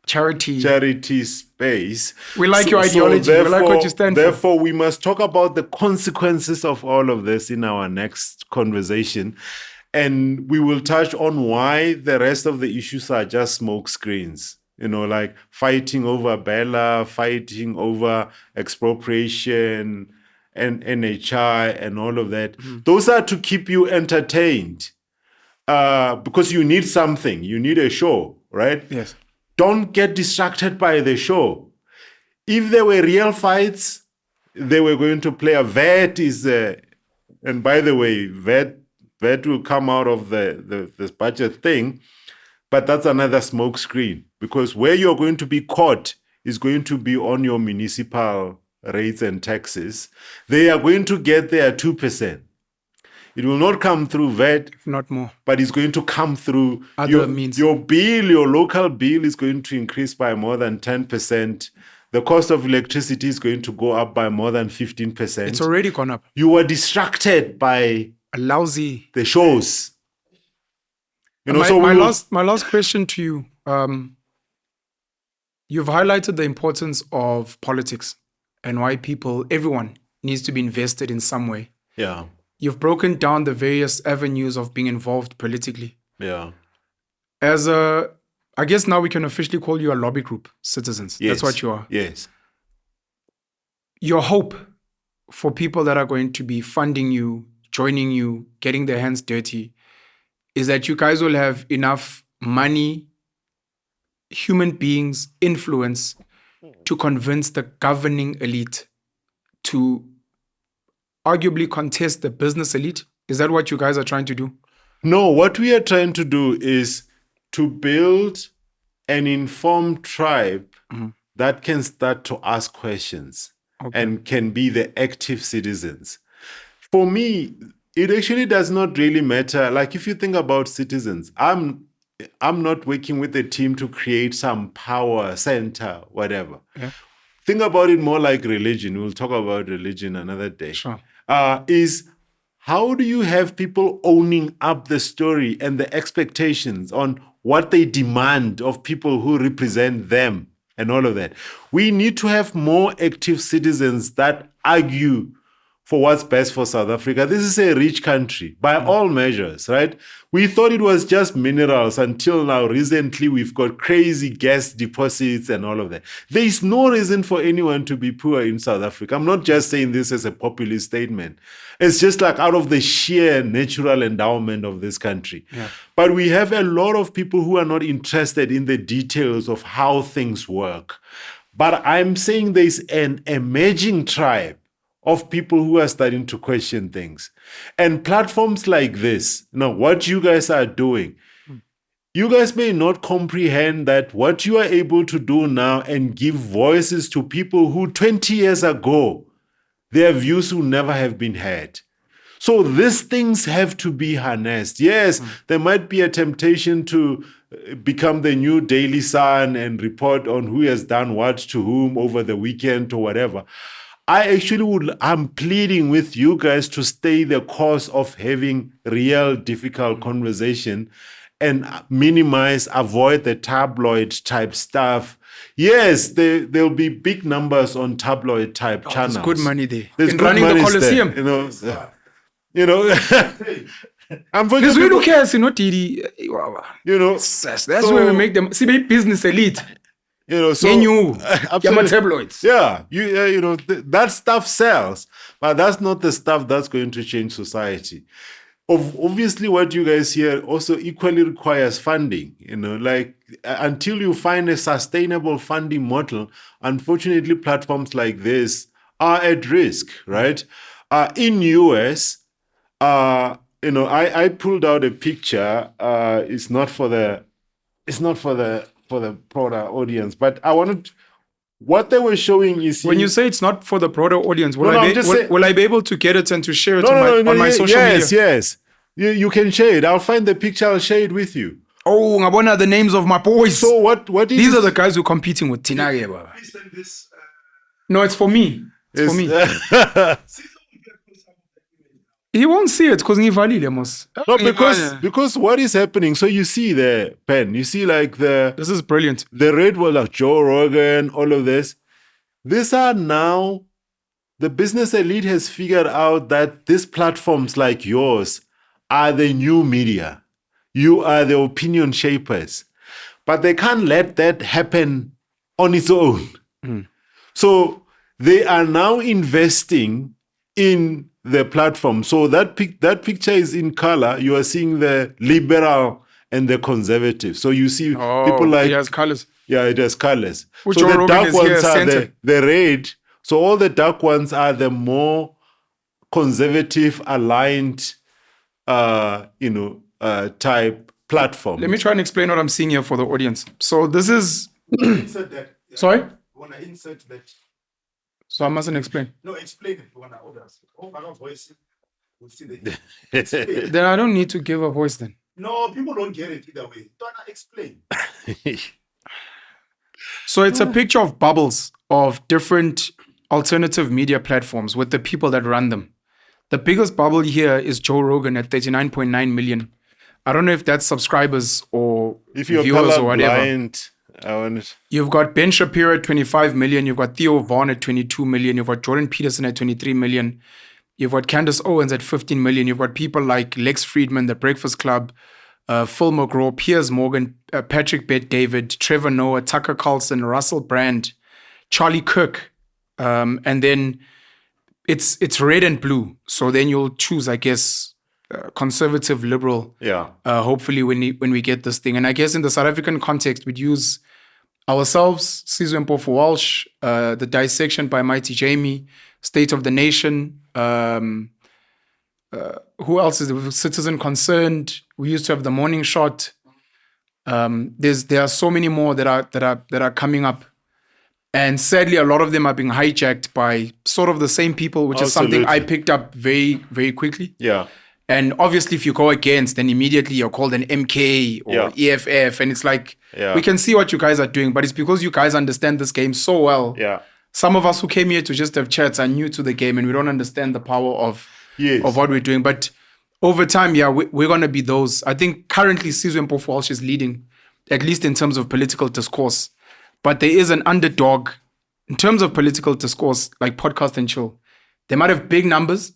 charity space. We like your ideology. We like what you stand for. Therefore, we must talk about the consequences of all of this in our next conversation. And we will touch on why the rest of the issues are just smoke screens. You know, like fighting over Bella, fighting over expropriation and NHI and all of that. Those are to keep you entertained because you need something. You need a show, right? Yes. Don't get distracted by the show. If there were real fights, they were going to play. A VAT is, and by the way, VAT will come out of this budget thing, but that's another smoke screen because where you're going to be caught is going to be on your municipal rates and taxes. They are going to get their 2%. It will not come through VAT, if not more. but it's going to come through Other means. Your bill, your local bill is going to increase by more than 10%. The cost of electricity is going to go up by more than 15%. It's already gone up. You were distracted by A lousy. the shows. You know, my last question to you. You've highlighted the importance of politics and why everyone needs to be invested in some way. Yeah. You've broken down the various avenues of being involved politically. Yeah. I guess now we can officially call you a lobby group, citizens. Yes. That's what you are. Yes. Your hope for people that are going to be funding you, joining you, getting their hands dirty, is that you guys will have enough money, human beings, influence to convince the governing elite to arguably contest the business elite. Is that what you guys are trying to do? No, what we are trying to do is to build an informed tribe that can start to ask questions and can be the active citizens. For me, it actually does not really matter. Like if you think about citizens, I'm not working with a team to create some power center, whatever. Yeah. Think about it more like religion. We'll talk about religion another day. Sure. Is how do you have people owning up the story and the expectations on what they demand of people who represent them and all of that? We need to have more active citizens that argue for what's best for South Africa. This is a rich country by all measures, right? We thought it was just minerals until now. Recently, we've got crazy gas deposits and all of that. There is no reason for anyone to be poor in South Africa. I'm not just saying this as a populist statement. It's just like out of the sheer natural endowment of this country. Yeah. But we have a lot of people who are not interested in the details of how things work. But I'm saying there's an emerging tribe of people who are starting to question things. And platforms like this, what you guys are doing, you guys may not comprehend that what you are able to do now and give voices to people who 20 years ago, their views will never have been heard. So these things have to be harnessed. Yes, there might be a temptation to become the new Daily Sun and report on who has done what to whom over the weekend or whatever. I'm pleading with you guys to stay the course of having real difficult conversation and avoid the tabloid type stuff. Yes, there'll be big numbers on tabloid type channels. There's good money there. There's in good running money the Colosseum. there, Because we don't care, Didi. That's where we make them. See, business elite. Tabloids. Yeah, that stuff sells, but that's not the stuff that's going to change society. Obviously, what you guys hear also equally requires funding. Until you find a sustainable funding model, unfortunately, platforms like this are at risk, right? In US, I pulled out a picture. It's not for the broader audience, but I wanted. What they were showing is when you say it's not for the broader audience, will I be able to get it and to share it on my social media? Yes. You can share it. I'll find the picture. I'll share it with you. Oh, ngabona the names of my boys. So what? These are the guys who are competing with Tinage. Please send this. No, it's for me. It's for me. He won't see it because because what is happening? So you see the pen. You see this is brilliant. The red was like Joe Rogan, all of this. These are now the business elite has figured out that these platforms like yours are the new media. You are the opinion shapers, but they can't let that happen on its own. So they are now investing in the platform. So that picture is in color. You are seeing the liberal and the conservative. So you see people like... It has colors. Yeah, it has colors. Which so the dark ones are center. the red. So all the dark ones are the more conservative, aligned, type platform. Let me try and explain what I'm seeing here for the audience. So this is... Insert that. Sorry? I want to insert that. So I mustn't explain. No, explain it. I want to others. Oh, my voice. We'll see the Then I don't need to give a voice then. No, people don't get it either way. Don't explain. So it's a picture of bubbles of different alternative media platforms with the people that run them. The biggest bubble here is Joe Rogan at 39.9 million. I don't know if that's subscribers or If you're viewers or whatever. colorblind, You've got Ben Shapiro at 25 million. You've got Theo Vaughn at 22 million. You've got Jordan Peterson at 23 million. You've got Candace Owens at 15 million. You've got people like Lex Friedman, The Breakfast Club, Phil McGraw, Piers Morgan, Patrick Bet-David, Trevor Noah, Tucker Carlson, Russell Brand, Charlie Kirk. And then it's red and blue. So then you'll choose, I guess, conservative, liberal. yeah. Hopefully when we get this thing. And I guess in the South African context, we'd use ourselves, Sizwe Mpofu Walsh, The Dissection by Mighty Jamie, State of the Nation. Who else is there? Citizen Concerned. We used to have The Morning Shot. There are so many more that are coming up. And sadly, a lot of them are being hijacked by sort of the same people, which is something I picked up very, very quickly. Yeah. And obviously, if you go against, then immediately you're called an MK or EFF. And it's like, we can see what you guys are doing, but it's because you guys understand this game so well. Yeah. Some of us who came here to just have chats are new to the game and we don't understand the power of what we're doing. But over time, we're going to be those. I think currently Sizwe Mpofu Walsh is leading, at least in terms of political discourse. But there is an underdog in terms of political discourse, like Podcast and Chill. They might have big numbers,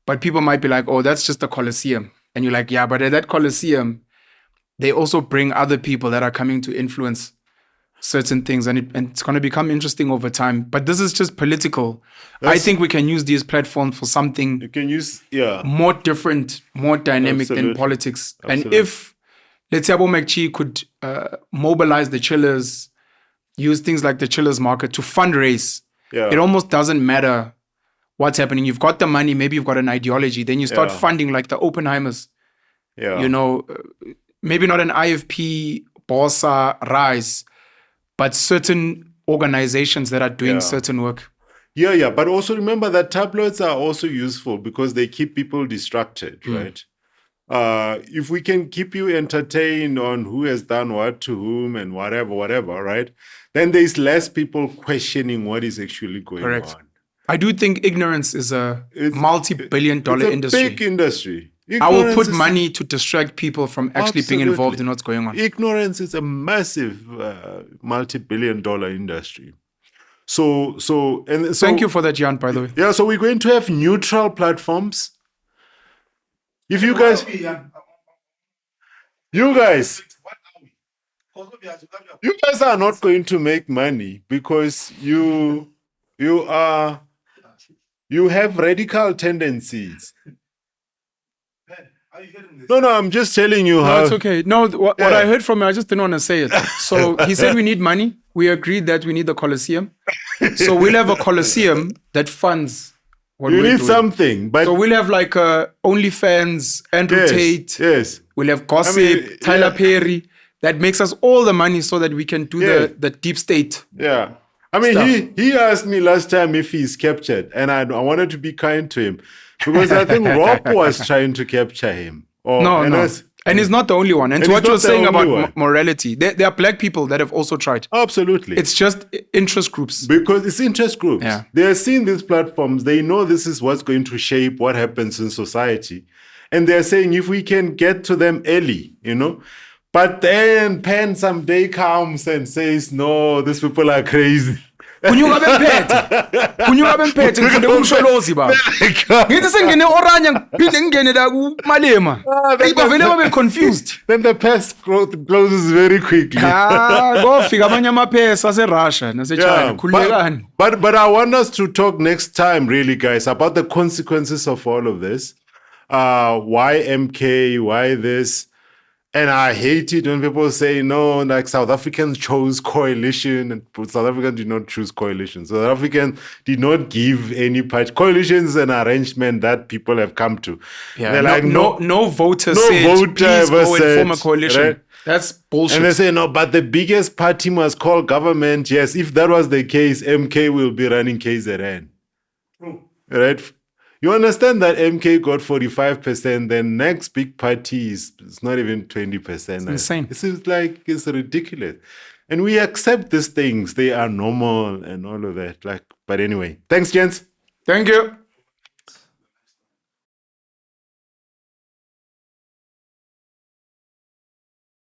but people might be like, oh, that's just a Coliseum. And you're like, yeah, but at that Coliseum, they also bring other people that are coming to influence certain things. And it's going to become interesting over time. But this is just political. I think we can use these platforms for something You can use, more different, more dynamic than politics. And if, let's say, Abo McChee could mobilize the chillers, use things like the chillers market to fundraise, it almost doesn't matter what's happening. You've got the money, maybe you've got an ideology, then you start funding like the Oppenheimers. You know, maybe not an IFP, Bossa, Rise, but certain organizations that are doing certain work. Yeah. But also remember that tabloids are also useful because they keep people distracted, right? If we can keep you entertained on who has done what to whom and whatever, right? Then there's less people questioning what is actually going on. I do think ignorance is a multi-billion-dollar industry. Big industry. I will put money to distract people from actually being involved in what's going on. Ignorance is a massive multi-billion-dollar industry. So thank you for that, Jan, by the way. Yeah, so we're going to have neutral platforms. If you guys, you guys are not going to make money because you have radical tendencies. Are you hearing this? No, I'm just telling you how. No, it's okay. No, what I heard from him, I just didn't want to say it. So he said we need money. We agreed that we need the Coliseum. So we'll have a Coliseum that funds what you we're need doing. something. But so we'll have like OnlyFans, Andrew Tate. Yes. We'll have Gossip, Tyler Perry. That makes us all the money so that we can do the deep state. Yeah. I mean, he asked me last time if he's captured, and I wanted to be kind to him because I think Rob was trying to capture him. No. And he's not the only one. And to what you're saying about morality, there are black people that have also tried. Absolutely. It's just interest groups. Because it's interest groups. Yeah. They are seeing these platforms. They know this is what's going to shape what happens in society. And they're saying if we can get to them early, But then Penn someday comes and says, no, these people are crazy. Kunyuka bemphethe ngifunde kumsholozi baba. Ngithi sengene oranje ngiphinde ngene la kumalema. Bavele babe confused. Then the pest closes very quickly. Kofika amanye amaphesa ase-Russia nase-China. Khulekani. But I want us to talk next time, really, guys, about the consequences of all of this. Why MK? Why this? And I hate it when people say, no, like South Africans chose coalition, and South Africans did not choose coalition. South Africans did not give any party. Coalition is an arrangement that people have come to. Yeah, like, no voter said, please go and form a coalition. Right? That's bullshit. And they say, no, but the biggest party must call government. Yes, if that was the case, MK will be running KZN. Right? You understand that MK got 45%, then next big party is not even 20%. It's insane. It's ridiculous. And we accept these things. They are normal and all of that. But anyway, thanks, gents. Thank you.